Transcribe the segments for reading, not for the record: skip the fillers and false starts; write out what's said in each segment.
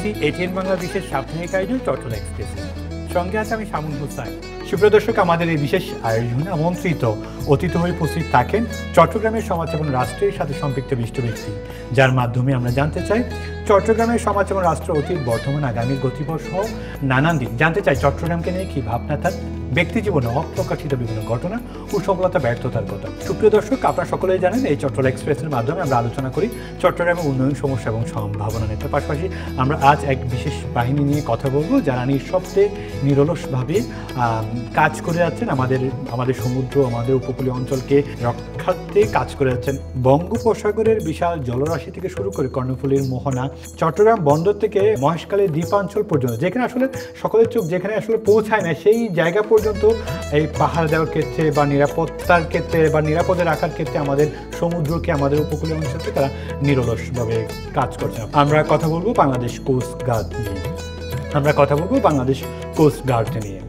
আছি এটিএন বাংলা বিশেষ সাপ্তাহিক আয়োজন চট্টগ্রাম এক্সপ্রেস। সঙ্গে আছে আমি শামুন হুসাইন। সুপ্রিয় দর্শক, আমাদের এই বিশেষ আয়োজনে আমন্ত্রিত অতিথি হয়ে উপস্থিত থাকেন চট্টগ্রামের সমাজ এবং রাষ্ট্রের সাথে সম্পৃক্ত বিশিষ্ট ব্যক্তি, যার মাধ্যমে আমরা জানতে চাই চট্টগ্রামের সমাজ এবং রাষ্ট্র অতীত, বর্তমান, আগামীর গতিপথ সহ নানান দিক জানতে চাই। চট্টগ্রামকে নিয়ে কী ভাবনা তার, ব্যক্তি জীবনে অপ্রকাশিত বিভিন্ন ঘটনা ও সফলতা ব্যর্থতার কথা। সুপ্রিয় দর্শক, আপনারা সকলেই জানেন এই চট্টগ্রাম এক্সপ্রেসের মাধ্যমে আমরা আলোচনা করি চট্টগ্রামের উন্নয়ন, সমস্যা এবং সম্ভাবনা নিয়ে। পাশাপাশি আমরা আজ এক বিশেষ বাহিনী নিয়ে কথা বলবো, যারা নিঃশব্দে নিরলসভাবে কাজ করে যাচ্ছেন আমাদের সমুদ্র, আমাদের উপকূলীয় অঞ্চলকে রক্ষার্থে কাজ করে যাচ্ছেন। বঙ্গোপসাগরের বিশাল জলরাশি থেকে শুরু করে কর্ণফুলীর মোহনা, চট্টগ্রাম বন্দর থেকে মহেশখালীর দ্বীপাঞ্চল পর্যন্ত, যেখানে আসলে সকলের চোখ যেখানে আসলে পৌঁছায় না, সেই জায়গা পর্যন্ত এই পাহাড় দেওয়ার ক্ষেত্রে বা নিরাপত্তার ক্ষেত্রে বা নিরাপদে রাখার ক্ষেত্রে আমাদের সমুদ্রকে, আমাদের উপকূলীয় অঞ্চলকে তারা নিরলসভাবে কাজ করছে। আমরা কথা বলবো বাংলাদেশ কোস্ট গার্ড নিয়ে।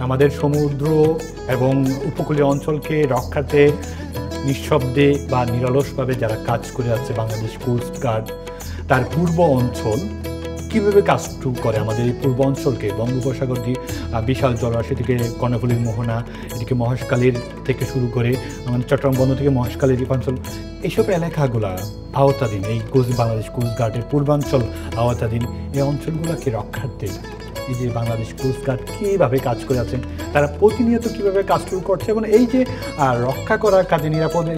আমাদের সমুদ্র এবং উপকূলীয় অঞ্চলকে রক্ষাতে নিঃশব্দে বা নিরলসভাবে যারা কাজ করে যাচ্ছে বাংলাদেশ কোস্ট গার্ড, তার পূর্ব অঞ্চল কীভাবে কাজ করে, আমাদের এই পূর্ব অঞ্চলকে বঙ্গোপসাগর বিশাল জলরাশি থেকে কর্ণফুলীর মোহনা, এদিকে মহেশখালীর থেকে শুরু করে আমাদের চট্টগ্রাম বন্দর থেকে মহেশখালীর দ্বীপাঞ্চল, এইসব এলাকাগুলা আওতাধীন এই বাংলাদেশ কোস্ট গার্ডের পূর্বাঞ্চল আওতাধীন এই অঞ্চলগুলোকে রক্ষার্থে এই যে বাংলাদেশ কোস্ট গার্ড কীভাবে কাজ করে আছেন, তারা প্রতিনিয়ত কীভাবে কাজ শুরু করছে এবং এই যে রক্ষা করার কাজে,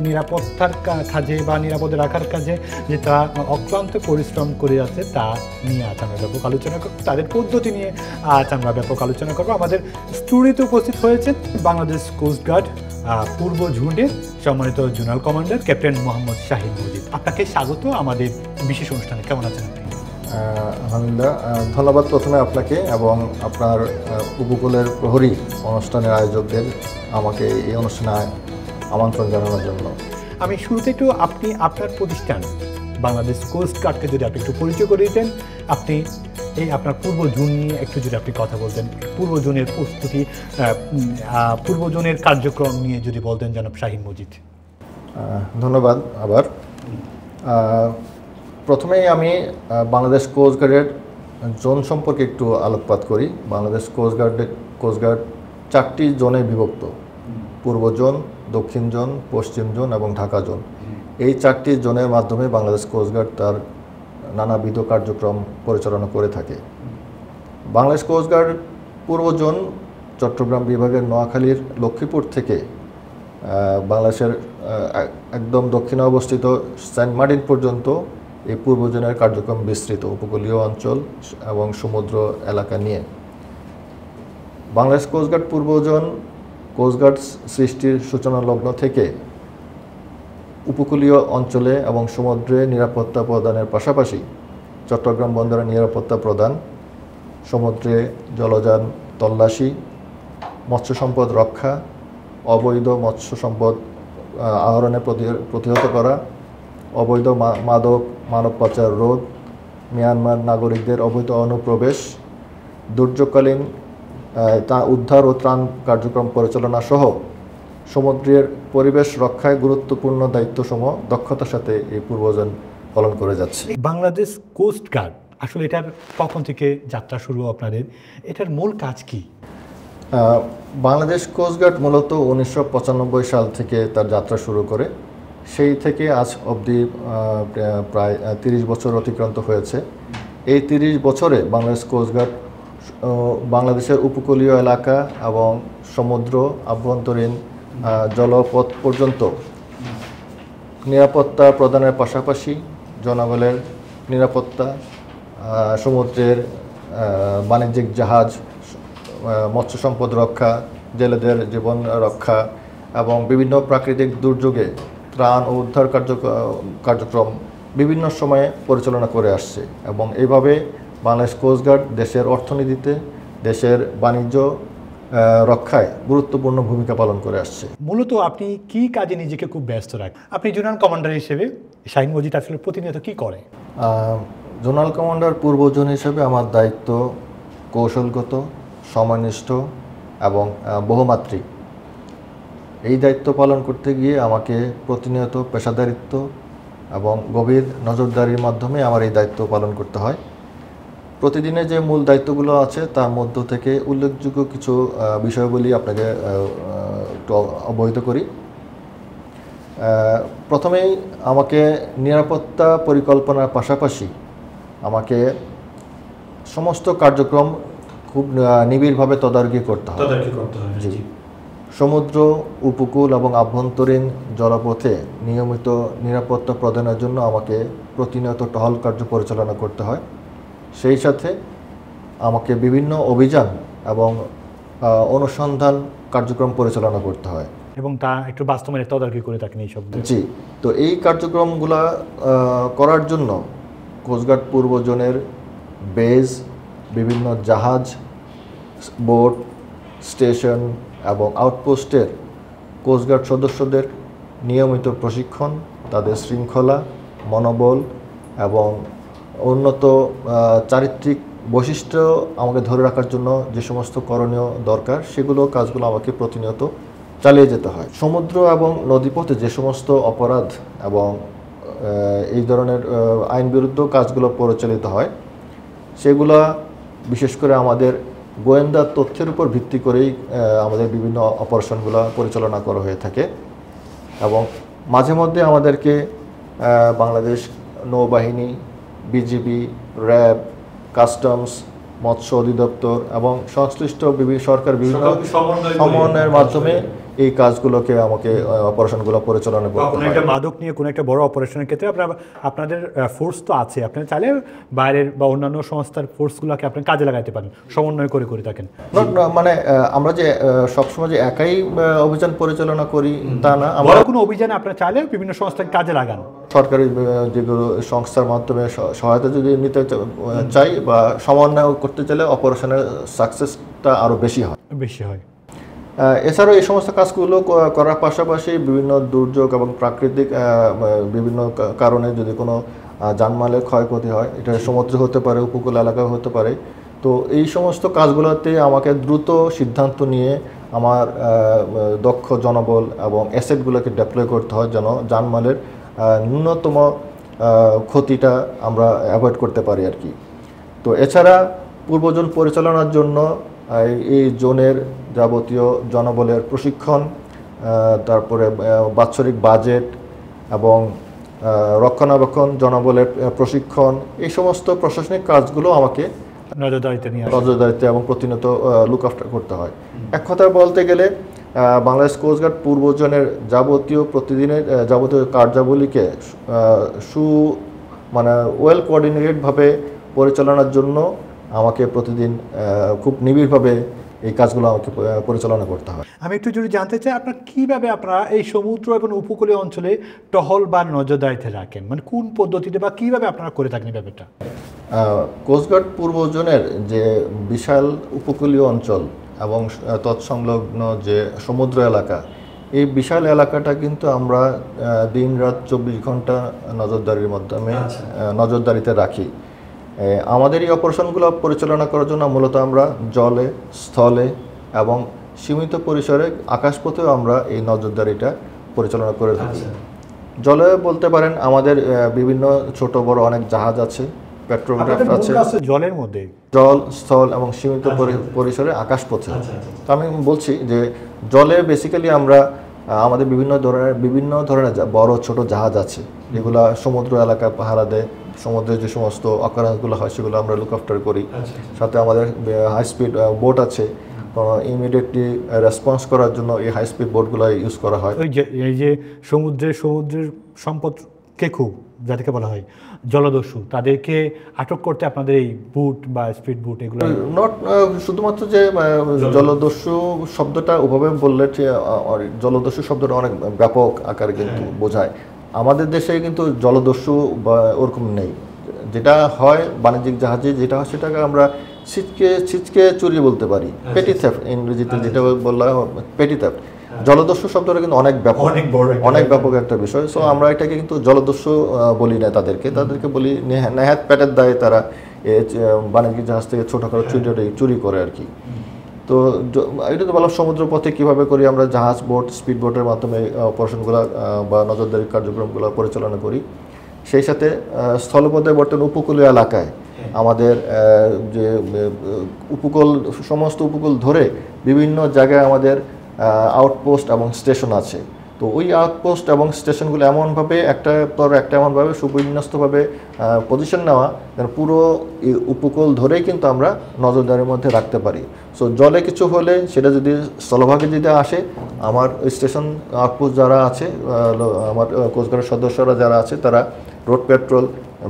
নিরাপত্তার কাজে বা নিরাপদে রাখার কাজে যে তারা অক্লান্ত পরিশ্রম করে যাচ্ছে, তা নিয়ে আজ আমরা ব্যাপক আলোচনা করব। তাদের পদ্ধতি নিয়ে আজ আমরা ব্যাপক আলোচনা করব। আমাদের স্টুডিওতে উপস্থিত হয়েছেন বাংলাদেশ কোস্ট গার্ড পূর্ব ঝুঁডের সম্মানিত zonal commander captain Mohammad Shahin Majid. আপনাকে স্বাগত আমাদের বিশেষ অনুষ্ঠানে। কেমন আছেন আপনি? আলহামদুলিল্লাহ, ধন্যবাদ প্রথমে আপনাকে এবং আপনার উপকূলের প্রহরী অনুষ্ঠানের আয়োজকদের আমাকে এই অনুষ্ঠানে আমন্ত্রণ জানানোর জন্য। আমি শুরুতে একটু আপনি আপনার প্রতিষ্ঠান বাংলাদেশ কোস্ট গার্ডকে যদি আপনি একটু পরিচয় করে দিতেন, আপনি এই আপনার পূর্ব জোন নিয়ে একটু যদি আপনি কথা বলতেন, পূর্ব জোনের প্রস্তুতি, পূর্ব জোনের কার্যক্রম নিয়ে যদি বলতেন জনাব শাহিন মজিদ। ধন্যবাদ। আবার প্রথমেই আমি বাংলাদেশ কোস্ট গার্ডের জোন সম্পর্কে একটু আলোকপাত করি। বাংলাদেশ কোস্ট গার্ড 4টি জোনে বিভক্ত: পূর্ব জোন, দক্ষিণ জোন, পশ্চিম জোন এবং ঢাকা জোন। এই 4টি জোনের মাধ্যমে বাংলাদেশ কোস্ট গার্ড তার নানাবিধ কার্যক্রম পরিচালনা করে থাকে। বাংলাদেশ কোস্ট গার্ড পূর্ব জোন চট্টগ্রাম বিভাগের নোয়াখালীর লক্ষ্মীপুর থেকে বাংলাদেশের একদম দক্ষিণে অবস্থিত সেন্ট মার্টিন পর্যন্ত এই পূর্ব জোনের কার্যক্রম বিস্তৃত, উপকূলীয় অঞ্চল এবং সমুদ্র এলাকা নিয়ে। বাংলাদেশ কোস্ট গার্ড পূর্ব জোন কোস্ট গার্ড সৃষ্টির সূচনা লগ্ন থেকে উপকূলীয় অঞ্চলে এবং সমুদ্রে নিরাপত্তা প্রদানের পাশাপাশি চট্টগ্রাম বন্দরের নিরাপত্তা প্রদান, সমুদ্রে জলযান তল্লাশি, মৎস্য সম্পদ রক্ষা, অবৈধ মৎস্য সম্পদ আহরণে প্রতিহত করা, অবৈধ মাদক মানব পাচার রোধ, মিয়ানমার নাগরিকদের অবৈধ অনুপ্রবেশ, দুর্যোগকালীন উদ্ধার ও ত্রাণ কার্যক্রম পরিচালনা সহ সমুদ্রের পরিবেশ রক্ষায় গুরুত্বপূর্ণ দায়িত্বসমূহ দক্ষতার সাথে এই পূর্বজন পালন করে যাচ্ছে। বাংলাদেশ কোস্ট গার্ড আসলে এটার কখন থেকে যাত্রা শুরু, আপনাদের এটার মূল কাজ কি? বাংলাদেশ কোস্ট গার্ড মূলত 1995 সাল থেকে তার যাত্রা শুরু করে। সেই থেকে আজ অবধি প্রায় 30 বছর অতিক্রান্ত হয়েছে। এই 30 বছরে বাংলাদেশ কোস্ট গার্ড বাংলাদেশের উপকূলীয় এলাকা এবং সমুদ্র, আভ্যন্তরীণ জলপথ পর্যন্ত নিরাপত্তা প্রদানের পাশাপাশি জনগণের নিরাপত্তা, সমুদ্রের বাণিজ্যিক জাহাজ, মৎস্য সম্পদ রক্ষা, জেলেদের জীবন রক্ষা এবং বিভিন্ন প্রাকৃতিক দুর্যোগে ত্রাণ ও উদ্ধার কার্যক্রম বিভিন্ন সময়ে পরিচালনা করে আসছে এবং এইভাবে বাংলাদেশ কোস্ট গার্ড দেশের অর্থনীতিতে, দেশের বাণিজ্য রক্ষায় গুরুত্বপূর্ণ ভূমিকা পালন করে আসছে। মূলত আপনি কি কাজে নিজেকে খুব ব্যস্ত রাখেন? আপনি জোনাল কমান্ডার হিসেবে শাহিন মজিদ আসলে প্রতিনিয়ত কি করে? জোনাল কমান্ডার পূর্ব জোন হিসেবে আমার দায়িত্ব কৌশলগত, সময়নিষ্ঠ এবং বহুমাত্রিক। এই দায়িত্ব পালন করতে গিয়ে আমাকে প্রতিনিয়ত পেশাদারিত্ব, এবং গভীর নজরদারির মাধ্যমে আমার এই দায়িত্ব পালন করতে হয়। প্রতিদিনে যে মূল দায়িত্বগুলো আছে তার মধ্য থেকে উল্লেখযোগ্য কিছু বিষয়গুলি আপনাকে একটু অবহিত করি। প্রথমেই আমাকে নিরাপত্তা পরিকল্পনার পাশাপাশি আমাকে সমস্ত কার্যক্রম খুব নিবিড়ভাবে তদারকি করতে হয়। জি, সমুদ্র, উপকূল এবং আভ্যন্তরীণ জলপথে নিয়মিত নিরাপত্তা প্রদানের জন্য আমাকে প্রতিনিয়ত টহল কার্য পরিচালনা করতে হয়। সেই সাথে আমাকে বিভিন্ন অভিযান এবং অনুসন্ধান কার্যক্রম পরিচালনা করতে হয় এবং তা একটু বাস্তবায়নে তদারকি করে থাকেন এইসব। জি, তো এই কার্যক্রমগুলো করার জন্য কোস্টগার্ড পূর্ব জোনের বেজ, বিভিন্ন জাহাজ, বোট, স্টেশন এবং আউটপোস্টের কোস্টগার্ড সদস্যদের নিয়মিত প্রশিক্ষণ, তাদের শৃঙ্খলা, মনোবল এবং উন্নত চারিত্রিক বৈশিষ্ট্য আমাকে ধরে রাখার জন্য যে সমস্ত করণীয় দরকার কাজগুলো আমাকে প্রতিনিয়ত চালিয়ে যেতে হয়। সমুদ্র এবং নদীপথে যে সমস্ত অপরাধ এবং এই ধরনের আইন বিরুদ্ধ কাজগুলো পরিচালিত হয় সেগুলা বিশেষ করে আমাদের গোয়েন্দা তথ্যের উপর ভিত্তি করেই আমাদের বিভিন্ন অপারেশনগুলো পরিচালনা করা হয়ে থাকে এবং মাঝে মধ্যে আমাদেরকে বাংলাদেশ নৌবাহিনী, বিজিবি, র্যাব, কাস্টমস, মৎস্য অধিদপ্তর এবং সংশ্লিষ্ট সরকার বিভিন্ন সমন্বয়ের মাধ্যমে এই কাজগুলোকে আমাকে অপারেশনগুলো পরিচালনা করতে হয়। একটা মাদক নিয়ে কোনো একটা বড় অপারেশনের ক্ষেত্রে আপনাদের ফোর্স তো আছে, আপনারা চাইলে বাইরের বা অন্যান্য সংস্থার ফোর্সগুলোকে আপনি কাজে লাগাতে পারেন, সমন্বয় করে থাকেন। মানে আমরা যে সবসময় যে একাই অভিযান পরিচালনা করি তা না, বড় কোনো অভিযানে আপনারা চাইলে বিভিন্ন সংস্থাকে কাজে লাগান। সরকারি যেগুলো সংস্থার মাধ্যমে সহায়তা যদি নিতে চাই বা সমন্বয় করতে চাইলে অপারেশনের সাকসেসটা আরও বেশি হয়। এছাড়াও এই সমস্ত কাজগুলো করার পাশাপাশি বিভিন্ন দুর্যোগ এবং প্রাকৃতিক বিভিন্ন কারণে যদি কোনো জানমালের ক্ষয়ক্ষতি হয়, এটা সমুদ্রে হতে পারে, উপকূল এলাকায় হতে পারে, তো এই সমস্ত কাজগুলোতে আমাকে দ্রুত সিদ্ধান্ত নিয়ে আমার দক্ষ জনবল এবং অ্যাসেটগুলোকে ডেপ্লয় করতে হয় যেন জানমালের ন্যূনতম ক্ষতিটা আমরা অ্যাভয়েড করতে পারি আর কি। তো এছাড়া পূর্বজন পরিচালনার জন্য এই জোনের যাবতীয় জনবলের প্রশিক্ষণ, তারপরে বাৎসরিক বাজেট এবং রক্ষণাবেক্ষণ, জনবলের প্রশিক্ষণ, এই সমস্ত প্রশাসনিক কাজগুলো আমাকে নজরদারিতে এবং প্রতিনিয়ত লুক আফটার করতে হয়। এক কথায় বলতে গেলে বাংলাদেশ কোস্টগার্ড পূর্বজনের যাবতীয় প্রতিদিনের যাবতীয় কার্যাবলীকে মানে ওয়েল কোঅর্ডিনেটেডভাবে পরিচালনার জন্য আমাকে প্রতিদিন খুব নিবিড়ভাবে এই কাজগুলো আমাকে পরিচালনা করতে হয়। আমি একটু যদি জানতে চাই, কিভাবে আপনারা এই সমুদ্র এবং উপকূলীয় অঞ্চলে টহল বা নজরদারিতে রাখেন, মানে কোন পদ্ধতিতে বা কিভাবে আপনারা করে থাকেন এই ব্যাপারটা? কোস্টগার্ড পূর্ব জোনের যে বিশাল উপকূলীয় অঞ্চল এবং তৎসংলগ্ন যে সমুদ্র এলাকা, এই বিশাল এলাকাটা কিন্তু আমরা দিন রাত 24 ঘন্টা নজরদারির মাধ্যমে নজরদারিতে রাখি। আমাদের এই অপারেশনগুলো পরিচালনা করার জন্য মূলত আমরা জলে, স্থলে এবং সীমিত পরিসরে আকাশপথেও আমরা এই নজরদারিটা পরিচালনা করে থাকি। জলে বলতে পারেন আমাদের বিভিন্ন ছোট বড় অনেক জাহাজ আছে, পেট্রোগ্রাফ আছে, জলের মধ্যে জল, স্থল এবং সীমিত পরিসরে আকাশপথে। তো আমি বলছি যে জলে বেসিক্যালি আমরা আমাদের বিভিন্ন ধরনের বড় ছোট জাহাজ আছে যেগুলো সমুদ্র এলাকায় পাহারা দেয়। সমুদ্রের যে সমস্ত অকারেন্সগুলো হয় সেগুলো আমরা লুক আফটার করি। সাথে আমাদের হাই স্পিড বোট আছে, ইমিডিয়েটলি রেসপন্স করার জন্য এই হাই স্পিড বোটগুলো ইউজ করা হয়। এই যে সমুদ্রের সম্পদ কেকু যাদেরকে বলা হয় জলদস্যু, তাদেরকে আটক করতে আপনাদের এই বুট বা স্পিড বুট এগুলো নট শুধুমাত্র যে জলদস্যু শব্দটা ওভাবে বললে, জলদস্যু শব্দটা অনেক ব্যাপক আকারে কিন্তু বোঝায়। আমাদের দেশে কিন্তু জলদস্যু বা ওরকম নেই। যেটা হয় বাণিজ্যিক জাহাজে যেটা হয় সেটাকে আমরা ছিচকে চুরি বলতে পারি, পেটি থেফট ইংরেজিতে যেটা বললাম পেটি থেফট। জলদস্যু শব্দটা কিন্তু অনেক ব্যাপক একটা বিষয়। সো আমরা এটাকে কিন্তু জলদস্যু বলি না, তাদেরকে বলি নেহাত পেটের দায়ে তারা বাণিজ্যিক জাহাজ থেকে ছোটখাটো চুরি করে আর কি। তো এটা তো বললাম সমুদ্র পথে কীভাবে করি আমরা জাহাজ, বোট, স্পিড বোটের মাধ্যমে অপারেশনগুলো বা নজরদারি কার্যক্রমগুলো পরিচালনা করি। সেই সাথে স্থলপথে বর্তমান উপকূলীয় এলাকায় আমাদের যে সমস্ত উপকূল ধরে বিভিন্ন জায়গায় আমাদের আউটপোস্ট এবং স্টেশন আছে। তো ওই আউটপোস্ট এবং স্টেশনগুলো এমনভাবে একটার পর একটা এমনভাবে সুবিন্যস্তভাবে পজিশন নেওয়া যেন পুরো উপকূল ধরেই কিন্তু আমরা নজরদারির মধ্যে রাখতে পারি। সো জলে কিছু হলে সেটা যদি স্থলভাগে যদি আসে, আমার স্টেশন আউটপোস্ট যারা আছে, আমার কোস্টগার্ডের সদস্যরা যারা আছে, তারা রোড পেট্রোল,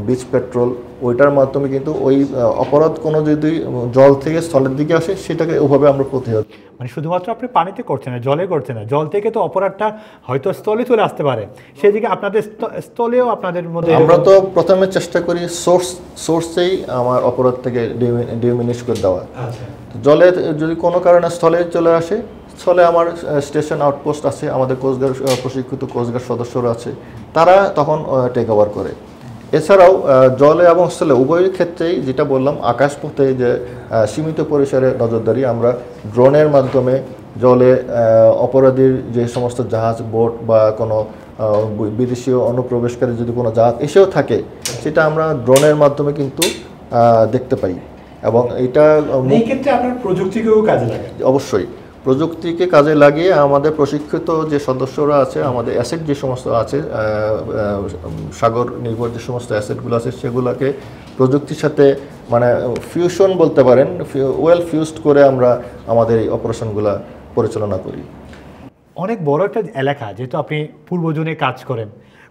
বিচ পেট্রোল, ওইটার মাধ্যমে কিন্তু ওই অপরাধ কোনো যদি জল থেকে স্থলের দিকে আসে সেটাকে ওভাবে আমরা প্রতিহত। মানে শুধুমাত্র আপনি পানিতে করছেন না, জলে করছেন না, জল থেকে তো অপরাধটা হয়তো স্থলে চলে আসতে পারে, সেদিকে আপনাদের স্থলেও আপনাদের মধ্যে আমরা তো প্রথমে চেষ্টা করি সোর্সেই আমার অপরাধ থেকে ডিমিনিশ করে দেওয়া। জলে যদি কোনো কারণে স্থলে চলে আসে, স্থলে আমার স্টেশন আউটপোস্ট আছে, আমাদের কোস্টগার্ড প্রশিক্ষিত কোস্টগার্ড সদস্যরা আছে, তারা তখন টেক ওভার করে। এছাড়াও জলে এবং স্থলে উভয় ক্ষেত্রেই যেটা বললাম, আকাশপথে যে সীমিত পরিসরে নজরদারি, আমরা ড্রোনের মাধ্যমে জলে অপরাধীর যে সমস্ত জাহাজ, বোট বা কোনো বিদেশি অনুপ্রবেশকারী যদি কোনো জাহাজ এসেও থাকে, সেটা আমরা ড্রোনের মাধ্যমে কিন্তু দেখতে পাই। এবং এটা এই ক্ষেত্রে আপনার প্রযুক্তিকেও কাজে লাগে। অবশ্যই প্রযুক্তিকে কাজে লাগিয়ে আমাদের প্রশিক্ষিত যে সদস্যরা আছে, আমাদের অ্যাসেট যে সমস্ত আছে, সাগর নির্ভর যে সমস্ত অ্যাসেটগুলো আছে, সেগুলোকে প্রযুক্তির সাথে মানে ফিউশন বলতে পারেন, ওয়েল ফিউজড করে আমরা আমাদের এই অপারেশনগুলো পরিচালনা করি। অনেক বড় একটা এলাকা, যেহেতু আপনি পূর্ব জোনে কাজ করেন,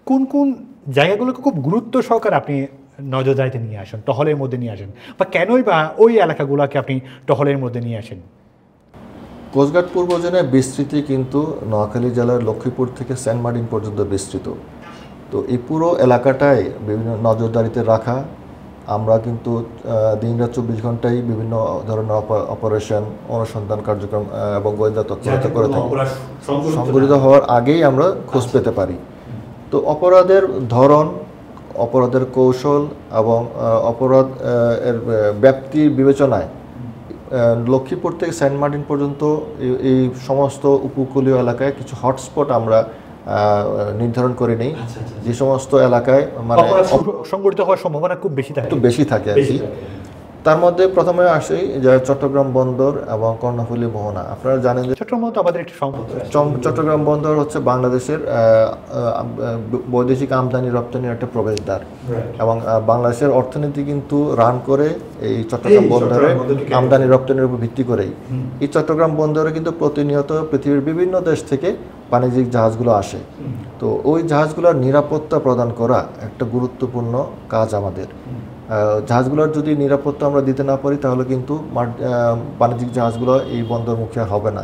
কোন কোন জায়গাগুলোকে খুব গুরুত্ব সহকারে আপনি নজরদারিতে নিয়ে আসেন, টহলের মধ্যে নিয়ে আসেন, বা কেনই বা ওই এলাকাগুলোকে আপনি টহলের মধ্যে নিয়ে আসেন? কোস্টগার্ড পূর্ব জোনের বিস্তৃতি কিন্তু নোয়াখালী জেলার লক্ষ্মীপুর থেকে সেন্ট মার্টিন পর্যন্ত বিস্তৃত। তো এই পুরো এলাকাটায় বিভিন্ন নজরদারিতে রাখা, আমরা কিন্তু দিনরাত 24 ঘন্টায় বিভিন্ন ধরনের অপারেশন, অনুসন্ধান কার্যক্রম এবং গোয়েন্দা তৎপরতা করে থাকি। সংঘটিত হওয়ার আগেই আমরা খোঁজ পেতে পারি। তো অপরাধের ধরন, অপরাধের কৌশল এবং অপরাধ এর ব্যাপ্তির বিবেচনায় লক্ষ্মীপুর থেকে সেন্ট মার্টিন পর্যন্ত এই সমস্ত উপকূলীয় এলাকায় কিছু হটস্পট আমরা নির্ধারণ করে নেই, যে সমস্ত এলাকায় মানে সংঘটিত হওয়ার সম্ভাবনা খুব বেশি থাকে, একটু বেশি থাকে আর কি। তার মধ্যে প্রথমে আসে যে চট্টগ্রাম বন্দর এবং কর্ণফুলী মোহনা। আপনারা জানেন যে চট্টগ্রাম বন্দর হচ্ছে বাংলাদেশের বৈদেশিক আমদানি রপ্তানির একটা প্রবেশদ্বার, এবং বাংলাদেশের অর্থনীতি কিন্তু রান করে এই চট্টগ্রাম বন্দরে আমদানি রপ্তানির উপর ভিত্তি করেই। এই চট্টগ্রাম বন্দরে কিন্তু প্রতিনিয়ত পৃথিবীর বিভিন্ন দেশ থেকে বাণিজ্যিক জাহাজগুলো আসে। তো ওই জাহাজগুলোর নিরাপত্তা প্রদান করা একটা গুরুত্বপূর্ণ কাজ আমাদের। জাহাজগুলোর যদি নিরাপত্তা আমরা দিতে না পারি, তাহলে কিন্তু বাণিজ্যিক জাহাজগুলো এই বন্দরমুখী হবে না।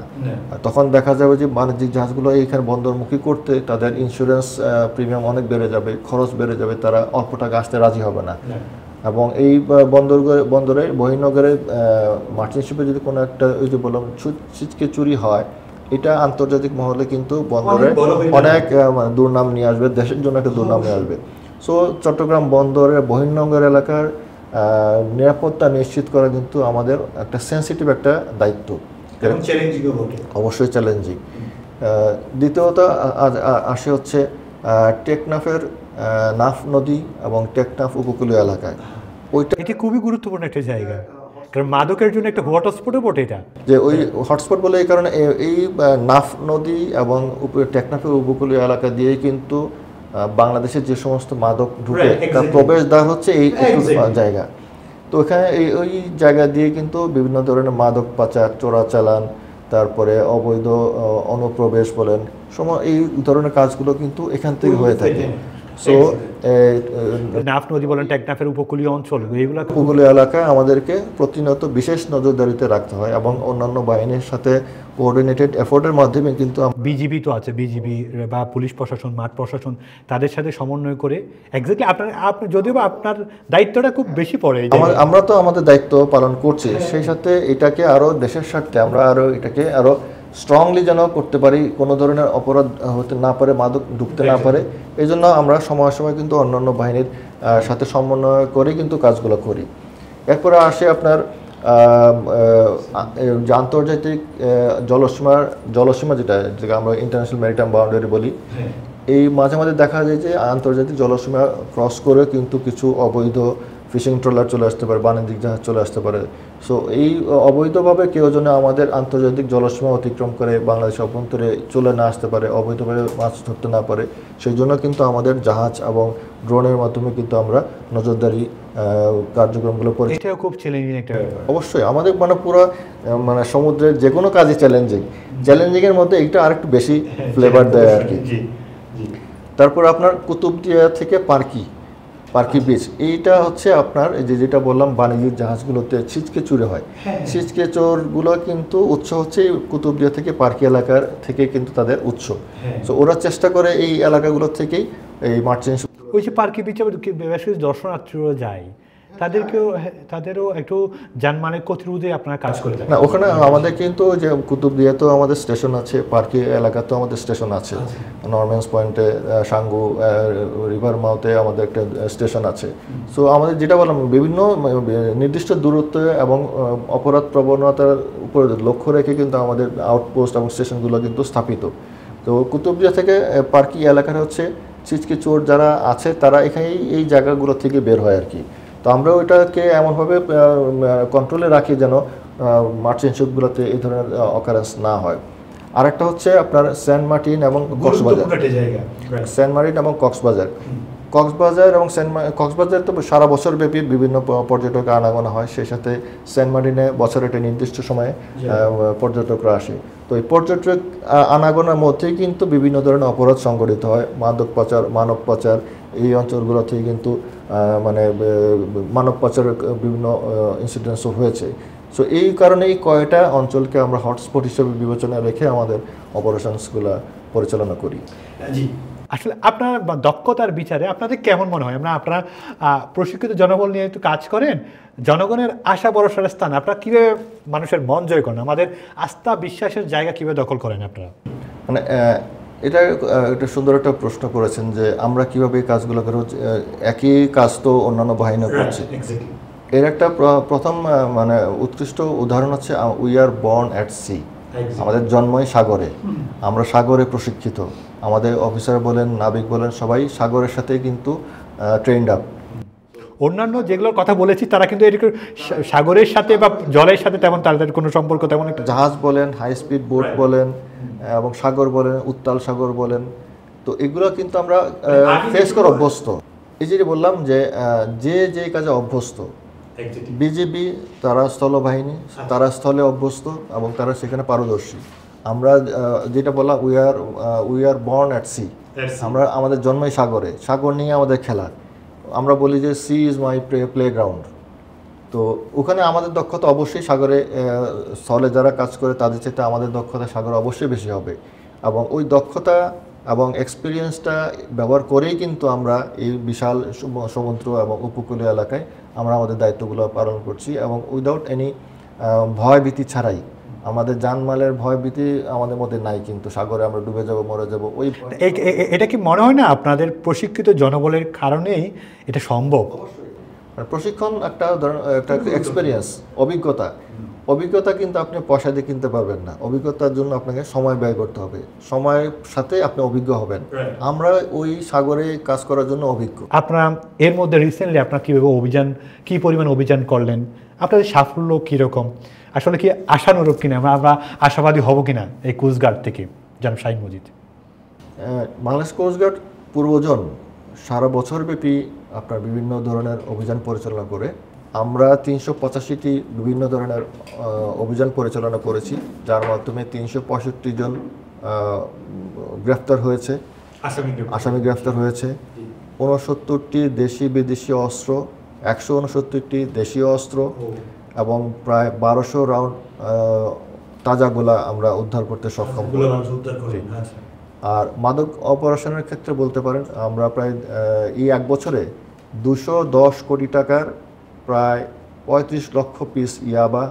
তখন দেখা যাবে যে বাণিজ্যিক জাহাজগুলো এইখানে বন্দরমুখী করতে তাদের ইন্স্যুরেন্স প্রিমিয়াম অনেক বেড়ে যাবে, খরচ বেড়ে যাবে, তারা অল্প টাকা আসতে রাজি হবে না। এবং এই বন্দরের বহির্নগরের মার্চেন্ট শিপে যদি কোনো একটা, ওই যে বললাম, ছিচকে চুরি হয়, এটা আন্তর্জাতিক মহলে কিন্তু বন্দরে অনেক দুর্নাম নিয়ে আসবে, দেশের জন্য একটা দুর্নাম নিয়ে আসবে। সো চট্টগ্রাম বন্দরের বহির্নোঙর এলাকার নিরাপত্তা নিশ্চিত করা কিন্তু আমাদের একটা সেন্সিটিভ একটা দায়িত্ব, অবশ্যই চ্যালেঞ্জিং। দ্বিতীয়ত আসে হচ্ছে টেকনাফের নাফ নদী এবং টেকনাফ উপকূলীয় এলাকায়। ওইটা এটা খুবই গুরুত্বপূর্ণ একটা জায়গা, কারণ মাদকের জন্য একটা হটস্পটও বটে এটা। যে ওই হটস্পট বলে এই কারণে এই নাফ নদী এবং টেকনাফের উপকূলীয় এলাকা দিয়েই কিন্তু বাংলাদেশের যে সমস্ত মাদক ঢুকে, তার প্রবেশদ্বার হচ্ছে এই জায়গা। তো ওখানে ওই জায়গা দিয়ে কিন্তু বিভিন্ন ধরনের মাদক পাচার, চোরাচালান, তারপরে অবৈধ অনুপ্রবেশ বলেন, এই ধরনের কাজগুলো কিন্তু এখান থেকে হয়ে থাকে। সো নাফ নদী বলেন, টেকনাফের উপকূলীয় অঞ্চল, এইগুলো উপকূলীয় এলাকায় আমাদেরকে প্রতিনিয়ত বিশেষ নজরদারিতে রাখতে হয়, এবং অন্যান্য বাহিনীর সাথে কোঅর্ডিনেটেড এফোর্টের মাধ্যমে কিন্তু বিজিবি তো আছে, বিজিবি বা পুলিশ প্রশাসন, মাঠ প্রশাসন, তাদের সাথে সমন্বয় করে এক্স্যাক্টলি আপনার যদিও বা আপনার দায়িত্বটা খুব বেশি পড়ে। আমরা তো আমাদের দায়িত্ব পালন করছি, সেই সাথে এটাকে আরও দেশের স্বার্থে আমরা আরও এটাকে আরও স্ট্রংলি যেন করতে পারি, কোনো ধরনের অপরাধ হতে না পারে, মাদক ঢুকতে না পারে। এই জন্য আমরা সময় সময় কিন্তু অন্যান্য বাহিনীর সাথে সমন্বয় করে কিন্তু কাজগুলো করি। এরপরে আসে আপনার যে আন্তর্জাতিক জলসীমা যেটা আমরা ইন্টারন্যাশনাল ম্যারিটাইম বাউন্ডারি বলি, এই মাঝে মাঝে দেখা যায় যে আন্তর্জাতিক জলসীমা ক্রস করে কিন্তু কিছু অবৈধ ফিশিং ট্রলার চলে আসতে পারে, বাণিজ্যিক জাহাজ চলে আসতে পারে। সো এই অবৈধভাবে কেউ যেন আমাদের আন্তর্জাতিক জলসীমা অতিক্রম করে বাংলাদেশের অভ্যন্তরে চলে না আসতে পারে, অবৈধভাবে মাছ ধরতে না পারে, সেই জন্য কিন্তু আমাদের জাহাজ এবং ড্রোনের মাধ্যমে কিন্তু আমরা নজরদারি কার্যক্রমগুলো করি। এটাও খুব চ্যালেঞ্জিং একটা ব্যাপার। অবশ্যই আমাদের মানে পুরো মানে সমুদ্রের যে কোনো কাজই চ্যালেঞ্জিংয়ের মধ্যে এইটা আরেকটু বেশি ফ্লেভার দেয় আর কি। তারপর আপনার কুতুবদিয়া থেকে পার্কি বিচ, এইটা হচ্ছে আপনার এই যেটা বললাম বাণিজ্যিক জাহাজগুলোতে ছিচকে চুরে হয়, ছিচকে চোরগুলো কিন্তু উৎস হচ্ছে এই কুতুবদিয়া থেকে পার্কি এলাকার থেকে কিন্তু তাদের উৎস। তো ওরা চেষ্টা করে এই এলাকাগুলো থেকেই এই মার্চেন্ট। ওই যে পার্কি বিচে বেশ কিছু দর্শনার্থীরা যায়, তাদেরও একটু যানমালের প্রতিরোধে আপনারা কাজ করে থাকেন? না, ওখানে আমাদের কিন্তু যে কুতুবদিয়াতেও আমাদের স্টেশন আছে, পার্কি এলাকাতেও আমাদের স্টেশন আছে, নরম্যান্স পয়েন্টে, সাঙ্গু রিভার মাউথে আমাদের একটা স্টেশন আছে। সো আমাদের যেটা বললাম বিভিন্ন নির্দিষ্ট দূরত্বে এবং অপরাধ প্রবণতার উপর লক্ষ্য রেখে কিন্তু আমাদের আউটপোস্ট এবং স্টেশনগুলো কিন্তু স্থাপিত। তো কুতুবদিয়া থেকে পার্কি এলাকার হচ্ছে ছিচকে চোর যারা আছে তারা এখানেই এই জায়গাগুলো থেকে বের হয় আর কি। তো আমরা ওইটাকে এমনভাবে কন্ট্রোলে রাখি যেন মার্চেন্ট শিপগুলোতে এই ধরনের অকারেন্স না হয়। আরেকটা হচ্ছে আপনার সেন্ট মার্টিন এবং কক্সবাজার। কক্সবাজার তো সারা বছর ব্যাপী বিভিন্ন পর্যটক আনাগোনা হয়, সেই সাথে সেন্ট মার্টিনে বছরের একটা নির্দিষ্ট সময়ে পর্যটকরা আসে। তো এই পর্যটক আনাগোনার মধ্যেই কিন্তু বিভিন্ন ধরনের অপরাধ সংঘটিত হয়, মাদক পাচার, মানব পাচার, এই অঞ্চলগুলো থেকে কিন্তু মানে মানব পাচারের বিভিন্ন ইনসিডেন্টসও হয়েছে। সো এই কারণে এই কয়টা অঞ্চলকে আমরা হটস্পট হিসেবে বিবেচনায় রেখে আমাদের অপারেশনসগুলো পরিচালনা করি। জি, আসলে আপনার দক্ষতার বিচারে আপনাদের কেমন মনে হয়, আপনারা প্রশিক্ষিত জনবল নিয়ে একটু কাজ করেন, জনগণের আশা ভরসার স্থান আপনারা কীভাবে মানুষের মন জয় করেন, আমাদের আস্থা বিশ্বাসের জায়গা কীভাবে দখল করেন আপনারা? মানে এটা একটা সুন্দর একটা প্রশ্ন করেছেন যে আমরা কীভাবে এই কাজগুলো করি। একই কাজ তো অন্যান্য বাহিনী করছে। এর একটা প্রথম মানে উৎকৃষ্ট উদাহরণ হচ্ছে we are born at sea. আমাদের জন্মই সাগরে, আমরা সাগরে প্রশিক্ষিত। আমাদের অফিসার বলেন, নাবিক বলেন, সবাই সাগরের সাথে কিন্তু ট্রেন্ড আপ। অন্যান্য যেগুলোর কথা বলেছি তারা কিন্তু এরকম সাগরের সাথে বা জলের সাথে তেমন তাদের কোনো সম্পর্ক তেমন একটা। জাহাজ বলেন, হাই স্পিড বোট বলেন এবং সাগর বলেন, উত্তাল সাগর বলেন, তো এগুলো কিন্তু আমরা ফেস করে অভ্যস্ত। এই যে বললাম যে যে কাজে অভ্যস্ত, বিজিবি তারা স্থলবাহিনী, তারা স্থলে অভ্যস্ত এবং তারা সেখানে পারদর্শী। আমরা যেটা বললাম we are born at sea, আমরা আমাদের জন্মই সাগরে, সাগর নিয়ে আমাদের খেলা। আমরা বলি যে সি ইজ মাই প্লেগ্রাউন্ড। তো ওখানে আমাদের দক্ষতা অবশ্যই সাগরে, স্থলে যারা কাজ করে তাদের চেয়ে আমাদের দক্ষতা সাগরে অবশ্যই বেশি হবে, এবং ওই দক্ষতা এবং এক্সপিরিয়েন্সটা ব্যবহার করেই কিন্তু আমরা এই বিশাল সমুদ্র এবং উপকূলীয় এলাকায় আমরা আমাদের দায়িত্বগুলো পালন করছি, এবং উইদাউট এনি ভয়ভীতি ছাড়াই। আমাদের জানমালের ভয়ভীতি আমাদের মধ্যে নাই, কিন্তু সাগরে আমরা ডুবে যাব, মরে যাব। ওই এটা কি মনে হয় না আপনাদের প্রশিক্ষিত জনবলের কারণেই এটা সম্ভব? প্রশিক্ষণ একটা এক্সপিরিয়েন্স, অভিজ্ঞতা কিন্তু আপনি পয়সা দিয়ে কিনতে পারবেন না। অভিজ্ঞতার জন্য আপনাকে সময় ব্যয় করতে হবে, সময়ের সাথে আপনি অভিজ্ঞ হবেন। আমরা ওই সাগরে কাজ করার জন্য অভিজ্ঞ। আপনারা এর মধ্যে রিসেন্টলি আপনারা কীভাবে কী পরিমাণ অভিযান করলেন, আপনাদের সাফল্য কীরকম, আসলে কি আশানুরূপ কিনা, আমরা আশাবাদী হব কিনা এই কোস্টগার্ড থেকে? জানাব শাহীন মজিদ। বাংলাদেশ কোস্টগার্ড পূর্বজন সারা বছরব্যাপী আপনার বিভিন্ন ধরনের অভিযান পরিচালনা করে আমরা 385টি বিভিন্ন ধরনের অভিযান পরিচালনা করেছি, যার মাধ্যমে 365 জন গ্রেফতার হয়েছে, আসামি গ্রেফতার হয়েছে। 69টি দেশি বিদেশি অস্ত্র, 169টি দেশীয় অস্ত্র এবং প্রায় 1200 রাউন্ড তাজা গোলা আমরা উদ্ধার করতে সক্ষম হই। আর মাদক অপারেশনের ক্ষেত্রে বলতে পারেন আমরা প্রায় এই এক বছরে 210 কোটি টাকার প্রায় 35 লক্ষ পিস ইয়াবা,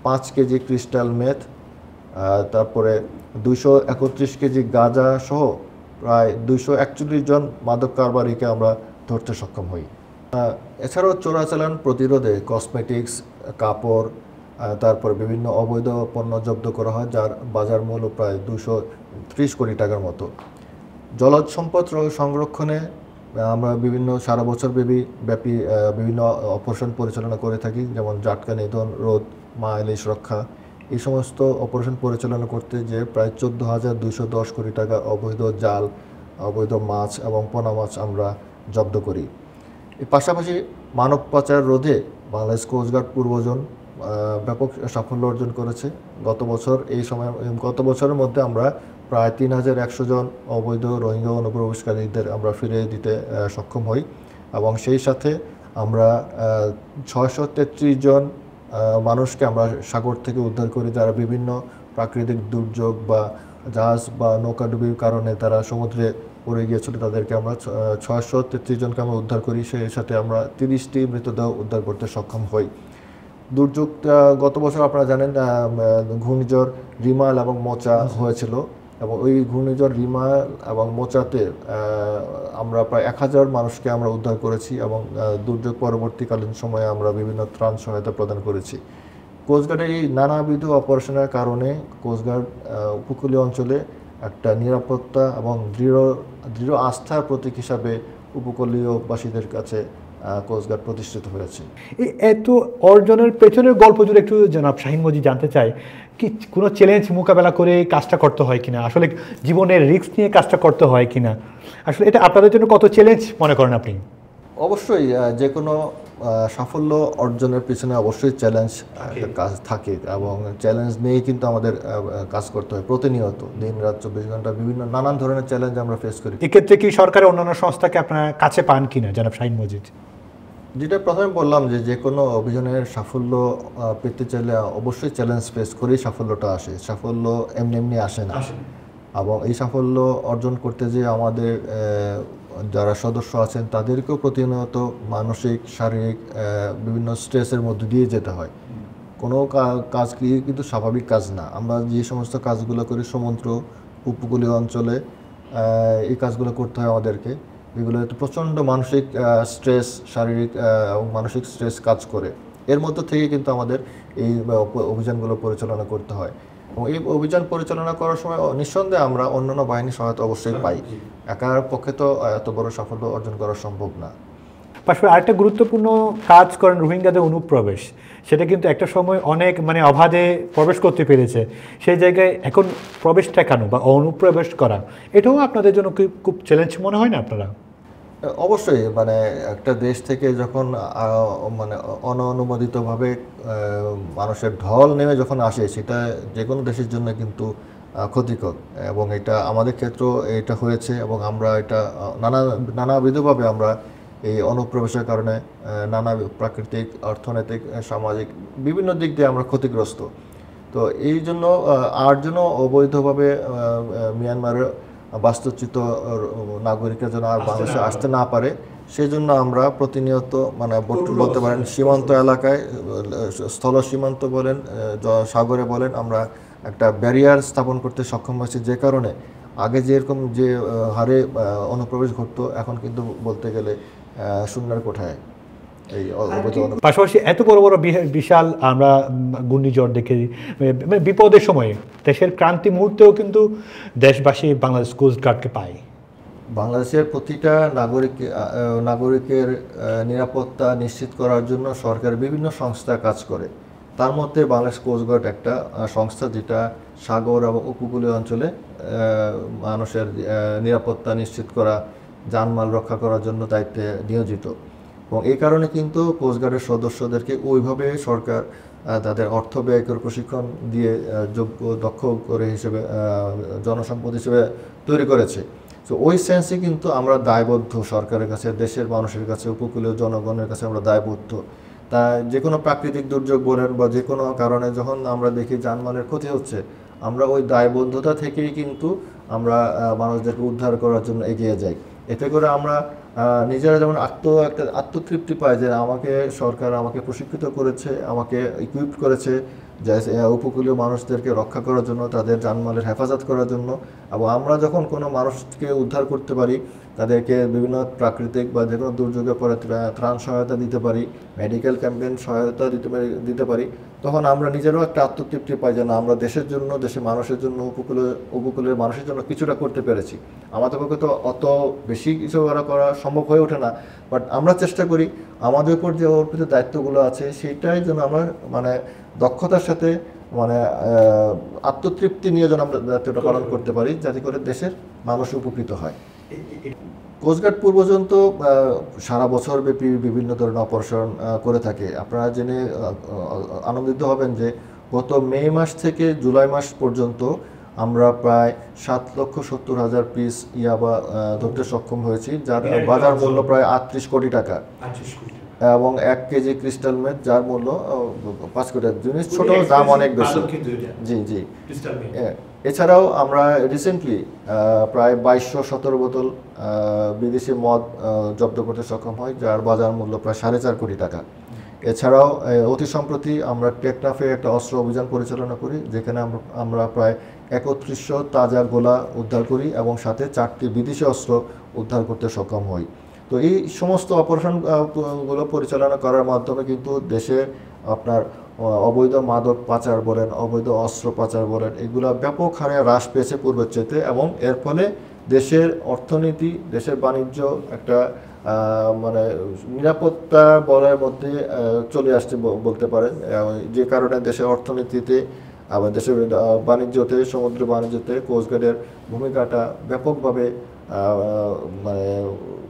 5 কেজি ক্রিস্টাল মেথ, তারপরে 231 কেজি গাঁজা সহ প্রায় 241 জন মাদক কারবারিকে আমরা ধরতে সক্ষম হই। এছাড়াও চোরাচালান প্রতিরোধে কসমেটিক্স, কাপড়, তারপর বিভিন্ন অবৈধ পণ্য জব্দ করা হয়, যার বাজার মূল্য প্রায় 230 কোটি টাকার মতো। জলজ সম্পদ সংরক্ষণে আমরা বিভিন্ন সারা বছর ব্যাপী বিভিন্ন অপারেশন পরিচালনা করে থাকি, যেমন জাটকা নিধন রোধ, মা ইলিশ রক্ষা। এই সমস্ত অপারেশন পরিচালনা করতে যে প্রায় 14,210 কোটি টাকা অবৈধ জাল, অবৈধ মাছ এবং পোনা মাছ আমরা জব্দ করি। এর পাশাপাশি মানব পাচার রোধে বাংলাদেশ কোস্টগার্ড পূর্বজন ব্যাপক সাফল্য অর্জন করেছে। গত বছরের মধ্যে আমরা প্রায় 3,100 জন অবৈধ রোহিঙ্গা অনুপ্রবেশকারীদের আমরা ফিরিয়ে দিতে সক্ষম হই, এবং সেই সাথে আমরা 633 জন মানুষকে আমরা সাগর থেকে উদ্ধার করি, যারা বিভিন্ন প্রাকৃতিক দুর্যোগ বা জাহাজ বা নৌকাডুবির কারণে তারা সমুদ্রে পড়ে গিয়েছিল। তাদেরকে আমরা 633 জনকে আমরা উদ্ধার করি। সেই সাথে আমরা 30টি মৃতদেহ উদ্ধার করতে সক্ষম হই। দুর্যোগটা গত বছর আপনারা জানেন ঘূর্ণিঝড় রিমাল এবং মোচা হয়েছিল, এবং ওই ঘূর্ণিঝড় রিমাল এবং মোচাতে আমরা প্রায় 1000 মানুষকে আমরা উদ্ধার করেছি, এবং দুর্যোগ পরবর্তীকালীন সময়ে আমরা বিভিন্ন ত্রাণ সহায়তা প্রদান করেছি। কোস্টগার্ডের এই নানাবিধ অপারেশনের কারণে কোস্টগার্ড উপকূলীয় অঞ্চলে একটা নিরাপত্তা এবং দৃঢ় আস্থার প্রতীক হিসাবে উপকূলীয়বাসীদের কাছে কোস্টগার্ড প্রতিষ্ঠিত হয়েছে। এত অর্জনের পেছনের গল্প জুড়ে একটু জনাব শাহীন মজিদ জানতে চাই, কি কোনো চ্যালেঞ্জ মোকাবেলা করে কাজটা করতে হয় কিনা, আসলে জীবনের রিস্ক নিয়ে কাজটা করতে হয় কিনা, আসলে এটা আপনাদের জন্য কত চ্যালেঞ্জ মনে করেন আপনি? অবশ্যই যে কোনো সাফল্য অর্জনের পিছনে অবশ্যই চ্যালেঞ্জ কাজ থাকে, এবং চ্যালেঞ্জ নিয়েই কিন্তু আমাদের কাজ করতে হয় প্রতিনিয়ত, দিন রাত 24 ঘন্টা বিভিন্ন নানান ধরনের চ্যালেঞ্জ আমরা ফেস করি। এক্ষেত্রে কি সরকারের অন্যান্য সংস্থাকে আপনার কাছে পান কিনা জনাব শাহীন মজিদ? যেটা প্রথমে বললাম যে কোনো অভিযানের সাফল্য পেতে চাইলে অবশ্যই চ্যালেঞ্জ ফেস করেই সাফল্যটা আসে। সাফল্য এমনি এমনি আসে না, এবং এই সাফল্য অর্জন করতে যে আমাদের যারা সদস্য আছেন তাদেরকেও প্রতিনিয়ত মানসিক শারীরিক বিভিন্ন স্ট্রেসের মধ্যে দিয়ে যেতে হয়। কোনো কাজ কিন্তু স্বাভাবিক কাজ না। আমরা যে সমস্ত কাজগুলো করি সমুদ্র উপকূলীয় অঞ্চলে, এই কাজগুলো করতে হয় আমাদেরকে। এগুলোতে প্রচণ্ড মানসিক স্ট্রেস, শারীরিক এবং মানসিক স্ট্রেস কাজ করে। এর মধ্য থেকে কিন্তু আমাদের এই অভিযানগুলো পরিচালনা করতে হয়, এবং এই অভিযান পরিচালনা করার সময় নিঃসন্দেহে আমরা অন্যান্য বাহিনীর সহায়তা অবশ্যই পাই। একার পক্ষে তো এত বড় সাফল্য অর্জন করা সম্ভব না। পাশাপাশি আরেকটা গুরুত্বপূর্ণ কাজ করেন রোহিঙ্গাদের অনুপ্রবেশ, সেটা কিন্তু একটা সময় অনেক অবাধে প্রবেশ করতে পেরেছে, সেই জায়গায় এখন প্রবেশ ঠেকানো বা অনুপ্রবেশ করা, এটাও আপনাদের জন্য খুব চ্যালেঞ্জ মনে হয় না আপনারা? অবশ্যই একটা দেশ থেকে যখন অননুমোদিতভাবে মানুষের ঢল নেমে যখন আসে, সেটা যে কোনো দেশের জন্য কিন্তু ক্ষতিকর, এবং এটা আমাদের ক্ষেত্রেও এটা হয়েছে, এবং আমরা এটা নানাবিধভাবে আমরা এই অনুপ্রবেশের কারণে নানা প্রাকৃতিক, অর্থনৈতিক, সামাজিক বিভিন্ন দিক দিয়ে আমরা ক্ষতিগ্রস্ত। তো এই জন্য অবৈধভাবে মিয়ানমারের বাস্তুচ্যুত নাগরিকরা যেন আর বাংলাদেশে আসতে না পারে, সেই জন্য আমরা প্রতিনিয়ত বলতে পারেন সীমান্ত এলাকায়, স্থল সীমান্ত বলেন, সাগরে বলেন, আমরা একটা ব্যারিয়ার স্থাপন করতে সক্ষম হয়েছি, যে কারণে আগে যেরকম যে হারে অনুপ্রবেশ ঘটতো, এখন কিন্তু বলতে গেলে শূন্যের কোঠায়। পাশাপাশি এত বড় বড় বিশাল আমরা ঘূর্ণিঝড় দেখে বিপদের সময়ে দেশের ক্রান্তি মুহূর্তেও কিন্তু দেশবাসী বাংলাদেশ কোস্টগার্ডকে পায়। বাংলাদেশের প্রতিটা নাগরিকের নিরাপত্তা নিশ্চিত করার জন্য সরকার বিভিন্ন সংস্থা কাজ করে। তার মধ্যে বাংলাদেশ কোস্টগার্ড একটা সংস্থা, যেটা সাগর এবং উপকূলীয় অঞ্চলে মানুষের নিরাপত্তা নিশ্চিত করা, জানমাল রক্ষা করার জন্য দায়িত্বে নিয়োজিত। এবং এই কারণে কিন্তু কোস্টগার্ডের সদস্যদেরকে ওইভাবে সরকার তাদের অর্থ ব্যয় করে প্রশিক্ষণ দিয়ে যোগ্য দক্ষ করে হিসেবে জনসম্পদ হিসেবে তৈরি করেছে। তো ওই সেন্সে কিন্তু আমরা দায়বদ্ধ, সরকারের কাছে, দেশের মানুষের কাছে, উপকূলীয় জনগণের কাছে আমরা দায়বদ্ধ। তা যে কোনো প্রাকৃতিক দুর্যোগ বলেন বা যে কোনো কারণে যখন আমরা দেখি জানমালের ক্ষতি হচ্ছে, আমরা ওই দায়বদ্ধতা থেকেই কিন্তু আমরা মানুষদেরকে উদ্ধার করার জন্য এগিয়ে যাই। এতে করে আমরা নিজেরা যেমন একটা আত্মতৃপ্তি পাই যে সরকার আমাকে প্রশিক্ষিত করেছে, আমাকে ইকুইপ করেছে যে উপকূলীয় মানুষদেরকে রক্ষা করার জন্য, তাদের জানমালের হেফাজত করার জন্য। এবং আমরা যখন কোনো মানুষকে উদ্ধার করতে পারি, তাদেরকে বিভিন্ন প্রাকৃতিক বা যে কোনো দুর্যোগে পরে ত্রাণ সহায়তা দিতে পারি, মেডিকেল ক্যাম্পেইন সহায়তা দিতে পারি, তখন আমরা নিজেরাও একটা আত্মতৃপ্তি পাই যে না, আমরা দেশের জন্য, দেশের মানুষের জন্য, উপকূলের মানুষের জন্য কিছুটা করতে পেরেছি। আমাদের পক্ষে তো অত বেশি কিছু করা সম্ভব হয়ে ওঠে না, বাট আমরা চেষ্টা করি আমাদের উপর যে অর্পিত দায়িত্বগুলো আছে সেইটাই যেন আমরা মানে দক্ষতার সাথে মানে আত্মতৃপ্তি নিয়ে যেন আমরা দায়িত্বটা পালন করতে পারি, যাতে করে দেশের মানুষ উপকৃত হয়। কোস্টগার্ড পূর্বপর্যন্ত সারা বছর ব্যাপী বিভিন্ন ধরনের অপারেশন করে থাকে। আপনারা জেনে আনন্দিত হবেন যে গত মে মাস থেকে জুলাই মাস পর্যন্ত আমরা প্রায় 7,70,000 পিস ইয়াবা ধরতে সক্ষম হয়েছি, যার বাজার মূল্য প্রায় 38 কোটি টাকা, এবং 1 কেজি ক্রিস্টাল মেথ যার মূল্য 5 কোটি টাকা। জিনিস ছোট, দাম অনেক বেশি। জি জি। এছাড়াও আমরা রিসেন্টলি প্রায় 2217 বোতল বিদেশি মদ জব্দ করতে সক্ষম হয়, যার বাজার মূল্য প্রায় 4.5 কোটি টাকা। এছাড়াও অতি সম্প্রতি আমরা টেকনাফে একটা অস্ত্র অভিযান পরিচালনা করি, যেখানে আমরা প্রায় 3100 তাজা গোলা উদ্ধার করি এবং সাথে 4টি বিদেশি অস্ত্র উদ্ধার করতে সক্ষম হই। তো এই সমস্ত অপারেশনগুলো পরিচালনা করার মাধ্যমে কিন্তু দেশে আপনার অবৈধ মাদক পাচার বলেন, অবৈধ অস্ত্র পাচার বলেন, এগুলো ব্যাপক হারে হ্রাস পেয়েছে পূর্বের চাইতে, এবং এর ফলে দেশের অর্থনীতি, দেশের বাণিজ্য একটা মানে নিরাপত্তা বলয়ের মধ্যে চলে আসছে বলতে পারেন, যে কারণে দেশের অর্থনীতিতে আবার দেশের বাণিজ্যতে, সমুদ্র বাণিজ্যতে কোস্টগার্ডের ভূমিকাটা ব্যাপকভাবে মানে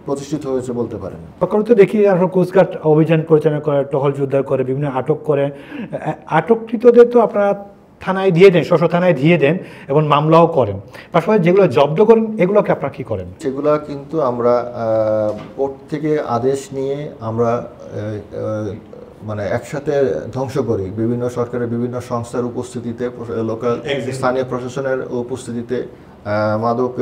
প্রতিষ্ঠিত হয়েছে বলতে পারেন। তখন তো দেখি কোস্টগার্ড অভিযান পরিচালনা করে, টহল উদ্ধার করে, বিভিন্ন আটক করে। আটককৃতদের তো আপনারা থানায় দিয়ে দেন, স্ব থানায় দিয়ে দেন এবং মামলাও করেন। পাশাপাশি যেগুলো জব্দ করেন এগুলোকে আপনারা কী করেন? সেগুলো কিন্তু আমরা কোর্ট থেকে আদেশ নিয়ে আমরা মানে একসাথে ধ্বংস করি, বিভিন্ন সরকারের বিভিন্ন সংস্থার উপস্থিতিতে, লোকাল স্থানীয় প্রশাসনের উপস্থিতিতে, মাদক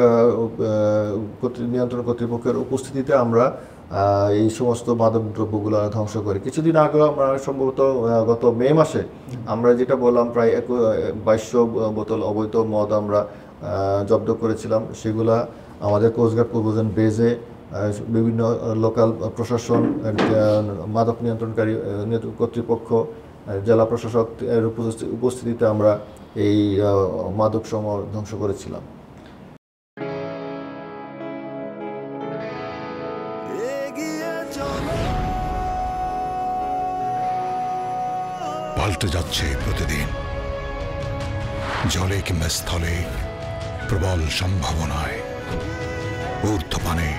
নিয়ন্ত্রণ কর্তৃপক্ষের উপস্থিতিতে আমরা এই সমস্ত মাদক দ্রব্যগুলো ধ্বংস করি। কিছুদিন আগে আমরা সম্ভবত গত মে মাসে আমরা যেটা বললাম প্রায় 2200 বোতল অবৈধ মদ আমরা জব্দ করেছিলাম। সেগুলা আমাদের কোস্টগার্ড পূর্বজন বেজে বিভিন্ন লোকাল প্রশাসন, মাদক নিয়ন্ত্রণকারী কর্তৃপক্ষ, জেলা প্রশাসক এর উপস্থিতিতে আমরা এই মাদক সমূহ ধ্বংস করেছিলাম। পাল্টে যাচ্ছে প্রতিদিন, জলে কিংবা স্থলে, প্রবল সম্ভাবনায়, ঊর্ধ্বপানে,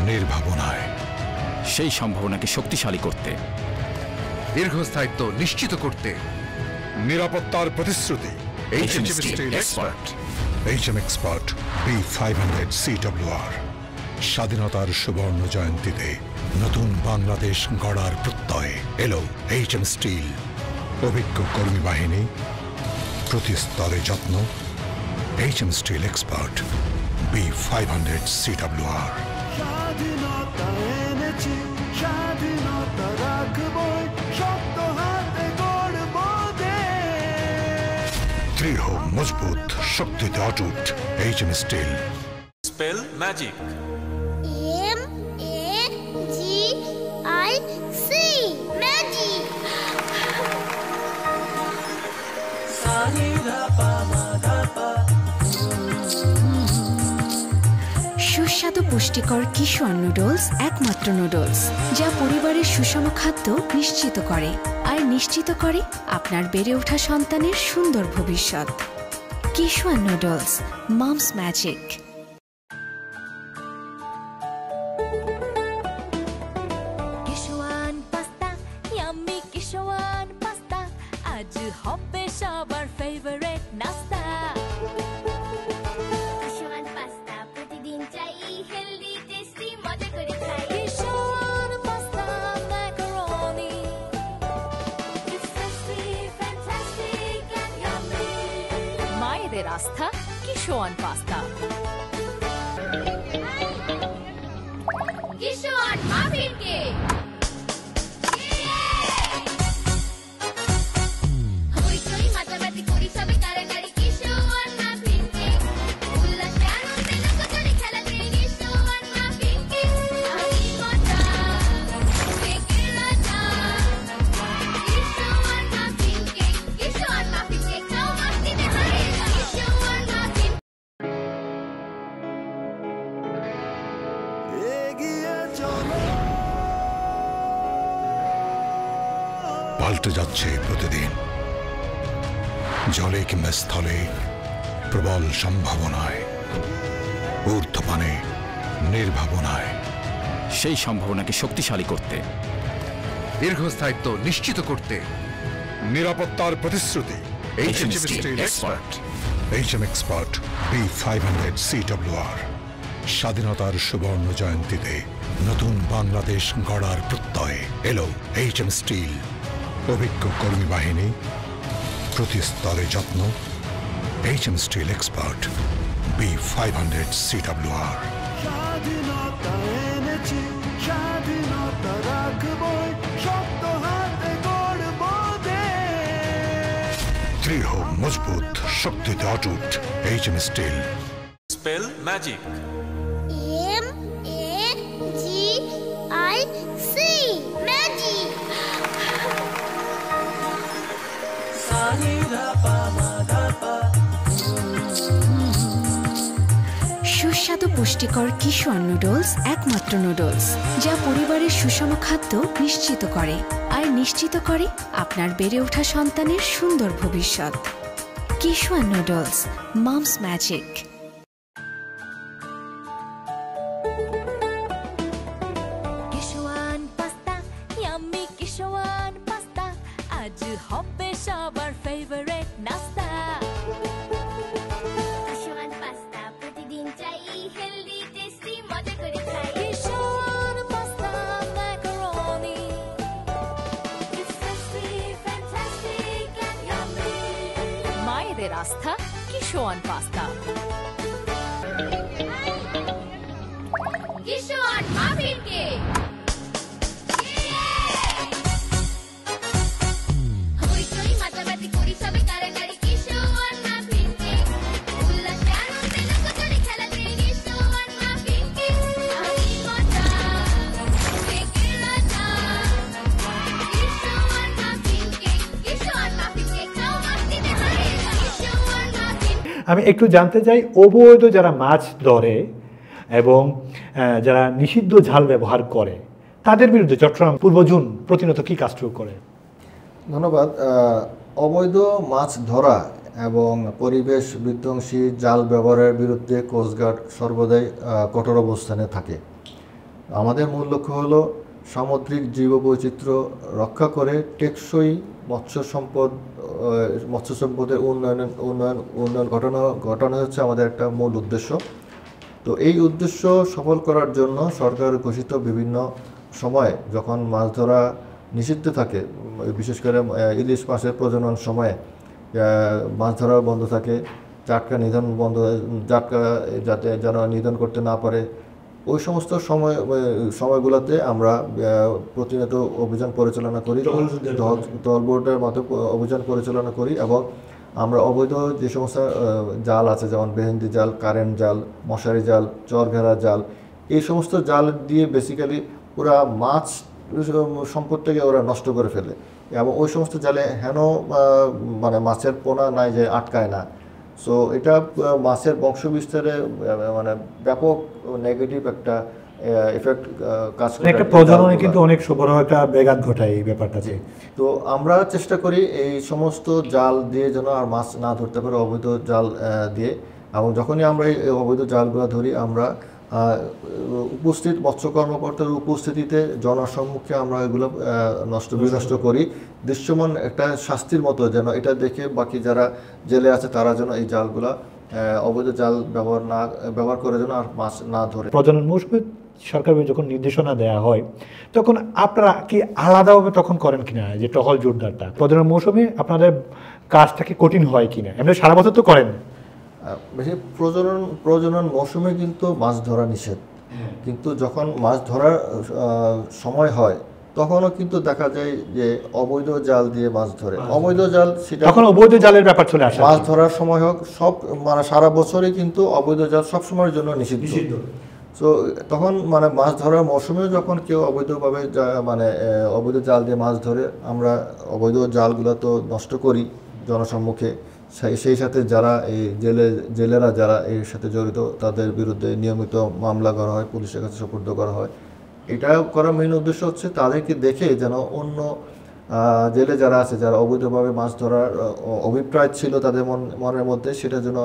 নির্ভাবনায়। সেই সম্ভাবনাকে শক্তিশালী করতে, দীর্ঘস্থায়িত্ব নিশ্চিত করতে, নিরাপত্তার প্রতিশ্রুতি। HM Steel Expert B500 CWR। স্বাধীনতার সুবর্ণ জয়ন্তীতে নতুন বাংলাদেশ গড়ার প্রত্যয় এলো HM স্টিল। অভিজ্ঞ কর্মী বাহিনী, প্রতি স্তরে যত্ন। HM Steel Expert B500 CWR। দৃঢ়, মজবুত, শক্তিতে অটুট। HM Steel। Spell magic. MAGIC magic. সুস্বাদু পুষ্টিকর কিশোর নুডলস একমাত্র নুডলস যা পরিবারের সুষম খাদ্য নিশ্চিত করে, আর নিশ্চিত করে আপনার বেড়ে ওঠা সন্তানের সুন্দর ভবিষ্যৎ। Kishore noodles, mom's magic. Kishwan pasta, yummy Kishwan pasta, আজ হবে সবার ফেভারিট নাস্তা। কিশোয়ান পাস্তা প্রতিদিন চাই, হেলদি টেস্টি মজা করে খাই। Kishwan pasta macaroni, It's tasty, fantastic and yummy. মায়েদের আস্থা Kishwan pasta. Kishwan muffin cake. হইচই মাতামাতি করি সবে কারাকারি, কিশোয়ান মাফিন কেক। উল্লাসে আনন্দে লোকজনে খেলা করে, কিশোয়ান মাফিন পাল্টে যাচ্ছে প্রতিদিন। জলে কিংবা স্থলে প্রবল সম্ভাবনায়, ঊর্ধ্বপানে নির্ভাবনায়। সেই সম্ভাবনাকে শক্তিশালী করতে, দীর্ঘস্থায়িত্ব নিশ্চিত করতে, নিরাপত্তার প্রতিশ্রুতি। HM Steel Expert। HM Expert B500 CWR। স্বাধীনতার সুবর্ণ জয়ন্তীতে নতুন বাংলাদেশ গড়ার প্রত্যয় এলো HM স্টিল। অভিজ্ঞ কর্মী বাহিনী, প্রতি স্তরে যত্ন। HM Steel Expert B500 CWR। স্বাধীনতা এনেছি, স্বাধীনতা রাখবই, শক্ত হাতে গড়ব দেশ। দৃঢ় মজবুত, শক্তিতে অটুট। HM steel. Spell magic. MAGIC magic. সুস্বাদু পুষ্টিকর কিশোর নুডলস একমাত্র নুডলস যা পরিবারের সুষম খাদ্য নিশ্চিত করে আর নিশ্চিত করে আপনার বেড়ে ওঠা সন্তানের সুন্দর ভবিষ্যৎ। Kishore noodles, mom's magic. Kishwan pasta, yummy Kishwan pasta, আজ হবে সবার ফেভারিট নাস্তা। কিশোয়ান পাস্তা প্রতিদিন চাই, হেলদি টেস্টি মজা করে খাই। Kishwan pasta macaroni, It's tasty, fantastic and yummy. মায়েদের আস্থা Kishwan pasta. Kishwan muffin cake. হইচই মাতামাতি করি সবে কারাকারি, কিশোয়ান মাফিন কেক। উল্লাসে আনন্দে লোকজনে খেলাতে, কিশোয়ান মাফিন কেক। আমি মজা, কেকের রাজা। কিশোয়ান মাফিন কেক, কিশোয়ান মাফিন কেক, খাও মাস্তিতে হারিয়ে যাও। কিশোয়ান মাফিন। আমি একটু জানতে চাই, অবৈধ যারা মাছ ধরে এবং যারা নিষিদ্ধ জাল ব্যবহার করে তাদের বিরুদ্ধে চট্টগ্রাম পূর্ব জোন প্রতিনিয়ত কি কাজ শুরু করে? ধন্যবাদ। অবৈধ মাছ ধরা এবং পরিবেশ বিধ্বংসী জাল ব্যবহারের বিরুদ্ধে কোস্টগার্ড সর্বদাই কঠোর অবস্থানে থাকে। আমাদের মূল লক্ষ্য হলো সামুদ্রিক জীববৈচিত্র্য রক্ষা করে টেকসই মৎস্য সম্পদের উন্নয়ন ঘটানো হচ্ছে আমাদের একটা মূল উদ্দেশ্য। তো এই উদ্দেশ্য সফল করার জন্য সরকার ঘোষিত বিভিন্ন সময়ে যখন মাছ ধরা নিষিদ্ধ থাকে, বিশেষ করে ইলিশ মাছের প্রজনন সময়ে মাছ ধরা বন্ধ থাকে, জাটকা নিধন বন্ধ, জাটকা যাতে যেন নিধন করতে না পারে, ওই সমস্ত সময়গুলোতে আমরা প্রতিনিয়ত অভিযান পরিচালনা করি, দলবোর্ডের মতো অভিযান পরিচালনা করি এবং আমরা অবৈধ যে সমস্ত জাল আছে, যেমন বেহেন্দি জাল, কারেন্ট জাল, মশারি জাল, চরঘেরা জাল, এই সমস্ত জাল দিয়ে বেসিক্যালি ওরা মাছ সম্পদটাকে ওরা নষ্ট করে ফেলে এবং ওই সমস্ত জালে হেন মানে মাছের পোনা নাই যে আটকায় না। সো এটা মাছের বংশবিস্তারে মানে ব্যাপক নেগেটিভ একটা এফেক্ট কাজ করে, একটা প্রজননে কিন্তু অনেক বড় একটা ব্যাঘাত ঘটায় এই ব্যাপারটাতে। তো আমরা চেষ্টা করি এই সমস্ত জাল দিয়ে যেন আর মাছ না ধরতে পারে, অবৈধ জাল দিয়ে। এবং যখনই আমরা এই অবৈধ জালগুলো ধরি, আমরা উপস্থিত মৎস্য কর্মকর্তার উপস্থিতিতে জনসম্মুখে আমরা এগুলো বিনষ্ট করি, দৃশ্যমান একটা শাস্তির মতো, যেন এটা দেখে বাকি যারা জেলে আছে তারা যেন এই জালগুলা অবৈধ জাল ব্যবহার করে যেন আর মাছ না ধরে। প্রজনন মৌসুমে সরকার যখন নির্দেশনা দেওয়া হয় তখন আপনারা কি আলাদাভাবে তখন করেন কিনা, যে টহল জোরদারটা প্রজনন মৌসুমে আপনাদের কাজটা কি কঠিন হয় কিনা? এমনি সারা বছর তো করেন। বেশি প্রজনন মৌসুমে কিন্তু মাছ ধরা নিষেধ, কিন্তু যখন মাছ ধরার সময় হয় তখনও কিন্তু দেখা যায় যে অবৈধ জাল দিয়ে মাছ ধরে। অবৈধ জাল সেটা তখন অবৈধ জালের ব্যাপার চলে আসে। মাছ ধরার সময় হোক, সব মানে সারা বছরই কিন্তু অবৈধ জাল সবসময়ের জন্য নিষিদ্ধ। সো তখন মানে মাছ ধরার মৌসুমেও যখন কেউ অবৈধভাবে মানে অবৈধ জাল দিয়ে মাছ ধরে, আমরা অবৈধ জালগুলো তো নষ্ট করি জনসম্মুখে। সেই সাথে যারা এই জেলেরা যারা এর সাথে জড়িত তাদের বিরুদ্ধে নিয়মিত মামলা করা হয়, পুলিশের কাছে সোপর্দ করা হয়। এটা করার মেইন উদ্দেশ্য হচ্ছে তাদেরকে দেখে যেন অন্য জেলে যারা আছে, যারা অবৈধভাবে মাছ ধরার অভিপ্রায় ছিল তাদের মনের মধ্যে, সেটা যেন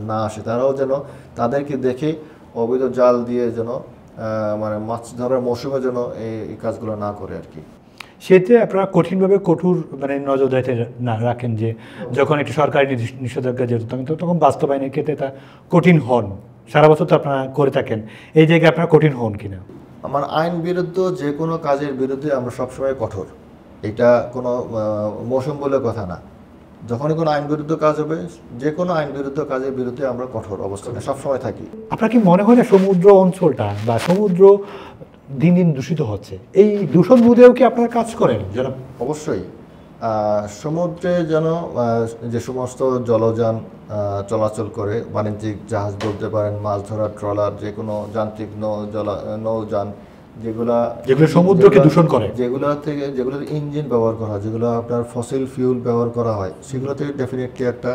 না আসে। তারাও যেন তাদেরকে দেখে অবৈধ জাল দিয়ে যেন মানে মাছ ধরার মৌসুমে যেন এই কাজগুলো না করে আর কি। সেতে আপনারা কঠিনভাবে কঠোর মানে নজরদারিতে না রাখেন, যে যখন একটি সরকারি নিষেধাজ্ঞা যেহেতু তখন বাস্তবায়নের ক্ষেত্রে তা কঠিন হন। সারা বছর তো আপনারা করে থাকেন, এই জায়গায় আপনারা কঠিন হন কিনা? আমার আইন বিরুদ্ধ যে কোনো কাজের বিরুদ্ধে আমরা সবসময় কঠোর, এটা কোনো মৌসুম বলে কথা না। যখনই কোনো আইন বিরুদ্ধ কাজ হবে, যে কোনো আইন বিরুদ্ধ কাজের বিরুদ্ধে আমরা কঠোর অবস্থানে সবসময় থাকি। আপনার কি মনে হয় না সমুদ্র অঞ্চলটা বা সমুদ্র দিন দিন দূষিত হচ্ছে, এই দূষণ রোধেও কি আপনারা কাজ করেন? যেন অবশ্যই সমুদ্রে যেন যে সমস্ত জলযান চলাচল করে, বাণিজ্যিক জাহাজ বলতে পারেন, মাছ ধরার ট্রলার, যে কোনো যান্ত্রিক নৌযান যেগুলো সমুদ্রকে দূষণ করে, যেগুলোতে ইঞ্জিন ব্যবহার করা হয়, যেগুলো আপনার ফসিল ফিউল ব্যবহার করা হয়, সেগুলোতে ডেফিনেটলি একটা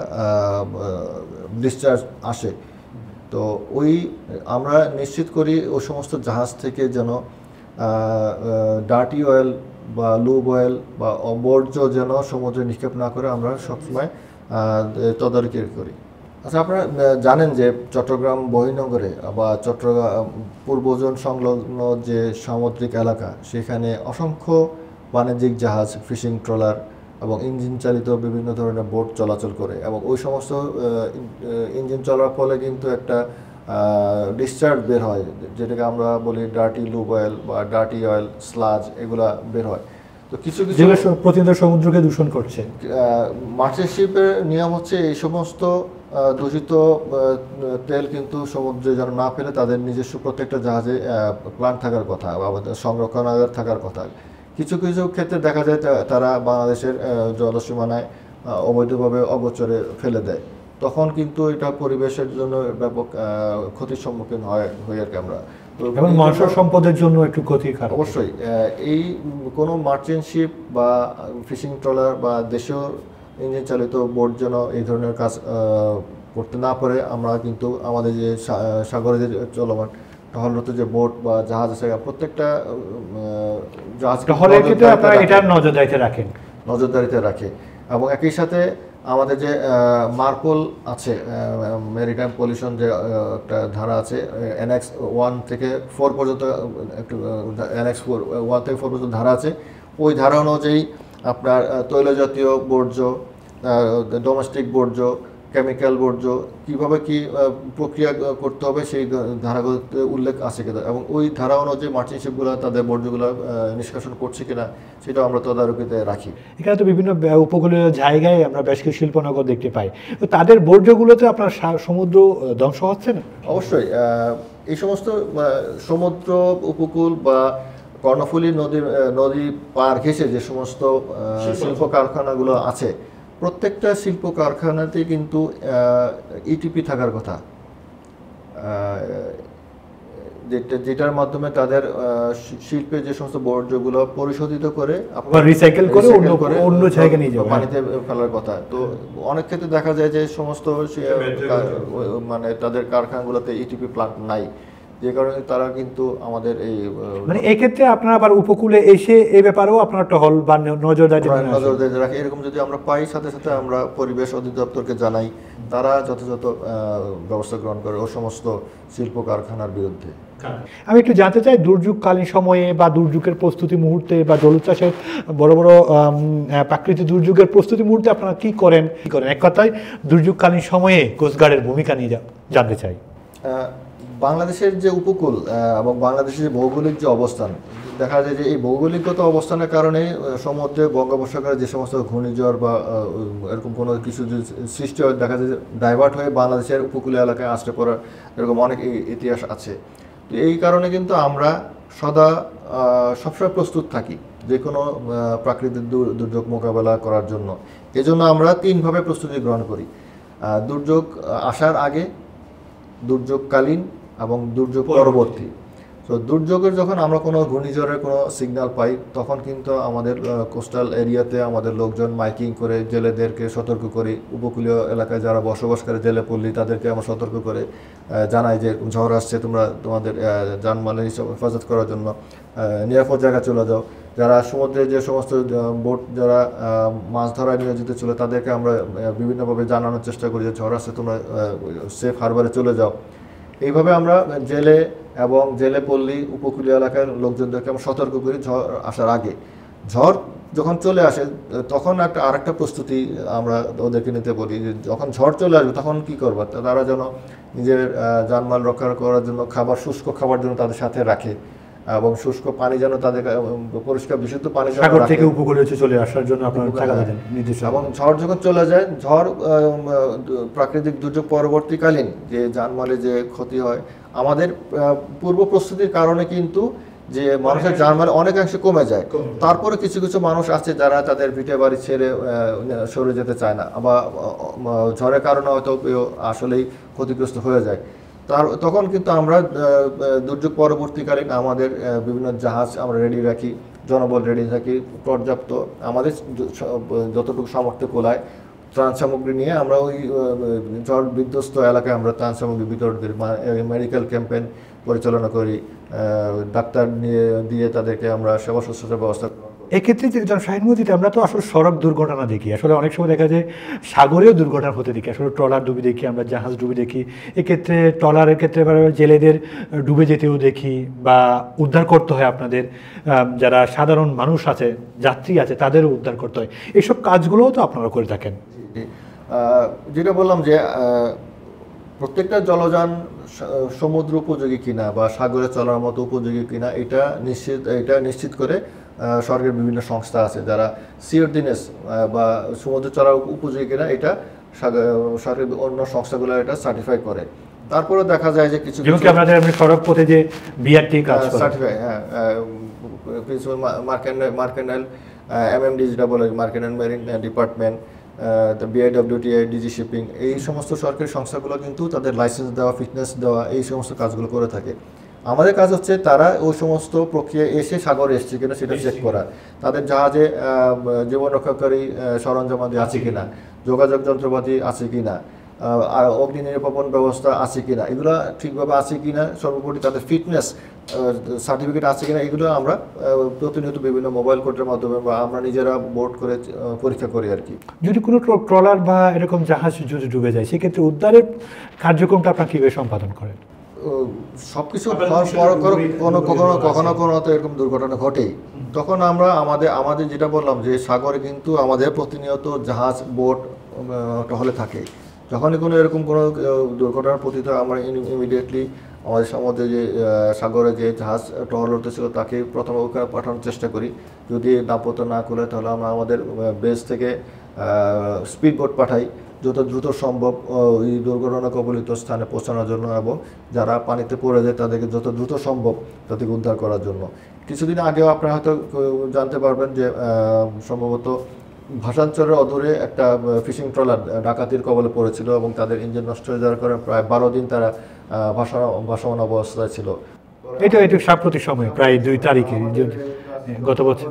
ডিসচার্জ আসে। তো আমরা নিশ্চিত করি ওই সমস্ত জাহাজ থেকে যেন ডার্টি অয়েল বা লুব অয়েল বা বর্জ্য যেন সমুদ্রে নিক্ষেপ না করে আমরা সবসময় তদারকি করি। আচ্ছা, আপনারা জানেন যে চট্টগ্রাম বহির্নগরে বা চট্টগ্রাম পূর্বজন সংলগ্ন যে সামুদ্রিক এলাকা, সেখানে অসংখ্য বাণিজ্যিক জাহাজ, ফিশিং ট্রলার এবং ইঞ্জিন চালিত বিভিন্ন ধরনের বোট চলাচল করে, এবং ওই সমস্ত ইঞ্জিন চলার ফলে কিন্তু একটা ডিসচার্জ বের হয়, যেটাকে আমরা বলি ডার্টি লুব অয়েল বা ডার্টি অয়েল, স্লাজ, এগুলা বের হয়। তো কিছু প্রতিদিন সমুদ্রকে দূষণ করছে। মার্চেন্ট শিপের নিয়ম হচ্ছে এই সমস্ত দূষিত তেল কিন্তু সমুদ্রে যেন না ফেলে তাদের নিজস্ব প্রত্যেকটা জাহাজে প্ল্যান্ট থাকার কথা বা সংরক্ষণাগার থাকার কথা। কিছু কিছু ক্ষেত্রে দেখা যায় তারা বাংলাদেশের জলসীমানায় অবৈধভাবে অগোচরে ফেলে দেয়, তখন কিন্তু এটা পরিবেশের জন্য ব্যাপক ক্ষতির সম্মুখীন হই আর কি আমরা। এবং মানব সম্পদের জন্য একটু ক্ষতিকারক। অবশ্যই এই কোনো মার্চেন্ট শিপ বা ফিশিং ট্রলার বা দেশীয় ইঞ্জিন চালিত বোট যেন এই ধরনের কাজ করতে না পারে, আমরা কিন্তু আমাদের যে সাগরে যে চলমান টহলরত যে বোট বা জাহাজ আছে, প্রত্যেকটা জাহাজ নজরদারিতে রাখে। এবং একই সাথে আমাদের যে মার্পল আছে, মেরিটাইম পলিউশন যে একটা ধারা আছে, NX 1 থেকে 4 পর্যন্ত, একটু NX 1 থেকে 4 পর্যন্ত ধারা আছে। ওই ধারা অনুযায়ী আপনার তৈলজাতীয় বর্জ্য, ডোমেস্টিক বর্জ্য, কেমিক্যাল বর্জ্য কীভাবে কী প্রক্রিয়া করতে হবে সেই ধারাগুলোতে উল্লেখ আছে কিনা, এবং ওই ধারা অনুযায়ী মার্চেন্ট শিপগুলো তাদের বর্জ্যগুলো নিষ্কাশন করছে কিনা সেটা আমরা তদারকিতে রাখি। এখানে তো বিভিন্ন উপকূলীয় জায়গায় আমরা বেশ কিছু শিল্পনগর দেখতে পাই, তো তাদের বর্জ্যগুলোতে আপনার সমুদ্র ধ্বংস হচ্ছে না? অবশ্যই এই সমস্ত সমুদ্র উপকূল বা কর্ণফুলী নদী পার ঘেঁষে যে সমস্ত শিল্প কারখানাগুলো আছে, প্রত্যেকটা শিল্প কারখানাতে কিন্তু ইটিপি থাকার কথা, যেটার মাধ্যমে তাদের শিল্পে যে সমস্ত বর্জ্যগুলো পরিশোধিত করে রিসাইকেল করে অন্য জায়গায় নিয়ে যাবে, পানিতে ফেলার কথা। তো অনেক ক্ষেত্রে দেখা যায় যে সমস্ত মানে তাদের কারখানাগুলোতে ইটিপি প্লান্ট নাই, যে কারণে তারা কিন্তু আমাদের এই মানে এক্ষেত্রে আপনারা আবার উপকূলে এসে এই ব্যাপারেও আপনারা টহল বা নজরদারি রাখি। এরকম যদি আমরা পাই, সাথে সাথে আমরা পরিবেশ অধিদপ্তরকে জানাই, তারা যথাযথ ব্যবস্থা গ্রহণ করে ও সমস্ত শিল্প কারখানার বিরুদ্ধে। আমি একটু জানতে চাই, দুর্যোগকালীন সময়ে বা দুর্যোগের প্রস্তুতি মুহূর্তে বা জলোচ্ছ্বাসের বড় বড় প্রাকৃতিক দুর্যোগের প্রস্তুতি মুহূর্তে আপনারা কি করেন? এক কথায় দুর্যোগকালীন সময়ে কোস্টগার্ডের ভূমিকা নিয়ে জানতে চাই। বাংলাদেশের যে উপকূল এবং বাংলাদেশের যে ভৌগোলিক যে অবস্থান, দেখা যায় যে এই ভৌগোলিকগত অবস্থানের কারণে সমুদ্রে বঙ্গোপসাগরে যে সমস্ত ঘূর্ণিঝড় বা এরকম কোনো কিছু সৃষ্টি হয়, দেখা যায় যে ডাইভার্ট হয়ে বাংলাদেশের উপকূলীয় এলাকায় আসতে পড়ার এরকম অনেক ইতিহাস আছে। তো এই কারণে কিন্তু আমরা সবসময় প্রস্তুত থাকি যে কোনো প্রাকৃতিক দুর্যোগ মোকাবেলা করার জন্য। এজন্য আমরা 3 ভাবে প্রস্তুতি গ্রহণ করি: দুর্যোগ আসার আগে, দুর্যোগকালীন এবং দুর্যোগ পরবর্তী। তো দুর্যোগের যখন আমরা কোনো ঘূর্ণিঝড়ের কোনো সিগন্যাল পাই, তখন কিন্তু আমাদের কোস্টাল এরিয়াতে আমাদের লোকজন মাইকিং করে জেলেদেরকে সতর্ক করি। উপকূলীয় এলাকায় যারা বসবাস করে জেলে পল্লী, তাদেরকে আমরা সতর্ক করে জানাই যে ঝড় আসছে, তোমরা তোমাদের জানমালের হেফাজত করার জন্য নিরাপদ জায়গায় চলে যাও। যারা সমুদ্রে যে সমস্ত বোট যারা মাছ ধরায় নিয়োজিত ছিল তাদেরকে আমরা বিভিন্নভাবে জানানোর চেষ্টা করি যে ঝড় আসছে, তোমরা সেফ হারবারে চলে যাও। এইভাবে আমরা জেলে এবং জেলে পল্লী উপকূলীয় এলাকার লোকজনদেরকে আমরা সতর্ক করি ঝড় আসার আগে। ঝড় যখন চলে আসে তখন আরেকটা প্রস্তুতি আমরা ওদেরকে নিতে বলি যে যখন ঝড় চলে আসবে তখন কি করবে, তারা যেন নিজের জানমাল রক্ষা করার জন্য খাবার, শুষ্ক খাবার যেন তাদের সাথে রাখে এবং শুষ্ক পানি যেন তাদের পরিষ্কার বিশুদ্ধ পানি সাগর থেকে উপকূলে চলে আসার জন্য আপনারা থাকা দেন নির্দেশ। এবং ঝড় যখন চলে যায়, ঝড় প্রাকৃতিক দুর্যোগ পরবর্তীকালীন যে জানমালে যে ক্ষতি হয়, আমাদের পূর্ব প্রস্তুতির কারণে কিন্তু যে মানুষের জানমাল অনেকাংশে কমে যায়। তারপরে কিছু কিছু মানুষ আছে যারা তাদের ভিটে বাড়ি ছেড়ে সরে যেতে চায় না, বা ঝড়ের কারণে হয়তো আসলেই ক্ষতিগ্রস্ত হয়ে যায়। তখন কিন্তু আমরা দুর্যোগ পরবর্তীকালীন আমাদের বিভিন্ন জাহাজ আমরা রেডি রাখি, জনবল রেডি রাখি, পর্যাপ্ত আমাদের যতটুকু সামর্থ্য কোলায় ত্রাণ সামগ্রী নিয়ে আমরা ওই ঝড় বিধ্বস্ত এলাকায় আমরা ত্রাণ সামগ্রী বিতরণ করি, মেডিকেল ক্যাম্পেইন পরিচালনা করি, ডাক্তার দিয়ে তাদেরকে আমরা সেবা শুশ্রূষার ব্যবস্থা করি। এক্ষেত্রে শাহীন মজিদ, আমরা তো আসলে সড়ক দুর্ঘটনা দেখি, আসলে অনেক সময় দেখা যায় সাগরেও দুর্ঘটনা হতে দেখি, আসলে ট্রলার ডুবে দেখি, আমরা জাহাজ ডুবে দেখি। এক্ষেত্রে ট্রলারের ক্ষেত্রে জেলেদের ডুবে যেতেও দেখি বা উদ্ধার করতে হয় আপনাদের, যারা সাধারণ মানুষ আছে, যাত্রী আছে, তাদেরও উদ্ধার করতে হয়। এইসব কাজগুলোও তো আপনারা করে থাকেন। যেটা বললাম যে প্রত্যেকটা জলযান সমুদ্র উপযোগী কিনা বা সাগরে চলার মতো উপযোগী কিনা এটা নিশ্চিত করে সরকারের বিভিন্ন সংস্থা আছে যারা সিওরদিনেস বা সমুদ্র চলার উপযোগী কিনা এটা সরকারের অন্য সংস্থাগুলো এটা সার্টিফাই করে। তারপরে দেখা যায় যে কিছু সড়ক পথে যে বিআরটি কাজ করে সার্টিফাই, প্রিন্সিপাল মার্কেন্টাইল এমএমডি যেটা বলে mercantile marine department, BIWTI, DG shipping, এই সমস্ত সরকারি সংস্থাগুলো কিন্তু তাদের লাইসেন্স দেওয়া, ফিটনেস দেওয়া, এই সমস্ত কাজগুলো করে থাকে। আমাদের কাজ হচ্ছে তারা ওই সমস্ত প্রক্রিয়া এসে সাগরে এসছে কিনা সেটা চেক করা, তাদের জাহাজে জীবন রক্ষাকারী সরঞ্জামাদি আছে কিনা, যোগাযোগ যন্ত্রপাতি আছে কিনা, অগ্নি নিরাপত্তা ব্যবস্থা আছে কিনা, এগুলো ঠিকভাবে আছে কিনা, সর্বোপরি তাদের ফিটনেস সার্টিফিকেট আছে কিনা, এগুলো আমরা প্রতিনিয়ত বিভিন্ন মোবাইল কোর্টের মাধ্যমে বা আমরা নিজেরা বোর্ড করে পরীক্ষা করি আর কি। যদি কোনো ট্রলার বা এরকম জাহাজ যদি ডুবে যায় সেক্ষেত্রে উদ্ধারের কার্যক্রমটা আপনারা কীভাবে সম্পাদন করেন? সবকিছু কখনো তো এরকম দুর্ঘটনা ঘটেই, তখন আমরা আমাদের যেটা বললাম যে সাগরে কিন্তু আমাদের প্রতিনিয়ত জাহাজ, বোট টহলে থাকে। যখনই কোনো এরকম কোনো দুর্ঘটনার পতিত আমরা ইমিডিয়েটলি আমাদের সমুদ্রে যে সাগরে যে জাহাজ টহলরত ছিল তাকে প্রথমে ওখানে পাঠানোর চেষ্টা করি। যদি নাপত্তা না করে তাহলে আমরা আমাদের বেস থেকে স্পিড বোট পাঠাই যত দ্রুত সম্ভব ওই দুর্ঘটনা কবলিত স্থানে পৌঁছানোর জন্য, এবং যারা পানিতে পড়ে যায় তাদেরকে যত দ্রুত সম্ভব তাদেরকে উদ্ধার করার জন্য। কিছুদিন আগেও আপনারা হয়তো জানতে পারবেন যে সম্ভবত ভাসানচরের অদূরে একটা ফিশিং ট্রলার ডাকাতির কবলে পড়েছিল এবং তাদের ইঞ্জিন নষ্ট হয়ে যাওয়ার কারণে প্রায় 12 দিন তারা ভাসমান অবস্থায় ছিল। এটা সাম্প্রতিক সময় প্রায় 2 তারিখে গত বছর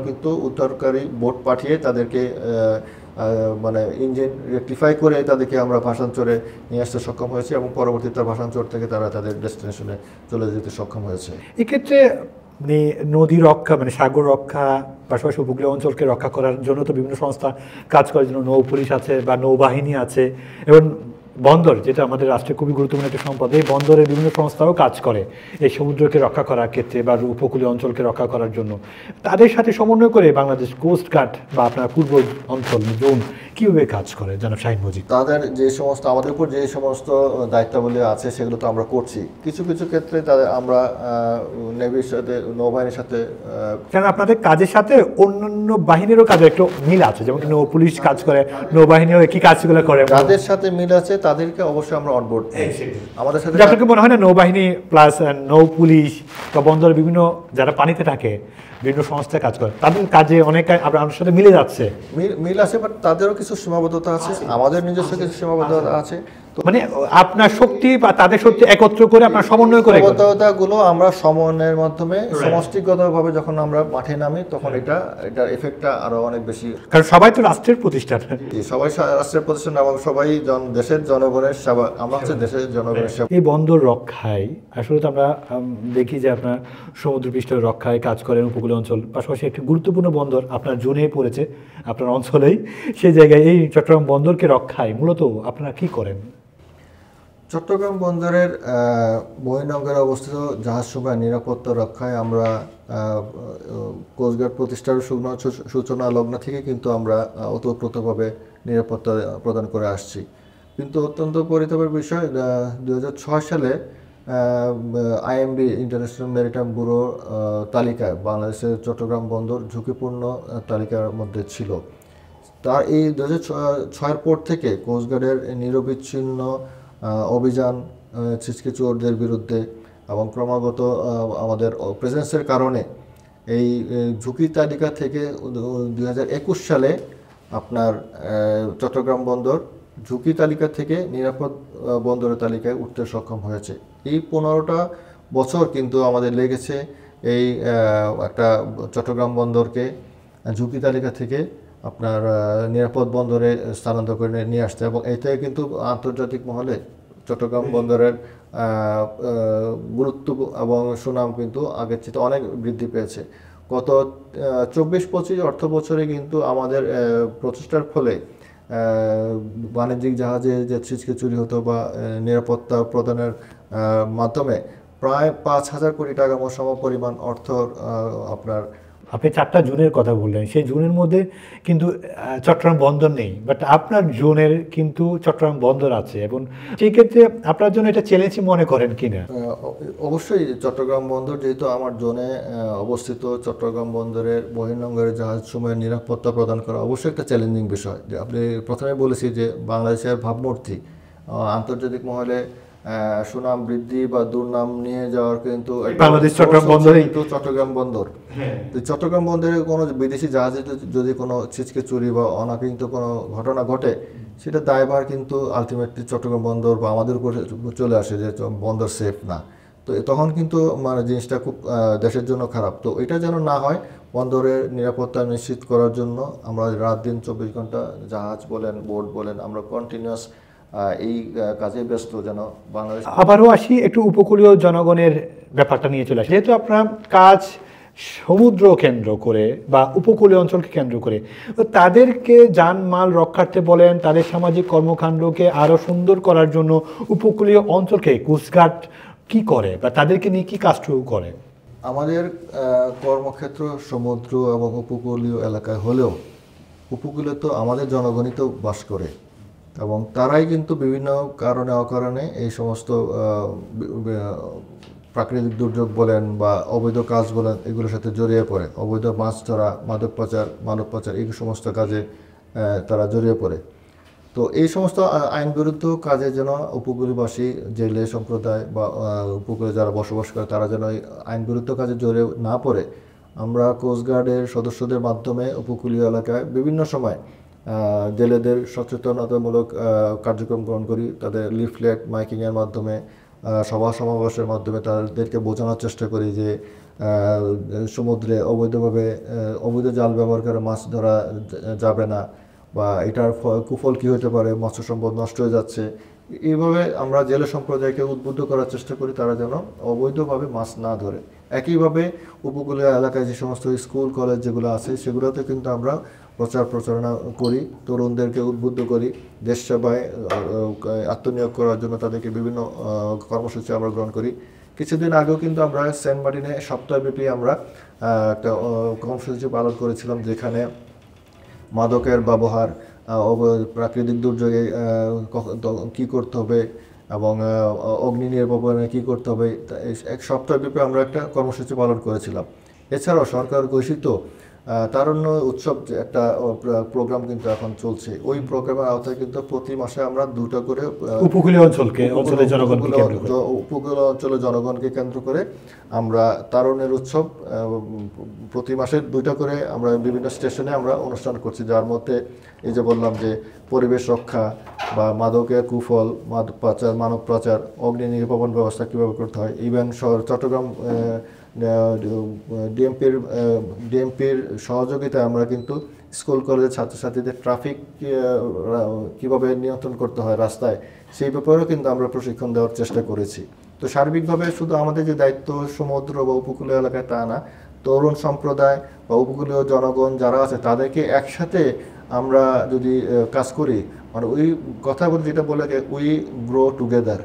কিন্তু উদ্ধারকারী বোট পাঠিয়ে তাদেরকে মানে ইঞ্জিন রেকটিফাই করে তাদেরকে আমরা ভাসানচরে নিয়ে আসতে সক্ষম হয়েছি এবং পরবর্তীতে ভাসানচর থেকে তারা তাদের ডেস্টিনেশনে চলে যেতে সক্ষম হয়েছে। এক্ষেত্রে মানে নদী রক্ষা, মানে সাগর রক্ষা, পাশাপাশি উপকূলীয় অঞ্চলকে রক্ষা করার জন্য তো বিভিন্ন সংস্থা কাজ করার জন্য নৌ পুলিশ আছে বা নৌবাহিনী আছে, এবং বন্দর যেটা আমাদের রাষ্ট্রের খুবই গুরুত্বপূর্ণ একটা সম্পদ, এই বন্দরের বিভিন্ন সংস্থাও কাজ করে এই সমুদ্রকে রক্ষা করার ক্ষেত্রে বা উপকূলীয় অঞ্চলকে রক্ষা করার জন্য। তাদের সাথে সমন্বয় করে বাংলাদেশ কোস্ট গার্ড বা আপনার পূর্ব অঞ্চল জোন কীভাবে কাজ করে জনাব শাহীন মজিদ? তাদের যে সমস্ত আমাদের উপর যে সমস্ত দায়িত্বাবলী আছে সেগুলো তো আমরা করছি। কিছু কিছু ক্ষেত্রে তাদের আমরা নেভির সাথে, নৌবাহিনীর সাথে, কারণ আপনাদের কাজের সাথে অন্যান্য বাহিনীরও কাজে একটু মিল আছে, যেমন নৌ পুলিশ কাজ করে, নৌবাহিনীও একই কাজগুলো করে, তাদের সাথে মিল আছে, তাদেরকে অবশ্যই আমরা অনবোর্ড আমাদের সাথে। আপনাকে মনে হয় না নৌবাহিনী প্লাস নৌ পুলিশ বা বন্দরের বিভিন্ন যারা পানিতে থাকে বিভিন্ন সংস্থায় কাজ করে, তাদের কাজে অনেক আপনার সাথে মিলে যাচ্ছে? মিল আছে, বাট তাদেরও কিছু সীমাবদ্ধতা আছে, আমাদের নিজস্ব কিছু সীমাবদ্ধতা আছে। মানে আপনার শক্তি বা তাদের শক্তি একত্র করে আপনার সমন্বয় করে ক্ষমতাগুলো আমরা সমন্বয়ের মাধ্যমে সমষ্টিগতভাবে যখন আমরা মাঠে নামি তখন এটার এফেক্টটা আরো অনেক বেশি, কারণ সবাই তো রাষ্ট্রের প্রতিষ্ঠান, সবাই রাষ্ট্রের প্রতিষ্ঠান এবং সবাই দেশের জনগণের সেবা, আমরা হচ্ছে দেশের জনগণের সেবা। এই বন্দর রক্ষায় আসলে তো আমরা দেখি যে আপনার সমুদ্রপৃষ্ঠের রক্ষায় কাজ করেন উপকূলীয় অঞ্চল, পাশাপাশি একটি গুরুত্বপূর্ণ বন্দর আপনার জোনে পড়েছে আপনার অঞ্চলেই, সেই জায়গায় এই চট্টগ্রাম বন্দরকে রক্ষায় মূলত আপনারা কি করেন? চট্টগ্রাম বন্দরের বহির্নোঙরে অবস্থিত জাহাজ সময় নিরাপত্তা রক্ষায় আমরা কোস্টগার্ড প্রতিষ্ঠার সূচনা লগ্ন থেকে কিন্তু আমরা ওতপ্রোতভাবে নিরাপত্তা প্রদান করে আসছি। কিন্তু অত্যন্ত পরিতাপের বিষয় 2006 সালে আইএমবি ইন্টারন্যাশনাল মেরিটাইম ব্যুরো তালিকায় বাংলাদেশের চট্টগ্রাম বন্দর ঝুঁকিপূর্ণ তালিকার মধ্যে ছিল। তার এই 2006-এর পর থেকে কোস্টগার্ডের নিরবিচ্ছিন্ন অভিযান ছিচকে চোরদের বিরুদ্ধে এবং ক্রমাগত আমাদের প্রেজেন্সের কারণে এই ঝুঁকি তালিকা থেকে 2021 সালে আপনার চট্টগ্রাম বন্দর ঝুঁকি তালিকা থেকে নিরাপদ বন্দরের তালিকায় উঠতে সক্ষম হয়েছে। এই 15টা বছর কিন্তু আমাদের লেগেছে এই একটা চট্টগ্রাম বন্দরকে ঝুঁকি তালিকা থেকে আপনার নিরাপদ বন্দরে স্থানান্তর করে নিয়ে আসতে, এবং এটাই কিন্তু আন্তর্জাতিক মহলে চট্টগ্রাম বন্দরের গুরুত্ব এবং সুনাম কিন্তু আগের চেয়ে অনেক বৃদ্ধি পেয়েছে। গত 24-25 অর্থ বছরে কিন্তু আমাদের প্রচেষ্টার ফলে বাণিজ্যিক জাহাজে যে ছিচকে চুরি হতো বা নিরাপত্তা প্রদানের মাধ্যমে প্রায় 5,000 কোটি টাকা সমপরিমাণ অর্থ আপনার। আপনি 4টা জোনের কথা বললেন, সেই জোনের মধ্যে কিন্তু চট্টগ্রাম বন্দর নেই, বাট আপনার জোনের কিন্তু চট্টগ্রাম বন্দর আছে, এবং সেই ক্ষেত্রে আপনার জন্য এটা চ্যালেঞ্জ মনে করেন কিনা? অবশ্যই চট্টগ্রাম বন্দর যেহেতু আমার জোনে অবস্থিত, চট্টগ্রাম বন্দরের বহির্নোঙরে জাহাজ সময়ের নিরাপত্তা প্রদান করা অবশ্যই একটা চ্যালেঞ্জিং বিষয়। যে আপনি প্রথমে বলেছি যে বাংলাদেশের ভাবমূর্তি আন্তর্জাতিক মহলে সুনাম বৃদ্ধি বা দুর্নাম নিয়ে যাওয়ার কিন্তু বাংলাদেশ চট্টগ্রাম বন্দরে কিন্তু চট্টগ্রাম বন্দর। চট্টগ্রাম বন্দরে কোনো বিদেশি জাহাজে যদি কোনো ছিচকে চুরি বা অনাকাঙ্ক্ষিত কোনো ঘটনা ঘটে, সেটা দায়ভার কিন্তু আলটিমেটলি চট্টগ্রাম বন্দর বা আমাদের উপরে চলে আসে যে বন্দর সেফ না। তো তখন কিন্তু মানে জিনিসটা খুব দেশের জন্য খারাপ। তো এটা যেন না হয়, বন্দরের নিরাপত্তা নিশ্চিত করার জন্য আমরা রাত দিন 24 ঘন্টা জাহাজ বলেন বোট বলেন আমরা কন্টিনিউয়াস এই কাজে ব্যস্ত যেন বাংলাদেশ। আবারও আসি একটু উপকূলীয় জনগণের ব্যাপারটা নিয়ে চলে আসি, যেহেতু আপনার কাজ সমুদ্র কেন্দ্র করে বা উপকূলীয় অঞ্চলকে কেন্দ্র করে, তো তাদেরকে জানমাল রক্ষার্থে বলেন, তাদের সামাজিক কর্মকাণ্ডকে আরও সুন্দর করার জন্য উপকূলীয় অঞ্চলকে কোস্টগার্ড কি করে বা তাদেরকে নিয়ে কি কাজটুকু করে? আমাদের কর্মক্ষেত্র সমুদ্র এবং উপকূলীয় এলাকায় হলেও উপকূলে তো আমাদের জনগণই তো বাস করে, এবং তারাই কিন্তু বিভিন্ন কারণে অকারণে এই সমস্ত প্রাকৃতিক দুর্যোগ বলেন বা অবৈধ কাজ বলেন এগুলোর সাথে জড়িয়ে পড়ে। অবৈধ মাছ ধরা, মাদক পাচার, মানব পাচার, এই সমস্ত কাজে তারা জড়িয়ে পড়ে। তো এই সমস্ত আইন বিরুদ্ধ কাজে যেন উপকূলবাসী, জেলে সম্প্রদায় বা উপকূলে যারা বসবাস করে তারা যেন আইন বিরুদ্ধ কাজে জড়িয়ে না পড়ে, আমরা কোস্টগার্ডের সদস্যদের মাধ্যমে উপকূলীয় এলাকায় বিভিন্ন সময় জেলেদের সচেতনতামূলক কার্যক্রম গ্রহণ করি। তাদের লিফলেট মাইকিংয়ের মাধ্যমে, সভা সমাবেশের মাধ্যমে তাদেরকে বোঝানোর চেষ্টা করি যে সমুদ্রে অবৈধভাবে অবৈধ জাল ব্যবহার করে মাছ ধরা যাবে না, বা এটার কুফল কী হতে পারে, মৎস্য সম্পদ নষ্ট হয়ে যাচ্ছে। এইভাবে আমরা জেলে সম্প্রদায়কে উদ্বুদ্ধ করার চেষ্টা করি তারা যেন অবৈধভাবে মাছ না ধরে। একইভাবে উপকূলীয় এলাকায় যে সমস্ত স্কুল কলেজ যেগুলো আছে সেগুলোতে কিন্তু আমরা প্রচারণা করি, তরুণদেরকে উদ্বুদ্ধ করি দেশ সেবায় আত্মনিয়োগ করার জন্য তাদেরকে বিভিন্ন কর্মসূচি আমরা গ্রহণ করি। কিছুদিন আগেও কিন্তু আমরা সেন্ট মার্টিনে সপ্তাহব্যাপী আমরা একটা কর্মসূচি পালন করেছিলাম, যেখানে মাদকের ব্যবহার, প্রাকৃতিক দুর্যোগে কী করতে হবে এবং অগ্নি নির্বাপনে কী করতে হবে, এক সপ্তাহব্যাপী আমরা একটা কর্মসূচি পালন করেছিলাম। এছাড়াও সরকার ঘোষিত তারুণ্য উৎসব যে একটা প্রোগ্রাম কিন্তু এখন চলছে, ওই প্রোগ্রামের আওতায় কিন্তু প্রতি মাসে আমরা 2টা করে উপকূলীয় অঞ্চলের জনগণকে কেন্দ্র করে উপকূলীয় অঞ্চলের জনগণকে কেন্দ্র করে আমরা তারুণ্যের উৎসব প্রতি মাসে 2টা করে আমরা বিভিন্ন স্টেশনে আমরা অনুষ্ঠান করছি, যার মধ্যে এই যে বললাম যে পরিবেশ রক্ষা বা মাদকের কুফল, মানব পাচার, অগ্নি নির্বাপন ব্যবস্থা কীভাবে করতে হয়। ইভেন চট্টগ্রাম ডিএমপির সহযোগিতায় আমরা কিন্তু স্কুল কলেজের ছাত্রছাত্রীদের ট্রাফিক কীভাবে নিয়ন্ত্রণ করতে হয় রাস্তায়, সেই ব্যাপারেও কিন্তু আমরা প্রশিক্ষণ দেওয়ার চেষ্টা করেছি। তো সার্বিকভাবে শুধু আমাদের যে দায়িত্ব সমুদ্র বা উপকূলীয় এলাকায় তা না, তরুণ সম্প্রদায় বা উপকূলীয় জনগণ যারা আছে তাদেরকে একসাথে আমরা যদি কাজ করি, মানে ওই কথা বলে যেটা বলে উই গ্রো টুগেদার,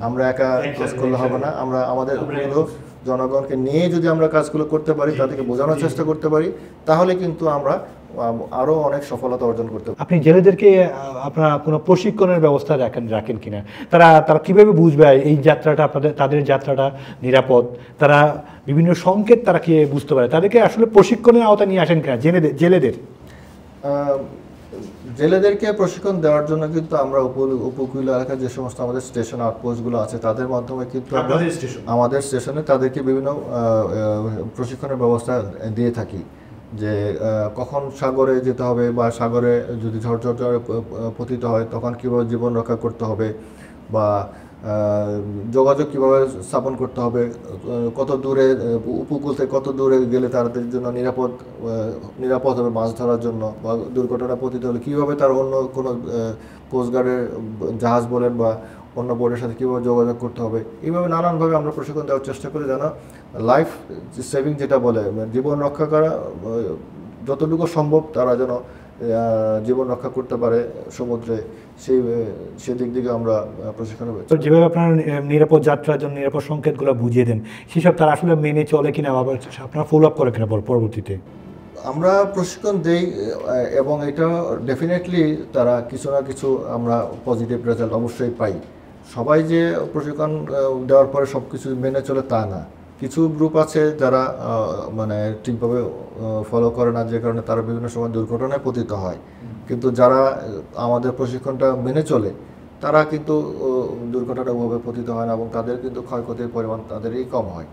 আমরা একা কাজ করলে হবে না, আমরা আমাদের উপকূলীয় জনগণকে নিয়ে যদি আমরা কাজগুলো করতে পারি, তাদেরকে বোঝানোর চেষ্টা করতে পারি, তাহলে কিন্তু আমরা আরো অনেক সফলতা অর্জন করতে পারি। আপনি জেলেদেরকে আপনারা কোনো প্রশিক্ষণের ব্যবস্থা রাখেন কিনা? তারা কিভাবে বুঝবে এই যাত্রাটা তাদের যাত্রাটা নিরাপদ? তারা বিভিন্ন সংকেত তারা কি বুঝতে পারে? তাদেরকে আসলে প্রশিক্ষণের আওতা নিয়ে আসেন কিনা জেলেদের? জেলেদেরকে প্রশিক্ষণ দেওয়ার জন্য কিন্তু আমরা উপকূলীয় এলাকায় যে সমস্ত আমাদের স্টেশন আউটপোস্টগুলো আছে তাদের মাধ্যমে কিন্তু আমাদের স্টেশনে তাদেরকে বিভিন্ন প্রশিক্ষণের ব্যবস্থা দিয়ে থাকি, যে কখন সাগরে যেতে হবে বা সাগরে যদি ঝড় পতিত হয় তখন কীভাবে জীবন রক্ষা করতে হবে, বা যোগাযোগ কীভাবে স্থাপন করতে হবে, কত দূরে উপকূল থেকে কত দূরে গেলে তাদের জন্য নিরাপদ হবে মাছ ধরার জন্য, বা দুর্ঘটনা পতিত হলে কীভাবে তার অন্য কোনো কোস্টগার্ডের জাহাজ বলেন বা অন্য বোর্ডের সাথে কীভাবে যোগাযোগ করতে হবে। এইভাবে নানানভাবে আমরা প্রশিক্ষণ দেওয়ার চেষ্টা করি যেন লাইফ সেভিং যেটা বলে জীবন রক্ষা করা যতটুকু সম্ভব তারা যেন জীবন রক্ষা করতে পারে সমুদ্রে, সেদিক দিকে আমরা প্রশিক্ষণ পেয়েছি। যেভাবে আপনারা নিরাপদ যাত্রার জন্য নিরাপদ সংকেতগুলো বুঝিয়ে দেন, সেসব তারা আসলে মেনে চলে কিনা, আবার আপনারা ফলো আপ করে কিনা পরবর্তীতে? আমরা প্রশিক্ষণ দেই এবং এটা ডেফিনেটলি তারা কিছু না কিছু আমরা পজিটিভ রেজাল্ট অবশ্যই পাই। সবাই যে প্রশিক্ষণ দেওয়ার পরে সব কিছু মেনে চলে তা না, কিছু গ্রুপ আছে যারা মানে ঠিকভাবে ফলো করে না, যে কারণে তারা বিভিন্ন সময় দুর্ঘটনায় পতিত হয়। কিন্তু যারা আমাদের প্রশিক্ষণটা মেনে চলে তারা কিন্তু দুর্ঘটনায় ওভাবে পতিত হয় না এবং তাদের কিন্তু ক্ষয়ক্ষতির পরিমাণ তাদেরই কম হয়।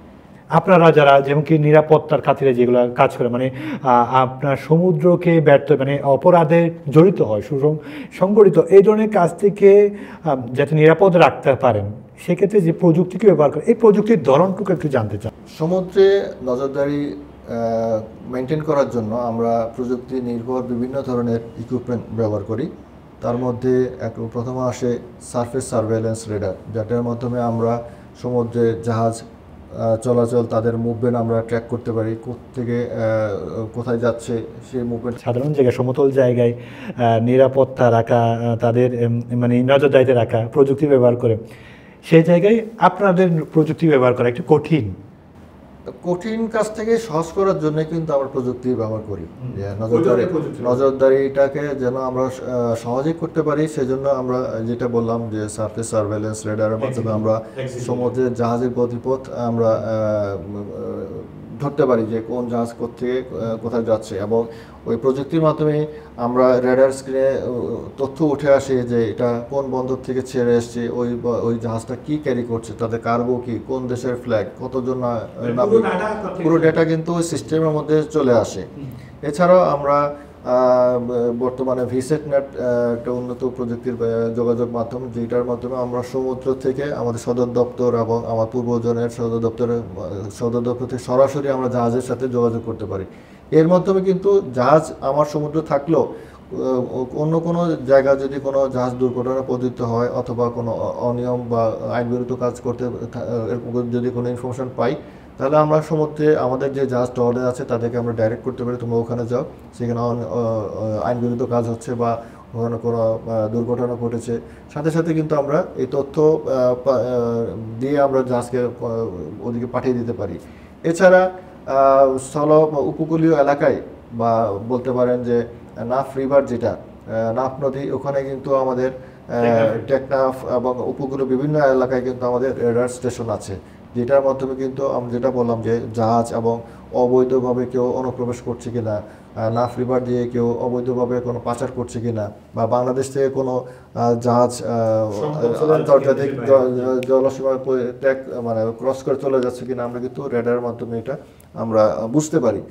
আপনারা যারা যেমন কি নিরাপত্তার খাতিরে যেগুলো কাজ করে, মানে আপনার সমুদ্রকে মানে অপরাধে জড়িত হয় সংগঠিত এই ধরনের কাজ থেকে যাতে নিরাপদ রাখতে পারেন, সেক্ষেত্রে যে প্রযুক্তিকে ব্যবহার করে, এই প্রযুক্তির ধরনটুকু একটু জানতে চান। সমুদ্রে নজরদারি মেনটেন করার জন্য আমরা প্রযুক্তি নির্ভর বিভিন্ন ধরনের ইকুইপমেন্ট ব্যবহার করি। তার মধ্যে প্রথমে আসে সারফেস সার্ভেলেন্স রেডার, যেটার মাধ্যমে আমরা সমুদ্রে জাহাজ চলাচল তাদের মুভমেন্ট আমরা ট্র্যাক করতে পারি, থেকে কোথায় যাচ্ছে সেই মুভমেন্ট। সাধারণ জায়গায় সমতল জায়গায় নিরাপত্তা রাখা, তাদের মানে নজরদারিতে রাখা প্রযুক্তি ব্যবহার করে, সেই জায়গায় আপনাদের প্রযুক্তি ব্যবহার করা একটু কঠিন কাজ থেকে সহজ করার জন্য কিন্তু আমরা প্রযুক্তি ব্যবহার করি। নজরদারিটাকে যেন আমরা সহজেই করতে পারি, সেজন্য আমরা যেটা বললাম যে সারফেস সার্ভেলেন্স রেডারের মাধ্যমে আমরা সমুদ্রের জাহাজের গতিপথ আমরা ধরতে পারি যে কোন জাহাজ থেকে কোথায় যাচ্ছে, এবং ওই প্রযুক্তির মাধ্যমে আমরা রেডার স্ক্রিনে তথ্য উঠে আসে যে এটা কোন বন্দর থেকে ছেড়ে এসছে, ওই জাহাজটা কি ক্যারি করছে, তাদের কার্গো কি, কোন দেশের ফ্ল্যাগ, কতজন, পুরো ডেটা কিন্তু ওই সিস্টেমের মধ্যে চলে আসে। এছাড়াও আমরা বর্তমানে ভিসেট নেট একটা উন্নত প্রযুক্তির যোগাযোগ মাধ্যম, যেটার মাধ্যমে আমরা সমুদ্র থেকে আমাদের সদর দপ্তর এবং আমার পূর্বজনের সদর দপ্তর থেকে সরাসরি আমরা জাহাজের সাথে যোগাযোগ করতে পারি। এর মাধ্যমে কিন্তু জাহাজ আমার সমুদ্র থাকলেও অন্য কোনো জায়গায় যদি কোনো জাহাজ দুর্ঘটনা পতিত হয় অথবা কোনো অনিয়ম বা আইনবিরুদ্ধ কাজ করতে যদি কোনো ইনফরমেশন পাই, তাহলে আমরা সমুদ্রে আমাদের যে জাহাজ টহলে আছে তাদেরকে আমরা ডাইরেক্ট করতে পারি, তোমরা ওখানে যাও, সেখানে আইন বিরুদ্ধ কাজ হচ্ছে বা ওখানে কোনো দুর্ঘটনা ঘটেছে, সাথে সাথে কিন্তু আমরা এই তথ্য দিয়ে আমরা জাহাজকে ওদিকে পাঠিয়ে দিতে পারি। এছাড়া উপকূলীয় এলাকায় বা বলতে পারেন যে নাফ রিভার, যেটা নাফ নদী, ওখানে কিন্তু আমাদের টেকনাফ এবং উপকূলীয় বিভিন্ন এলাকায় কিন্তু আমাদের রেডার স্টেশন আছে। যেটার মাধ্যমে কিন্তু আমি যেটা বললাম যে জাহাজ এবং অবৈধভাবে কেউ অনুপ্রবেশ করছে কিনা, নাফ রিভার দিয়ে কেউ অবৈধভাবে কোনো পাচার করছে কিনা, বা বাংলাদেশ থেকে কোনো জাহাজ আন্তর্জাতিক জলসীমা মানে ক্রস করে চলে যাচ্ছে কিনা, আমরা কিন্তু রেডারের মাধ্যমে এটা আমরা বুঝতে পারি।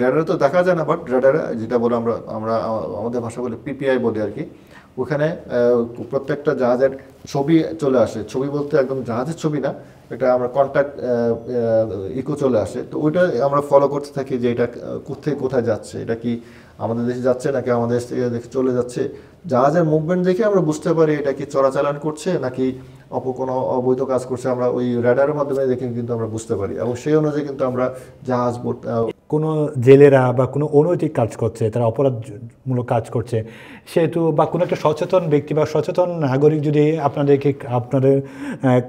রেডারে তো দেখা যায় না, বাট রেডারে যেটা বলে আমরা আমাদের ভাষা বলে পিপিআই বলি আর কি, ওখানে প্রত্যেকটা জাহাজের ছবি চলে আসে। ছবি বলতে একদম জাহাজের ছবি না, এটা আমরা কন্ট্যাক্ট ইকো চলে আসে। তো ওইটা আমরা ফলো করতে থাকি যে এটা কোথায় কোথায় যাচ্ছে, এটা কি আমাদের দেশে যাচ্ছে নাকি আমাদের দেশ থেকে চলে যাচ্ছে। জাহাজের মুভমেন্ট দেখে আমরা বুঝতে পারি এটা কি চলাচালান করছে নাকি কোনো অবৈধ কাজ করছে, আমরা ওই রেডারের মাধ্যমে দেখে কিন্তু আমরা বুঝতে পারি, এবং সেই অনুযায়ী কিন্তু আমরা জাহাজ কোনো জেলেরা বা কোনো অনৈতিক কাজ করছে, তারা অপরাধমূলক কাজ করছে, সেহেতু বা কোনো একটা সচেতন ব্যক্তি বা সচেতন নাগরিক যদি আপনাদের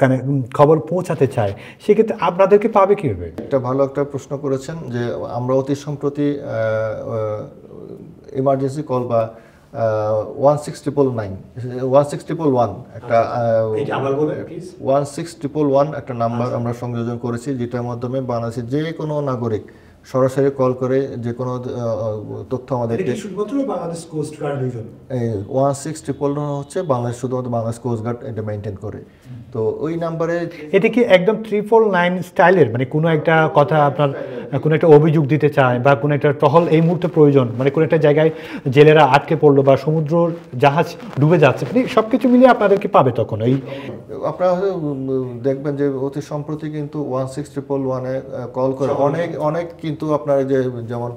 কানে খবর পৌঁছাতে চায়, সেক্ষেত্রে আপনাদেরকে পাবে কীভাবে? একটা ভালো একটা প্রশ্ন করেছেন যে আমরা অতি সম্প্রতি ইমার্জেন্সি কল বা 16911 একটা 16911 একটা নাম্বার আমরা সংযোজন করেছি, যেটার মাধ্যমে বাংলাদেশের যে কোনো নাগরিক সরাসরি কল করে যে কোনো তথ্য আমাদেরকে। শুধুমাত্র বাংলাদেশ কোস্ট গার্ড 16911 হচ্ছে বাংলাদেশ, শুধুমাত্র বাংলাদেশ কোস্ট গার্ড এটা মেনটেন করে। তো ওই নাম্বারে এটা কি একদম 349 স্টাইলের, মানে কোনো একটা কথা আপনার কোনো একটা অভিযোগ দিতে চায় বা কোনো একটা টহল এই মুহূর্তে প্রয়োজন, মানে কোনো একটা জায়গায় জেলেরা আটকে পড়লো বা সমুদ্র জাহাজ ডুবে যাচ্ছে, মানে সব কিছু মিলিয়ে আপনাদেরকে পাবে তখন। এই আপনারা দেখবেন যে অতি সম্প্রতি কিন্তু 16911-এ কল করে অনেক কিন্তু আপনার যে যেমন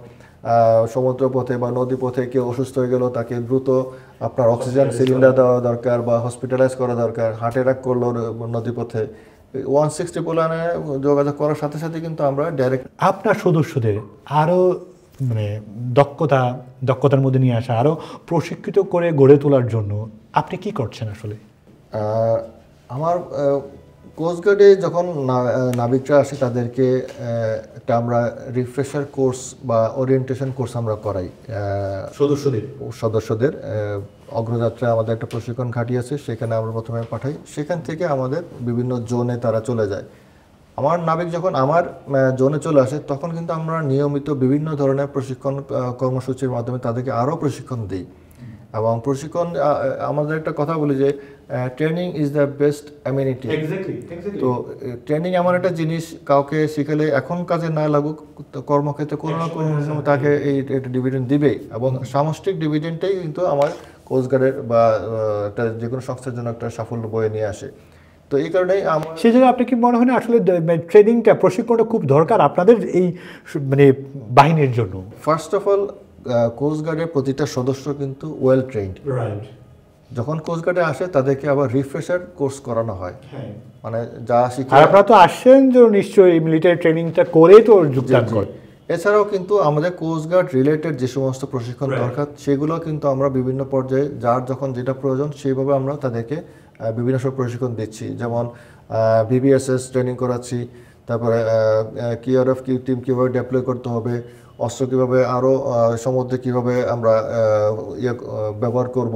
সমুদ্র পথে বা নদী পথে কেউ অসুস্থ হয়ে গেল, তাকে দ্রুত আপনার অক্সিজেন সিলিন্ডার দেওয়া দরকার বা হসপিটালাইজ করা দরকার, হার্ট অ্যাটাক করলো নদী পথে, 16911-এ যোগাযোগ করার সাথে সাথে কিন্তু আমরা ডাইরেক্ট আপনার সদস্যদের আরও মানে দক্ষতার মধ্যে নিয়ে আসা, আরও প্রশিক্ষিত করে গড়ে তোলার জন্য আপনি কি করছেন আসলে? আমার কোস্টগার্ডে যখন নাবিকরা আসে তাদেরকে একটা আমরা রিফ্রেশার কোর্স বা ওরিয়েন্টেশন কোর্স আমরা করাই সদস্যদের। অগ্রযাত্রায় আমাদের একটা প্রশিক্ষণ ঘাঁটি আছে, সেখানে আমরা প্রথমে পাঠাই, সেখান থেকে আমাদের বিভিন্ন জোনে তারা চলে যায়। আমার নাবিক যখন আমার জোনে চলে আসে তখন কিন্তু আমরা নিয়মিত বিভিন্ন ধরনের প্রশিক্ষণ কর্মসূচির মাধ্যমে তাদেরকে আরও প্রশিক্ষণ দিই। এবং প্রশিক্ষণ আমাদের একটা কথা বলি যে training is the best amenity. তো ট্রেনিং এমন একটা জিনিস, কাউকে শিখালে এখন কাজে না লাগুক, কর্মক্ষেত্রে কোনো না কোনো সময় তাকে এই একটা ডিভিডেন্ড দিবে, এবং সামষ্টিক ডিভিডেন্ডটাই কিন্তু আমার কোস্টগার্ডের বা একটা যে কোনো সংস্থার জন্য একটা সাফল্য বয়ে নিয়ে আসে। তো এই কারণেই সেই জন্য আপনি কি মনে হয় না আসলে ট্রেনিংটা, প্রশিক্ষণটা খুব দরকার আপনাদের এই মানে বাহিনীর জন্য? ফার্স্ট অফ অল কোস্টগার্ডের প্রতিটা সদস্য কিন্তু ওয়েল ট্রেন্ড। যখন কোস্টগার্ডে আসে তাদেরকে আবার রিফ্রেশার কোর্স করানো হয়, মানে যা শিখে। আর আপনারা তো আসছেন যে নিশ্চয়ই মিলিটারি ট্রেনিংটা করে তো যোগদান করেন। এছাড়াও কিন্তু আমাদের কোস্টগার্ড রিলেটেড যে সমস্ত প্রশিক্ষণ দরকার সেগুলো কিন্তু আমরা বিভিন্ন পর্যায়ে যার যখন যেটা প্রয়োজন সেইভাবে আমরা তাদেরকে বিভিন্ন সব প্রশিক্ষণ দিচ্ছি। যেমন VBSS ট্রেনিং করাচ্ছি, তারপরে KRF টিম কীভাবে ডেপ্লয় করতে হবে, অস্ত্র কীভাবে আরও সমুদ্রে কীভাবে আমরা ব্যবহার করব,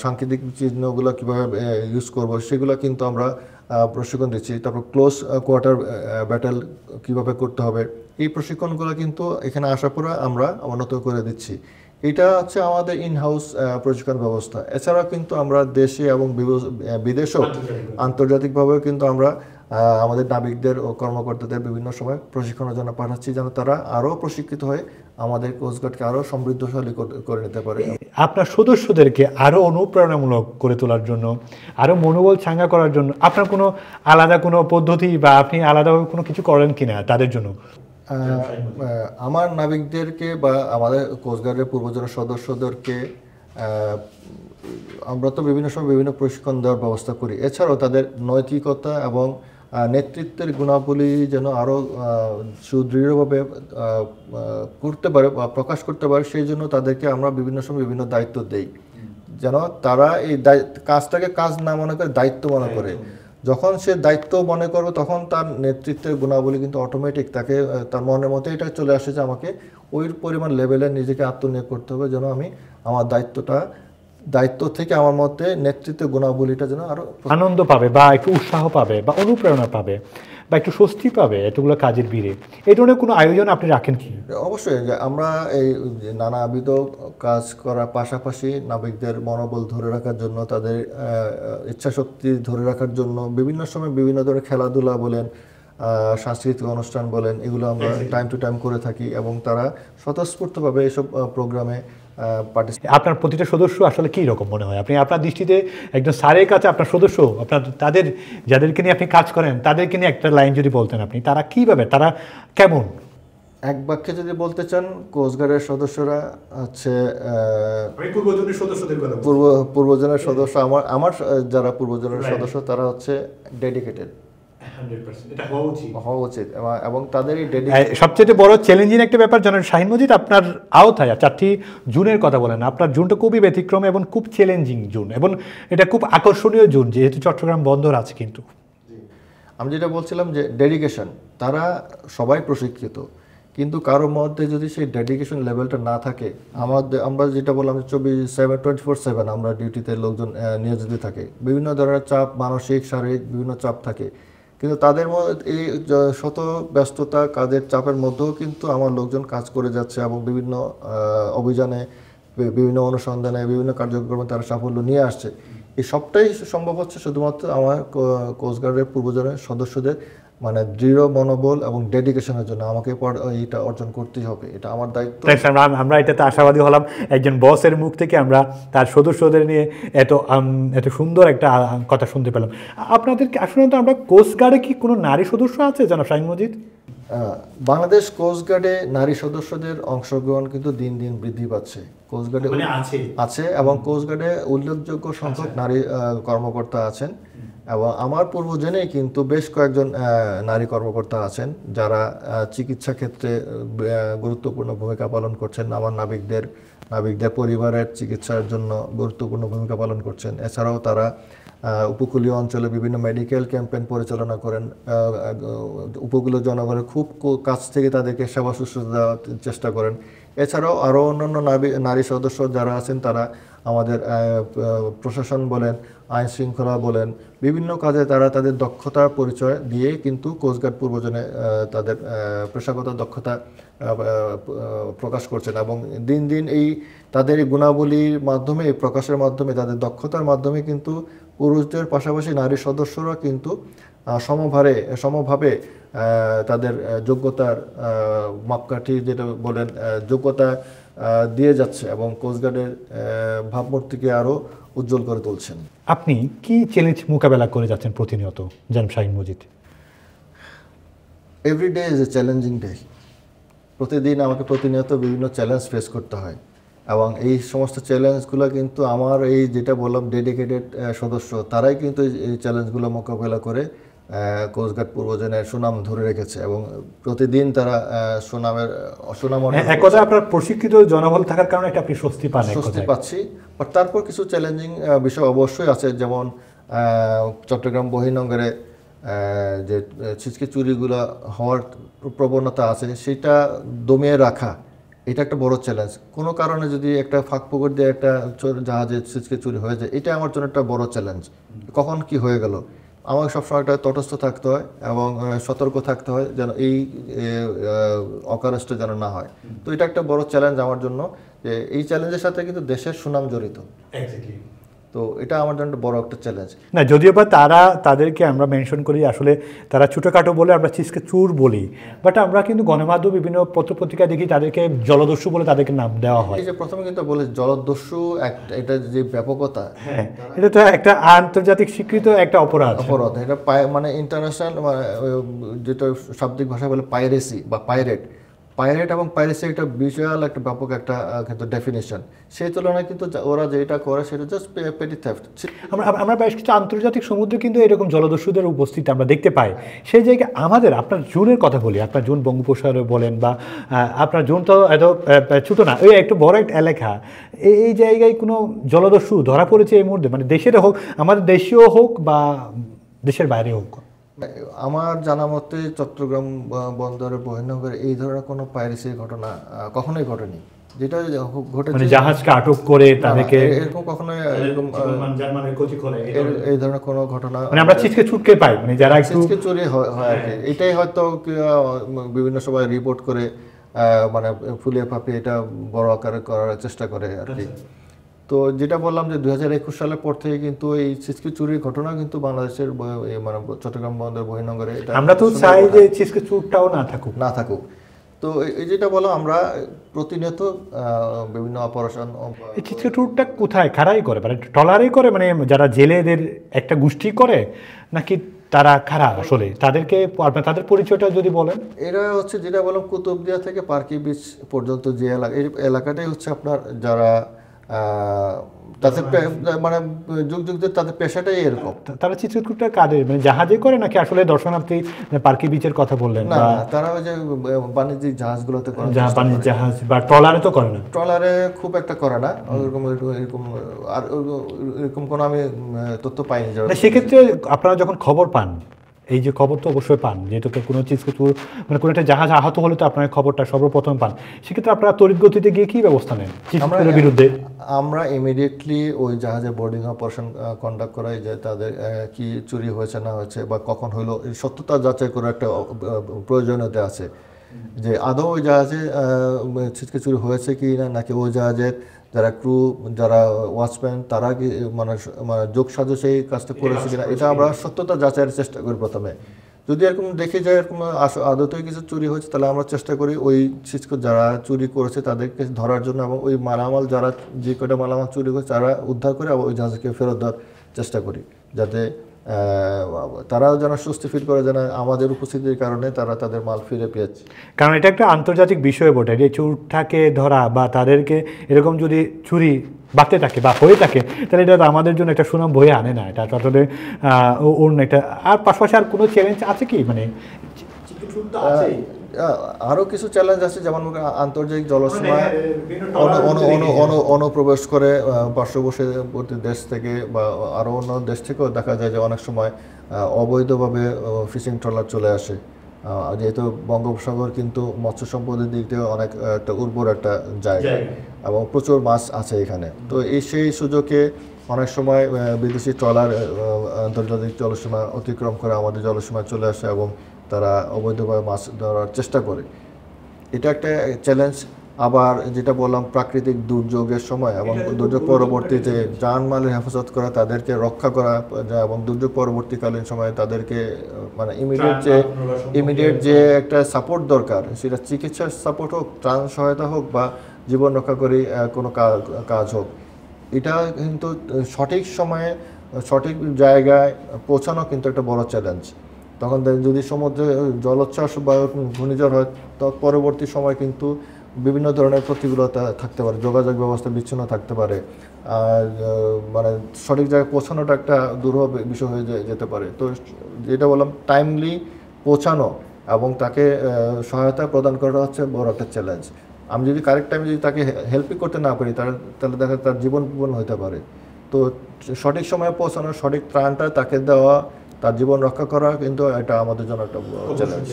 সাংকেতিক চিহ্নগুলো কীভাবে ইউজ করব, সেগুলো কিন্তু আমরা প্রশিক্ষণ দিচ্ছি। তারপর ক্লোজ কোয়ার্টার ব্যাটেল কীভাবে করতে হবে, এই প্রশিক্ষণগুলো কিন্তু এখানে আসার পরে আমরা উন্নত করে দিচ্ছি। এটা হচ্ছে আমাদের ইনহাউস প্রশিক্ষণ ব্যবস্থা। এছাড়াও কিন্তু আমরা দেশে এবং বিদেশেও আন্তর্জাতিকভাবেও কিন্তু আমরা আমাদের নাবিকদের ও কর্মকর্তাদের বিভিন্ন সময় প্রশিক্ষণের জন্য পাঠাচ্ছি, যেন তারা আরও প্রশিক্ষিত হয়ে আমাদের কোস্টগার্ডকে আরও সমৃদ্ধশালী করে নিতে পারে। আপনার সদস্যদেরকে আরও অনুপ্রেরণামূলক করে তোলার জন্য, আরও মনোবল চাঙ্গা করার জন্য আপনার কোনো আলাদা কোনো পদ্ধতি বা আপনি আলাদাভাবে কোনো কিছু করেন কিনা তাদের জন্য? আমার নাবিকদেরকে বা আমাদের কোস্টগার্ডের পূর্বজনের সদস্যদেরকে আমরা তো বিভিন্ন সময় বিভিন্ন প্রশিক্ষণ দেওয়ার ব্যবস্থা করি। এছাড়াও তাদের নৈতিকতা এবং নেতৃত্বের গুণাবলী যেন আরও সুদৃঢ়ভাবে করতে পারে বা প্রকাশ করতে পারে, সেই জন্য তাদেরকে আমরা বিভিন্ন সময় বিভিন্ন দায়িত্ব দেই, যেন তারা এই কাজটাকে কাজ না মনে করে দায়িত্ব মনে করে। যখন সে দায়িত্ব মনে করবে তখন তার নেতৃত্বের গুণাবলী কিন্তু অটোমেটিক তাকে তার মনের মতো এটা চলে আসে যে আমাকে ওই পরিমাণ লেভেলে নিজেকে আত্মনিয়োগ করতে হবে যেন আমি আমার দায়িত্বটা দায়িত্ব থেকে আমার মতে নেতৃত্ব গুণাবলীটা যেন আরো আনন্দ পাবে বা একটু উৎসাহ পাবে বা অনুপ্রেরণা পাবে বা একটু স্বস্তি পাবে এতগুলো কাজের ভিড়ে, এই ধরনের কোনো আয়োজন আপনি রাখেন কি? অবশ্যই যে আমরা এই যে নানাবিধ কাজ করার পাশাপাশি নাবিকদের মনোবল ধরে রাখার জন্য, তাদের ইচ্ছাশক্তি ধরে রাখার জন্য বিভিন্ন সময় বিভিন্ন ধরনের খেলাধুলা বলেন, সাংস্কৃতিক অনুষ্ঠান বলেন, এগুলো আমরা টাইম টু টাইম করে থাকি এবং তারা স্বতঃস্ফূর্তভাবে এইসব প্রোগ্রামে পার্টিসিপেট। আপনার প্রতিটা সদস্য আসলে কী রকম মনে হয়? আপনি আপনার দৃষ্টিতে একজন স্যারের কাছে আপনার সদস্য, আপনার তাদের যাদেরকে নিয়ে আপনি কাজ করেন তাদেরকে নিয়ে একটা লাইন যদি বলতেন আপনি, তারা কীভাবে, তারা কেমন? এক বাক্যে যদি বলতে চান, কোস্টগার্ডের সদস্যরা হচ্ছে পূর্বজনের সদস্য। আমার যারা পূর্বজনের সদস্য তারা হচ্ছে ডেডিকেটেড, হওয়া উচিত এবং তাদের এই সবচেয়ে বড় চ্যালেঞ্জিং একটা ব্যাপার জানেন শাহিন মজিদ, আপনার আওতায় 4টি জুনের কথা বলেন, আপনার জুনটা খুবই ব্যতিক্রম এবং খুব চ্যালেঞ্জিং জুন এবং এটা খুব আকর্ষণীয় জুন, যেহেতু চট্টগ্রাম বন্দর আছে। কিন্তু আমি যেটা বলছিলাম যে ডেডিকেশন, তারা সবাই প্রশিক্ষিত, কিন্তু কারোর মধ্যে যদি সেই ডেডিকেশন লেভেলটা না থাকে, আমরা যেটা বললাম 24/7 আমরা ডিউটিতে লোকজন নিয়োজিত থাকে, বিভিন্ন ধরনের চাপ, মানসিক শারীরিক বিভিন্ন চাপ থাকে, কিন্তু তাদের মধ্যে এই শত ব্যস্ততা কাজের চাপের মধ্যেও কিন্তু আমার লোকজন কাজ করে যাচ্ছে এবং বিভিন্ন অভিযানে, বিভিন্ন অনুসন্ধানে, বিভিন্ন কার্যক্রমে তারা সাফল্য নিয়ে আসছে। এই সবটাই সম্ভব হচ্ছে শুধুমাত্র আমার কোস্টগার্ডের পূর্বজনের সদস্যদের মানে দৃঢ় মনোবল এবং ডেডিকেশনের জন্য। আমাকে এইটা অর্জন করতেই হবে, এটা আমার দায়িত্ব। আমরা এটাতে আশাবাদী হলাম একজন বসের মুখ থেকে আমরা তার সদস্যদের নিয়ে এত সুন্দর একটা কথা শুনতে পেলাম। আপনাদেরকে আসলে তো আমরা কোস্টগার্ডে কি কোনো নারী সদস্য আছে জানাব শাহিন মজিদ? বাংলাদেশ কোস্টগার্ডে নারী সদস্যদের অংশগ্রহণ কিন্তু দিন দিন বৃদ্ধি পাচ্ছে। কোস্টগার্ডে আছে এবং কোস্টগার্ডে উল্লেখযোগ্য সংখ্যক নারী কর্মকর্তা আছেন এবং আমার পূর্বজনেই কিন্তু বেশ কয়েকজন নারী কর্মকর্তা আছেন যারা চিকিৎসা ক্ষেত্রে গুরুত্বপূর্ণ ভূমিকা পালন করছেন। আমার নাবিকদের পরিবারের চিকিৎসার জন্য গুরুত্বপূর্ণ ভূমিকা পালন করছেন। এছাড়াও তারা উপকূলীয় অঞ্চলে বিভিন্ন মেডিকেল ক্যাম্পেইন পরিচালনা করেন, উপকূলীয় জনগণের খুব কাছ থেকে তাদেরকে সেবা শুশ্রূষা দেওয়ার চেষ্টা করেন। এছাড়াও আরও অন্যান্য নারী সদস্য যারা আছেন তারা আমাদের প্রশাসন বলেন, আইন শৃঙ্খলা বলেন, বিভিন্ন কাজে তারা তাদের দক্ষতার পরিচয় দিয়ে কিন্তু কোস্টগার্ড পূর্বজনে তাদের পেশাগত দক্ষতা প্রকাশ করছেন এবং দিন দিন এই তাদের গুণাবলীর মাধ্যমে, প্রকাশের মাধ্যমে, তাদের দক্ষতার মাধ্যমে কিন্তু পুরুষদের পাশাপাশি নারী সদস্যরা কিন্তু সমভাবে তাদের যোগ্যতার মাপকাঠি যেটা বলেন যোগ্যতা দিয়ে যাচ্ছে এবং কোস্টগার্ডের ভাবমূর্তিকে আরও উজ্জ্বল করে তুলছেন। আপনি কি চ্যালেঞ্জ মোকাবেলা করে যাচ্ছেন প্রতিনিয়ত জানাব Shahin Majid? Every day is a challenging day. প্রতিদিন আমাকে প্রতিনিয়ত বিভিন্ন চ্যালেঞ্জ ফেস করতে হয় এবং এই সমস্ত চ্যালেঞ্জগুলো কিন্তু আমার এই যেটা বললাম ডেডিকেটেড সদস্য তারাই কিন্তু এই চ্যালেঞ্জগুলো মোকাবেলা করে কোস্টগার্ড পূর্বজনের সুনাম ধরে রেখেছে এবং প্রতিদিন তারা সুনাম এক কথা আপনার প্রশিক্ষিত জনবল থাকার কারণে একটা আপনি স্বস্তি পাচ্ছি। বাট তারপর কিছু চ্যালেঞ্জিং বিষয় অবশ্যই আছে, যেমন চট্টগ্রাম বহির্নোঙরে যে ছিচকে চুরিগুলো হওয়ার প্রবণতা আছে সেটা দমিয়ে রাখা, এটা একটা বড় চ্যালেঞ্জ। কোনো কারণে যদি একটা ফাঁক পুকুর দিয়ে একটা জাহাজে ছিচকে চুরি হয়ে যায়, এটা আমার জন্য একটা বড় চ্যালেঞ্জ। কখন কি হয়ে গেল, আমাকে সবসময় একটা তটস্থ থাকতে হয় এবং সতর্ক থাকতে হয় যেন এই অকারেস্টে যেন না হয়। তো এটা একটা বড় চ্যালেঞ্জ আমার জন্য, যে এই চ্যালেঞ্জের সাথে কিন্তু দেশের সুনাম জড়িত। তো এটা আমার জন্য বড় একটা চ্যালেঞ্জ না, যদিও বা তাদেরকে আমরা মেনশন করি আসলে তারা ছোটোখাটো বলে আমরা ছিচকে চুর বলি, বাট আমরা কিন্তু গণমাধ্যম বিভিন্ন পত্রপত্রিকা দেখি তাদেরকে জলদস্যু বলে তাদেরকে নাম দেওয়া হয়। এই যে প্রথমে কিন্তু বলে জলদস্যু, এটা যে ব্যাপকতা, এটা তো একটা আন্তর্জাতিক স্বীকৃত একটা অপরাধ। এটা মানে ইন্টারন্যাশনাল, যেটা শাব্দিক ভাষায় বলে পাইরেসি বা পাইরেট এবং পাইরেসি একটা বিশাল একটা ব্যাপক একটা কিন্তু ডেফিনেশন। সেই তুলনায় কিন্তু ওরা যেটা করে সেটা জাস্ট পেটি থেফট। আমরা বেশ কিছু আন্তর্জাতিক সমুদ্রে কিন্তু এরকম জলদস্যুদের উপস্থিতি আমরা দেখতে পাই। সেই জায়গায় আপনার জুনের কথা বলি, আপনার জুন বঙ্গোপসাগরে বলেন বা আপনার জুন তো এত ছোটো না, ওই একটু বড় একটা এলাকা, এই জায়গায় কোনো জলদস্যু ধরা পড়েছে এই মুহূর্তে, মানে দেশের হোক, আমাদের দেশীয় হোক বা দেশের বাইরে হোক? আমার জানা মতে চট্টগ্রাম বন্দরের বহির্নোঙরে এই ধরনের কোনো পাইরেসির ঘটনা কখনোই ঘটেনি। যেটা ঘটেছে মানে জাহাজকে আটক করে তাদেরকে এরকম কখনো এরকম জার্মানের ক্ষতি করে এই ধরনের কোনো ঘটনা মানে আমরা ছিটকে ছুটকে পাই, মানে যারা একটু ছিটকে চুরি হয় আর কি। এটাই হয়তো বিভিন্ন সময় রিপোর্ট করে মানে ফুলিয়ে ফাঁপিয়ে এটা বড় আকারে করার চেষ্টা করে আর কি। তো যেটা বললাম যে 2021 সালের পর থেকে কিন্তু এই ছিটকে চুরির ঘটনা কিন্তু বাংলাদেশের মানে চট্টগ্রাম বন্দর বহির্নোঙরে এটা আমরা তো চাই যে ছিটকে চুরটাও না থাকুক। তো এই যেটা বললাম আমরা প্রতিনিয়ত বিভিন্ন অপারেশন। এই ছিটকে চুরটা কোথায় খারাই করে, মানে ট্রলারেই করে, মানে যারা জেলেদের একটা গোষ্ঠী করে নাকি তারা খারাপ আসলে তাদেরকে তাদের পরিচয়টা যদি বলেন। এরা হচ্ছে যেটা বললাম কুতুবদিয়া থেকে পার্কি বিচ পর্যন্ত যে এলাকা, এই এলাকাটাই হচ্ছে আপনার যারা তাদের মানে যুগ যুগ ধরে তাদের পেশাটাই এরকম। তারা চিত্রকূটটা কাদের, মানে জাহাজে করে নাকি আসলে দর্শনার্থী পার্কি বিচের কথা বললেন? না, তারা ওই যে বাণিজ্যিক জাহাজগুলোতে করে, বাণিজ্যিক জাহাজ বা ট্রলারে তো করে না। ট্রলারে খুব একটা করে না, এরকম আর এরকম কোনো আমি তথ্য পাইনি। সেক্ষেত্রে আপনারা যখন খবর পান, এই যে খবর তো অবশ্যই পান, যেহেতু কোনো চিজকুচুর মানে কোনো একটা জাহাজ আহত হলে তো আপনার খবরটা সর্বপ্রথম পান, সেক্ষেত্রে আপনারা তড়িৎ গতিতে গিয়ে কী ব্যবস্থা নেন চিজকুচুরের বিরুদ্ধে? আমরা ইমিডিয়েটলি ওই জাহাজের বোর্ডিং অপারেশন কন্ডাক্ট করাই, যে তাদের কি চুরি হয়েছে না হয়েছে বা কখন হইলো, এই সত্যতা যাচাই করার একটা প্রয়োজনীয়তা আছে যে আদৌ ওই জাহাজে ছিটকে চুরি হয়েছে কি না, নাকি ওই জাহাজের যারা ক্রু, যারা ওয়াচম্যান, তারা কি মানে যোগ সাজস এই কাজটা করেছে কিনা, এটা আমরা সত্যতা যাচাইয়ের চেষ্টা করি প্রথমে। যদি এরকম দেখে যায় এরকম আদতেই কিছু চুরি হয়েছে, তাহলে আমরা চেষ্টা করি ওই ছিটকে যারা চুরি করেছে তাদেরকে ধরার জন্য, এবং ওই মালামাল যারা যে কটা মালামাল চুরি করেছে তারা উদ্ধার করে ওই জাহাজকে ফেরত দেওয়ার চেষ্টা করি, যাতে তারাও যেন স্বস্তি ফিল করে, যেন আমাদের উপস্থিতির কারণে তারা তাদের মাল ফিরে পেয়েছে। কারণ এটা একটা আন্তর্জাতিক বিষয় বটে যে চোরটাকে ধরা বা তাদেরকে এরকম যদি চুরি বাড়তে থাকে বা হয়ে থাকে, তাহলে এটা আমাদের জন্য একটা সুনাম বয়ে আনে না, এটা আসলে অন্য একটা। আর পাশাপাশি আর কোনো চ্যালেঞ্জ আছে কি, মানে আরও কিছু চ্যালেঞ্জ আছে, যেমন আন্তর্জাতিক জলসীমায় অনুপ্রবেশ করে পার্শ্ববর্তী দেশ থেকে বা আরও অন্য দেশ থেকেও দেখা যায় যে অনেক সময় অবৈধভাবে ফিশিং ট্রলার চলে আসে, যেহেতু বঙ্গোপসাগর কিন্তু মৎস্য সম্পদের দিক থেকে অনেক একটা উর্বর একটা জায়গা এবং প্রচুর মাছ আছে এখানে। তো সেই সুযোগে অনেক সময় বিদেশি ট্রলার আন্তর্জাতিক জলসীমা অতিক্রম করে আমাদের জলসীমায় চলে আসে এবং তারা অবৈধভাবে মাছ ধরার চেষ্টা করে, এটা একটা চ্যালেঞ্জ। আবার যেটা বললাম প্রাকৃতিক দুর্যোগের সময় এবং দুর্যোগ পরবর্তীতে জানমালের হেফাজত করা, তাদেরকে রক্ষা করা, এবং দুর্যোগ পরবর্তীকালীন সময়ে তাদেরকে মানে ইমিডিয়েট যে একটা সাপোর্ট দরকার, সেটা চিকিৎসার সাপোর্ট হোক, ত্রাণ সহায়তা হোক বা জীবন রক্ষাকারী কোনো কাজ হোক, এটা কিন্তু সঠিক সময়ে সঠিক জায়গায় পৌঁছানো কিন্তু একটা বড় চ্যালেঞ্জ। তখন যদি সমুদ্রে জলোচ্ছ্বাস বা ঘূর্ণিঝড় হয়, পরবর্তী সময় কিন্তু বিভিন্ন ধরনের প্রতিকূলতা থাকতে পারে, যোগাযোগ ব্যবস্থা বিচ্ছিন্ন থাকতে পারে, আর মানে সঠিক জায়গায় পৌঁছানোটা একটা দুরূহ বিষয় হয়ে যেতে পারে। তো যেটা বললাম টাইমলি পৌঁছানো এবং তাকে সহায়তা প্রদান করা হচ্ছে বড় একটা চ্যালেঞ্জ। আমি যদি কারেক্ট টাইমে যদি তাকে হেল্পই করতে না পারি, তাহলে দেখা তার জীবন হতে পারে। তো সঠিক সময়ে পৌঁছানো, সঠিক ত্রাণটা তাকে দেওয়া, তার জীবন রক্ষা করা কিন্তু এটা আমাদের জন্য একটা চ্যালেঞ্জ।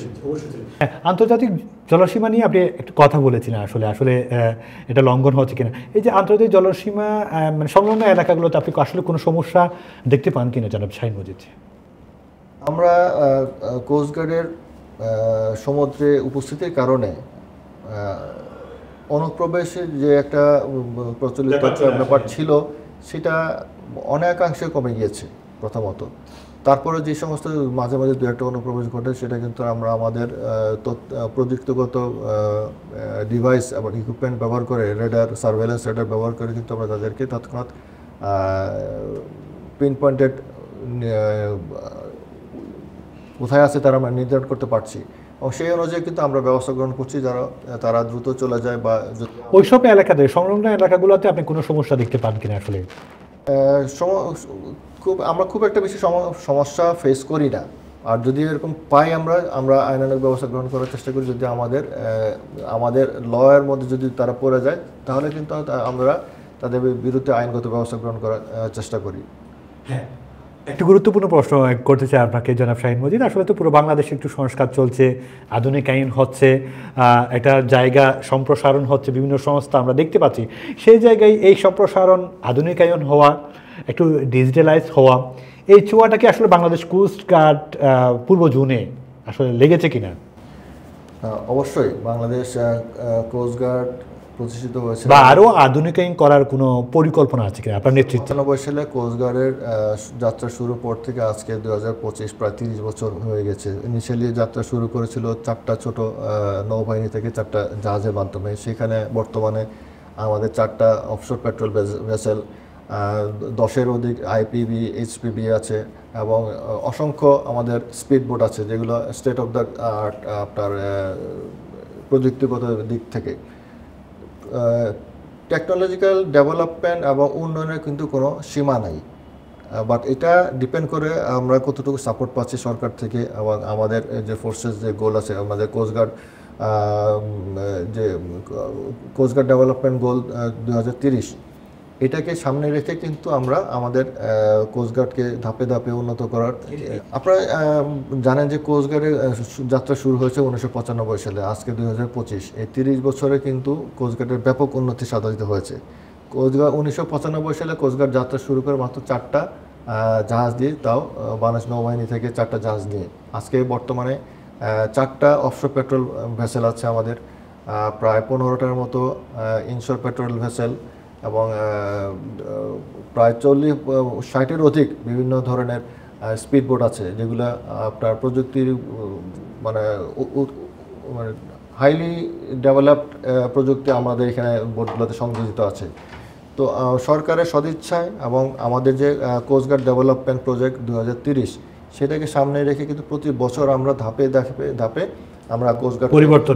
আন্তর্জাতিক জলসীমা নিয়ে আপনি একটু কথা বলেছিলেন, আসলে এটা লঙ্ঘন হচ্ছে কিনা। এই যে আন্তর্জাতিক জলসীমা মানে সংলগ্ন এলাকাগুলোতে আপনি আসলে কোনো সমস্যা দেখতে পান কিনা জনাব শাহীন মজিদ? আমরা কোস্টগার্ডের সমুদ্রে উপস্থিতির কারণে অনুপ্রবেশের যে একটা প্রচলিত ব্যাপার ছিল, সেটা অনেকাংশে কমে গিয়েছে প্রথমত। তারপরে যে সমস্ত মাঝে মাঝে দু একটা অনুপ্রবেশ ঘটে, সেটা কিন্তু আমরা আমাদের প্রযুক্তিগত ডিভাইস এবং ইকুইপমেন্ট ব্যবহার করে, রেডার, সার্ভেলেন্স রেডার ব্যবহার করে কিন্তু আমরা তাদেরকে তৎক্ষণাৎ পিন পয়েন্টেড কোথায় আছে তারা আমরা নির্ধারণ করতে পারছি, এবং সেই অনুযায়ী কিন্তু আমরা ব্যবস্থা গ্রহণ করছি, তারা দ্রুত চলে যায়। বা ওইসব এলাকাতে, সংলগ্ন এলাকাগুলোতে আপনি কোনো সমস্যা দেখতে পান কিনা? আসলে আমরা খুব একটা বেশি সমস্যা ফেস করি না, আর যদি এরকম পাই আমরা আইনানুগ ব্যবস্থা গ্রহণ করার চেষ্টা করি। যদি আমাদের লয়ের মধ্যে যদি তারা পড়ে যায়, তাহলে কিন্তু আমরা তাদের বিরুদ্ধে আইনগত ব্যবস্থা গ্রহণ করার চেষ্টা করি। হ্যাঁ, একটু গুরুত্বপূর্ণ প্রশ্ন করতে চাই আপনাকে জনাব শাহিন মজিদ। আসলে তো পুরো বাংলাদেশে একটু সংস্কার চলছে, আধুনিকায়ন হচ্ছে, একটা জায়গা সম্প্রসারণ হচ্ছে, বিভিন্ন সংস্থা আমরা দেখতে পাচ্ছি। সেই জায়গায় এই সম্প্রসারণ, আধুনিকায়ন হওয়া, একটু ডিজিটালাইজ হওয়া, এই ছোঁয়াটা কি আসলে বাংলাদেশ কোস্ট গার্ড পূর্ব জোনে আসলে লেগেছে কিনা? অবশ্যই বাংলাদেশ কোস্ট গার্ড প্রতিষ্ঠিত হয়েছে বা আরও আধুনিকায়ন করার কোনো পরিকল্পনা আছে কিনা আপনার নেতৃত্বে? ৯৫ সালে কোস্ট গার্ডের যাত্রা শুরুর পর থেকে আজকে ২০২৫ প্রায় ৩০ বছর হয়ে গেছে। ইনিশিয়ালি যাত্রা শুরু করেছিল 4টা ছোট নৌবাহিনী থেকে 4টা জাহাজের মাধ্যমে। সেখানে বর্তমানে আমাদের 4টা অফশোর পেট্রোল ভেসেল, 10-এর অধিক আইপিবি, এইচপিবি আছে এবং অসংখ্য আমাদের স্পিড বোট আছে, যেগুলো স্টেট অফ দ্য আর্ট আপনার প্রযুক্তিগত দিক থেকে। টেকনোলজিক্যাল ডেভেলপমেন্ট এবং উন্নয়নের কিন্তু কোনো সীমা নাই, বাট এটা ডিপেন্ড করে আমরা কতটুকু সাপোর্ট পাচ্ছি সরকার থেকে এবং আমাদের যে ফোর্সেস যে গোল আছে, আমাদের কোস্টগার্ড যে কোস্টগার্ড ডেভেলপমেন্ট গোল 2030, এটাকে সামনে রেখে কিন্তু আমরা আমাদের কোস্টগার্ডকে ধাপে ধাপে উন্নত করার। আপনারা জানেন যে কোস্টগার্ডের যাত্রা শুরু হয়েছে 1995 সালে, আজকে 2025। এই 30 বছরে কিন্তু কোস্টগার্ডের ব্যাপক উন্নতি সাধিত হয়েছে। কোস্টগার্ড 1995 সালে কোস্টগার্ড যাত্রা শুরু করে মাত্র 4টা জাহাজ দিয়ে, তাও বাংলাদেশ নৌবাহিনী থেকে 4টা জাহাজ নিয়ে। আজকে বর্তমানে 4টা অফশোর পেট্রোল ভেসেল আছে আমাদের, প্রায় 15টার মতো ইনশোর পেট্রোল ভেসেল এবং প্রায় 40-60-এর অধিক বিভিন্ন ধরনের স্পিড বোট আছে, যেগুলো আপনার প্রযুক্তির মানে হাইলি ডেভেলপড প্রযুক্তি আমাদের এখানে বোটগুলোতে সংযোজিত আছে। তো সরকারের সদিচ্ছায় এবং আমাদের যে কোস্টগার্ড ডেভেলপমেন্ট প্রজেক্ট 2030, সেটাকে সামনে রেখে কিন্তু প্রতি বছর আমরা ধাপে ধাপে ধাপে আমরা কোস্টগার্ড পরিবর্তন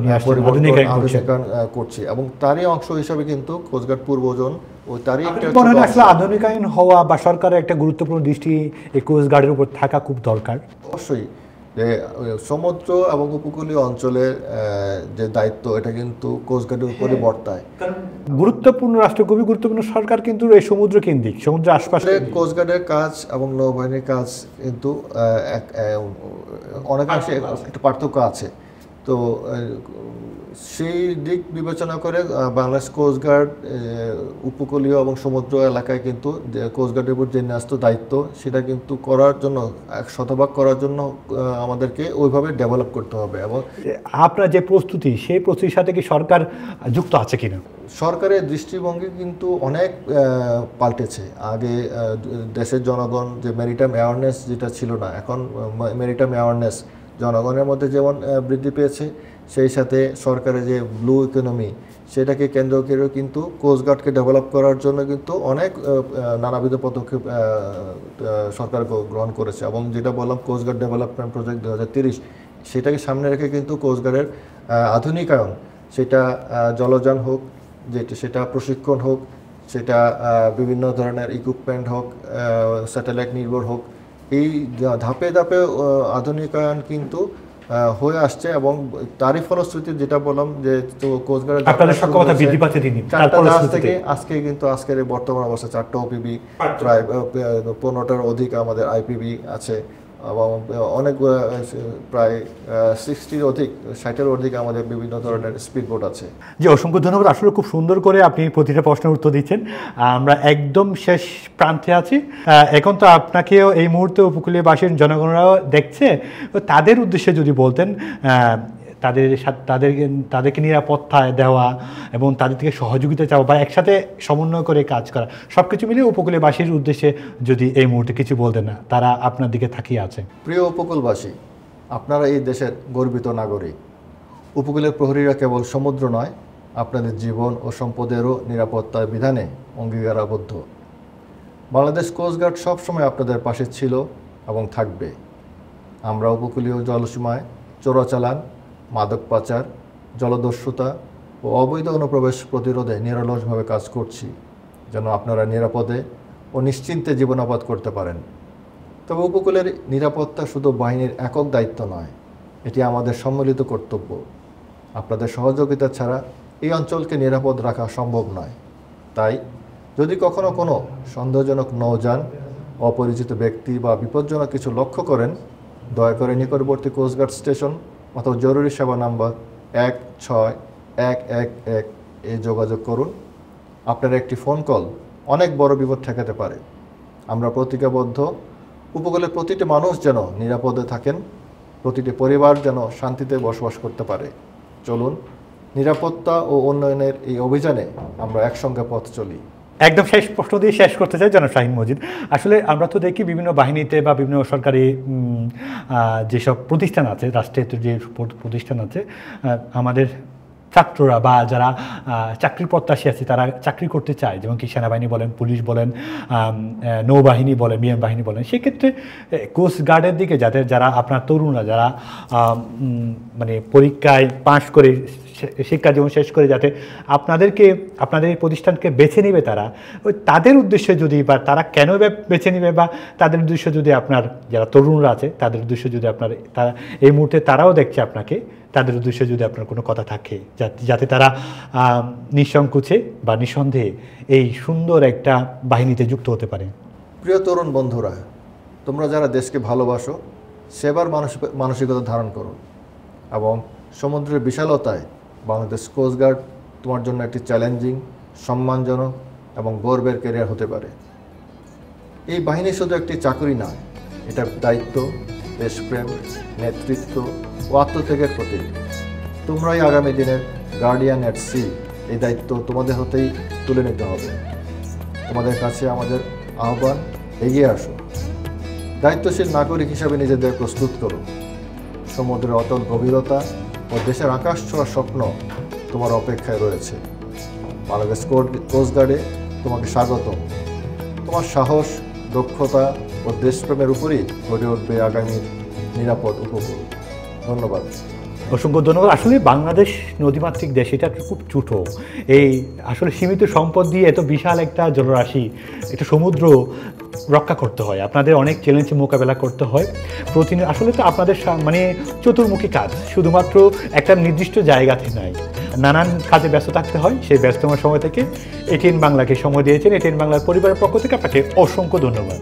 করছি এবং তারই অংশ হিসাবে কিন্তু কোস্টগার্ড পূর্বজন ওই তারই আসলে আধুনিকায়ন হওয়া বা সরকারের একটা গুরুত্বপূর্ণ দৃষ্টি এই কোস্টগার্ডের উপর থাকা খুব দরকার। অবশ্যই যে সমুদ্র এবং উপকূলীয় অঞ্চলের যে দায়িত্ব, এটা কিন্তু কোস্টগার্ডের উপরে বর্তায়। গুরুত্বপূর্ণ রাষ্ট্র, খুবই গুরুত্বপূর্ণ সরকার কিন্তু এই সমুদ্র কেন্দ্রিক, সমুদ্রের আশপাশে কোস্টগার্ডের কাজ এবং নৌবাহিনীর কাজ কিন্তু অনেকাংশে একটা পার্থক্য আছে। তো সেই দিক বিবেচনা করে বাংলাদেশ কোস্টগার্ড উপকূলীয় এবং সমুদ্র এলাকায় কিন্তু কোস্টগার্ডের উপর যে ন্যস্ত দায়িত্ব, সেটা কিন্তু করার জন্য 100% করার জন্য আমাদেরকে ওইভাবে ডেভেলপ করতে হবে। এবং আপনার যে প্রস্তুতি, সেই প্রস্তুতির সাথে কি সরকার যুক্ত আছে কিনা? সরকারের দৃষ্টিভঙ্গি কিন্তু অনেক পাল্টেছে। আগে দেশের জনগণ যে মেরিটাইম অ্যাওয়ারনেস যেটা ছিল না, এখন মেরিটাইম অ্যাওয়ারনেস জনগণের মধ্যে যেমন বৃদ্ধি পেয়েছে, সেই সাথে সরকারের যে ব্লু ইকোনমি, সেটাকে কেন্দ্র করে কিন্তু কোস্টগার্ডকে ডেভেলপ করার জন্য কিন্তু অনেক নানাবিধ পদক্ষেপ সরকার গ্রহণ করেছে। এবং যেটা বললাম কোস্টগার্ড ডেভেলপমেন্ট প্রজেক্ট 2030, সেটাকে সামনে রেখে কিন্তু কোস্টগার্ডের আধুনিকায়ন, সেটা জলযান হোক, সেটা প্রশিক্ষণ হোক, সেটা বিভিন্ন ধরনের ইকুইপমেন্ট হোক, স্যাটেলাইট নির্ভর হোক, এই ধাপে ধাপে আধুনিকায়ন কিন্তু হয়ে আসছে। এবং তারই ফলশ্রুতি যেটা বললাম যে কোস্টগার্ডের থেকে আজকে কিন্তু আজকের বর্তমান অবস্থা 4টা ওপিবি, প্রায় 15টার অধিক আমাদের আইপিবি আছে এবং অনেক প্রায় 60-র অধিক 60-এর অধিক আমাদের বিভিন্ন ধরনের স্পিড বোট আছে। জি, অসংখ্য ধন্যবাদ। আসলে খুব সুন্দর করে আপনি প্রতিটা প্রশ্নের উত্তর দিচ্ছেন। আমরা একদম শেষ প্রান্তে আছি। এখন তো আপনাকেও এই মুহূর্তে উপকূলীয়বাসীর জনগণরাও দেখছে, তাদের উদ্দেশ্যে যদি বলতেন তাদেরকে নিরাপত্তা দেওয়া এবং তাদের থেকে সহযোগিতা চাওয়া বা একসাথে সমন্বয় করে কাজ করা, সব কিছু মিলিয়ে উপকূলীয়বাসীর উদ্দেশ্যে যদি এই মুহূর্তে কিছু বলতেন না, তারা আপনার দিকে তাকিয়ে আছে। প্রিয় উপকূলবাসী, আপনারা এই দেশের গর্বিত নাগরিক। উপকূলের প্রহরীরা কেবল সমুদ্র নয়, আপনাদের জীবন ও সম্পদেরও নিরাপত্তার বিধানে অঙ্গীকারাবদ্ধ। বাংলাদেশ কোস্টগার্ড সবসময় আপনাদের পাশে ছিল এবং থাকবে। আমরা উপকূলীয় জলসীমায় চোরাচালান, মাদক পাচার, জলদস্যুতা ও অবৈধ অনুপ্রবেশ প্রতিরোধে নিরলসভাবে কাজ করছি, যেন আপনারা নিরাপদে ও নিশ্চিন্তে জীবনাপাত করতে পারেন। তবে উপকূলের নিরাপত্তা শুধু বাহিনীর একক দায়িত্ব নয়, এটি আমাদের সম্মিলিত কর্তব্য। আপনাদের সহযোগিতা ছাড়া এই অঞ্চলকে নিরাপদ রাখা সম্ভব নয়। তাই যদি কখনো কোনো সন্দেহজনক নৌযান অপরিচিত ব্যক্তি বা বিপজ্জনক কিছু লক্ষ্য করেন, দয়া করে নিকটবর্তী কোস্টগার্ড স্টেশন অথবা জরুরি সেবা নাম্বার 16111 এ যোগাযোগ করুন। আপনার একটি ফোন কল অনেক বড় বিপদ ঠেকাতে পারে। আমরা প্রতিজ্ঞাবদ্ধ উপকূলের প্রতিটি মানুষ যেন নিরাপদে থাকেন, প্রতিটি পরিবার যেন শান্তিতে বসবাস করতে পারে। চলুন নিরাপত্তা ও উন্নয়নের এই অভিযানে আমরা একসঙ্গে পথ চলি। একদম শেষ প্রশ্ন দিয়ে শেষ করতে চাই জনাব শাহীন মজিদ। আসলে আমরা তো দেখি বিভিন্ন বাহিনীতে বা বিভিন্ন সরকারি যেসব প্রতিষ্ঠান আছে, রাষ্ট্রের যে প্রতিষ্ঠান আছে, আমাদের ছাত্ররা বা যারা চাকরির প্রত্যাশী আছে তারা চাকরি করতে চায়, যেমন কি সেনাবাহিনী বলেন, পুলিশ বলেন, নৌবাহিনী বলেন, বিমান বাহিনী বলেন। সেক্ষেত্রে কোস্ট গার্ডের দিকে যারা আপনার তরুণরা যারা মানে পরীক্ষায় পাশ করে শিক্ষা জীবন শেষ করে যাতে আপনাদের এই প্রতিষ্ঠানকে বেছে নেবে, তাদের উদ্দেশ্যে যদি বা তারা কেন বেছে নেবে বা তাদের উদ্দেশ্যে যদি আপনার যারা তরুণরা আছে তাদের উদ্দেশ্যে যদি আপনার এই মুহূর্তে তারাও দেখছে আপনাকে, তাদের উদ্দেশ্যে যদি আপনার কোনো কথা থাকে যাতে তারা নিঃসংকোচে বা নিঃসন্দেহে এই সুন্দর একটা বাহিনীতে যুক্ত হতে পারে। প্রিয় তরুণ বন্ধুরা, তোমরা যারা দেশকে ভালোবাসো সেবার মানসিকতা ধারণ করো এবং সমুদ্রের বিশালতায় বাংলাদেশ কোস্টগার্ড তোমার জন্য একটি চ্যালেঞ্জিং, সম্মানজনক এবং গর্বের ক্যারিয়ার হতে পারে। এই বাহিনী শুধু একটি চাকরি নয়, এটা দায়িত্ব, দেশপ্রেম, নেতৃত্ব ও আত্মত্যাগের প্রতীক। তোমরাই আগামী দিনের গার্ডিয়ান অ্যাট সি। এই দায়িত্ব তোমাদের হতেই তুলে নিতে হবে। তোমাদের কাছে আমাদের আহ্বান, এগিয়ে আসো, দায়িত্বশীল নাগরিক হিসাবে নিজেদের প্রস্তুত করো। সমুদ্রের অতল গভীরতা ও দেশের আকাশ ছোঁয়ার স্বপ্ন তোমার অপেক্ষায় রয়েছে। বাংলাদেশ কোস্টগার্ডে তোমাকে স্বাগতম। তোমার সাহস, দক্ষতা ও দেশপ্রেমের উপরই গড়ে উঠবে আগামীর নিরাপদ উপকূল। ধন্যবাদ। অসংখ্য ধন্যবাদ। আসলে বাংলাদেশ নদীমাতৃক দেশ, এটা খুব ছোটো, এই আসলে সীমিত সম্পদ দিয়ে এত বিশাল একটা জলরাশি, একটা সমুদ্র রক্ষা করতে হয়, আপনাদের অনেক চ্যালেঞ্জ মোকাবেলা করতে হয় প্রতিদিন। আসলে তো আপনাদের মানে চতুর্মুখী কাজ, শুধুমাত্র একটা নির্দিষ্ট জায়গাতে নয়, নানান কাজে ব্যস্ত থাকতে হয়। সেই ব্যস্তময় সময় থেকে এটিএন বাংলাকে সময় দিয়েছেন। এটিএন বাংলার পরিবারের পক্ষ থেকে আপনাকে অসংখ্য ধন্যবাদ।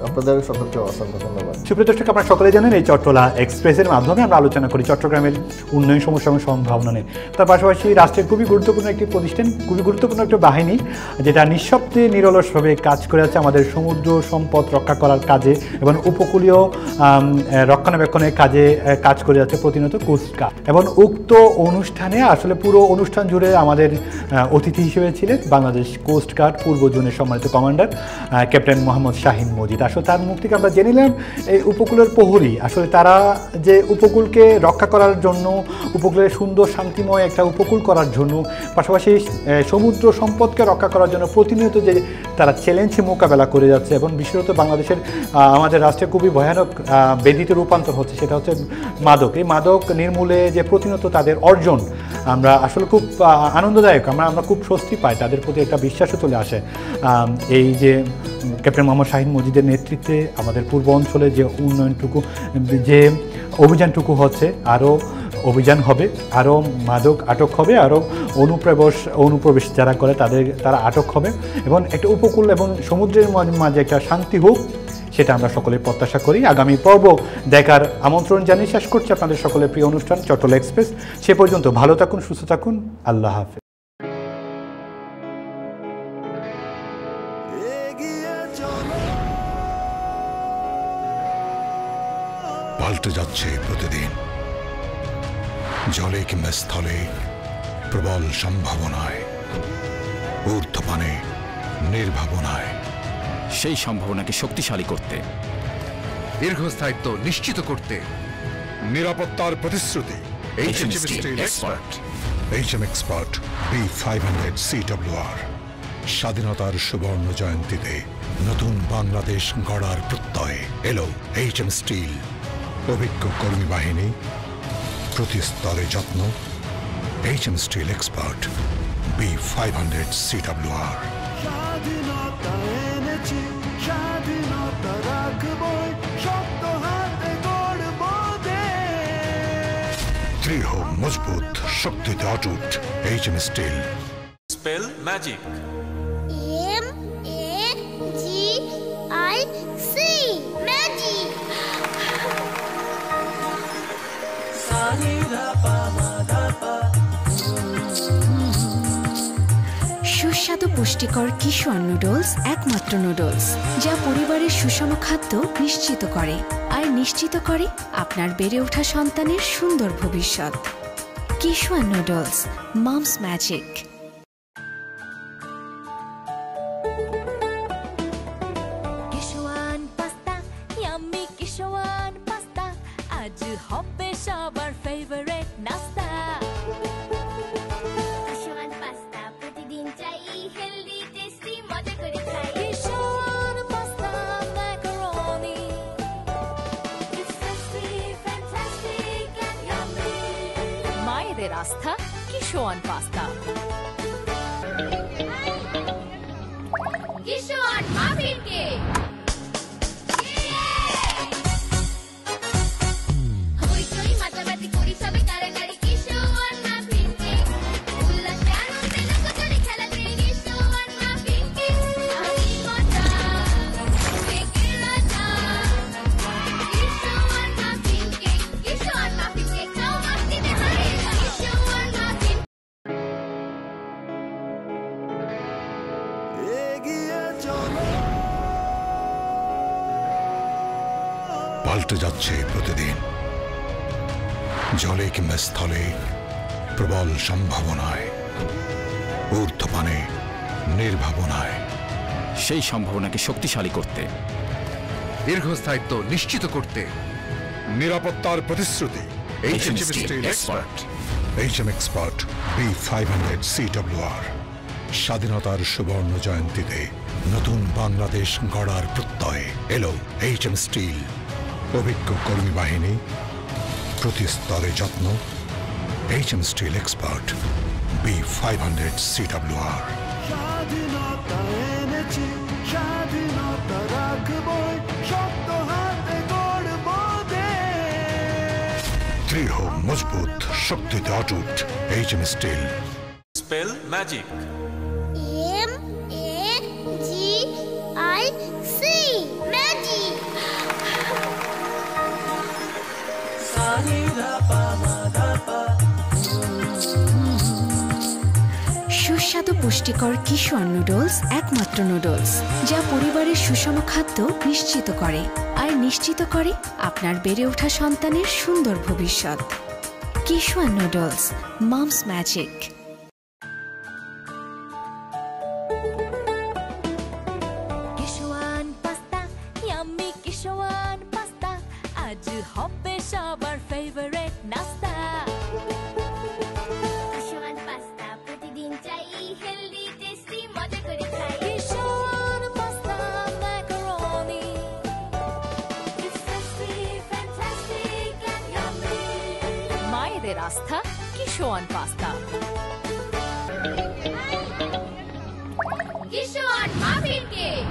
আপনাদের সকলকে অসংখ্য ধন্যবাদ। সুপ্রিয় দর্শক, আপনারা সকলে জানেন এই চট্টলা এক্সপ্রেসের মাধ্যমে আমরা আলোচনা করি চট্টগ্রামের উন্নয়ন সমস্যা এবং সম্ভাবনা নিয়ে। তার পাশাপাশি রাষ্ট্রের খুবই গুরুত্বপূর্ণ একটি প্রতিষ্ঠান, খুবই গুরুত্বপূর্ণ একটা বাহিনী, যেটা নিঃশব্দে নিরলসভাবে কাজ করে আছে আমাদের সমুদ্র সম্পদ রক্ষা করার কাজে এবং উপকূলীয় রক্ষণাবেক্ষণের কাজে কাজ করে যাচ্ছে প্রতিনিয়ত কোস্টগার্ড। এবং উক্ত অনুষ্ঠানে আসলে পুরো অনুষ্ঠান জুড়ে আমাদের অতিথি হিসেবে ছিলেন বাংলাদেশ কোস্টগার্ড পূর্ব জোনের সম্মানিত কমান্ডার ক্যাপ্টেন মোহাম্মদ শাহীন মজিদ। আসলে তার মুখ থেকে আমরা জেনে নিলাম এই উপকূলের প্রহরী, আসলে তারা যে উপকূলকে রক্ষা করার জন্য, উপকূলের সুন্দর শান্তিময় একটা উপকূল করার জন্য, পাশাপাশি সমুদ্র সম্পদকে রক্ষা করার জন্য প্রতিনিয়ত যে তারা চ্যালেঞ্জ মোকাবেলা করে যাচ্ছে এবং বিশেষত বাংলাদেশের আমাদের রাষ্ট্রে খুবই ভয়ানক ব্যাধিতে রূপান্তর হচ্ছে, সেটা হচ্ছে মাদক। এই মাদক নির্মূলে যে প্রতিনিয়ত তাদের অর্জন আমরা আসলে খুব আনন্দদায়ক, আমরা খুব স্বস্তি পাই, তাদের প্রতি একটা বিশ্বাসও চলে আসে। এই যে ক্যাপ্টেন মোহাম্মদ শাহীন মজিদের নেতৃত্বে আমাদের পূর্ব অঞ্চলে যে উন্নয়নটুকু, যে অভিযানটুকু হচ্ছে, আরও অভিযান হবে, আরও মাদক আটক হবে, আরও অনুপ্রবেশ যারা করে তারা আটক হবে এবং একটা উপকূল এবং সমুদ্রের মাঝে একটা শান্তি হোক, সেটা আমরা সকলে প্রত্যাশা করি। আগামী পর্ব দেখার আমন্ত্রণ জানিয়ে শেষ করছি আপনাদের সকলের প্রিয় অনুষ্ঠান চট্টলা এক্সপ্রেস। সে পর্যন্ত ভালো থাকুন, সুস্থ থাকুন, আল্লাহ হাফেজ। পাল্টে যাচ্ছে প্রতিদিন, জলে কিংবা স্থলে, প্রবল সম্ভাবনায়, ঊর্ধ্বপানে, নির্ভাবনায়। সেই সম্ভাবনাকে শক্তিশালী করতে, দীর্ঘস্থায়িত্ব নিশ্চিত করতে, নিরাপত্তার প্রতিশ্রুতি। HM Steel Expert। HM Expert B500 CWR। স্বাধীনতার সুবর্ণ জয়ন্তীতে নতুন বাংলাদেশ গড়ার প্রত্যয়ে এলো HM স্টিল। অভিজ্ঞ কর্মী বাহিনী, প্রতি স্তরে যত্ন। HM steel expert B500 CWR। স্বাধীনতা এনেছি, স্বাধীনতা রাখবই, শক্ত হাতে গড়ব দেশ। দৃঢ়, মজবুত, শক্তিতে অটুট। HM steel. Spell magic. MAGIC I see magic. সুস্বাদু পুষ্টিকর কিশোর নুডলস একমাত্র নুডলস যা পরিবারের সুষম খাদ্য নিশ্চিত করে আর নিশ্চিত করে আপনার বেড়ে ওঠা সন্তানের সুন্দর ভবিষ্যৎ। Kishore noodles, mom's magic. Kishwan pasta, yummy Kishwan pasta, আজ হবে সবার ফেভারিট নাস্তা। কিশোয়ান পাস্তা প্রতিদিন চাই, হেলদি টেস্টি মজা করে খাই। Kishwan pasta macaroni, It's tasty, fantastic and yummy. মায়েদের আস্থা Kishwan pasta. Kishwan muffin cake. হইচই মাতামাতি করি সবে কারাকারি, কিশোয়ান মাফিন কেক। উল্লাসে আনন্দে লোকজনে খেলাতে, কিশোয়ান মাফিন কেক। আমি মজা, কেকের রাজা। কিশোয়ান মাফিন কেক, কিশোয়ান মাফিন কেক, খাও মাস্তিতে হারিয়ে যাও। কিশোয়ান মাফিন এগিয়ে চলো, পাল্টে যাচ্ছে প্রতিদিন, জলে কিংবা স্থলে প্রবল সম্ভাবনায়, ঊর্ধ্বপানে নির্ভাবনায়। সেই সম্ভাবনাকে শক্তিশালী করতে, দীর্ঘস্থায়িত্ব নিশ্চিত করতে নিরাপত্তার প্রতিশ্রুতি HM Steel Expert। HM Expert B500 CWR। স্বাধীনতার সুবর্ণ জয়ন্তীতে নতুন বাংলাদেশ গড়ার প্রত্যয় এলো HM স্টিল। অভিজ্ঞ কর্মী বাহিনী, প্রতি স্তরে যত্ন। HM Steel Expert B500 CWR। স্বাধীনতা এনেছি, স্বাধীনতা রাখবই, শক্ত হাতে গড়বো দেশ। দৃঢ়, মজবুত, শক্তিতে অটুট। HM steel. Spell magic. MAGIC magic. সুস্বাদু পুষ্টিকর কিশোর নুডলস একমাত্র নুডলস যা পরিবারের সুষম খাদ্য নিশ্চিত করে আর নিশ্চিত করে আপনার বেড়ে ওঠা সন্তানের সুন্দর ভবিষ্যৎ। Kishore noodles, mom's magic. Kishwan pasta, yummy Kishwan pasta, আজ হবে সবার ফেভারিট নাস্তা। কিশোয়ান পাস্তা প্রতিদিন চাই, হেলদি টেস্টি মজা করে খাই। Kishwan pasta macaroni, It's tasty, fantastic and yummy. মায়েদের আস্থা Kishwan pasta. Kishwan muffin cake.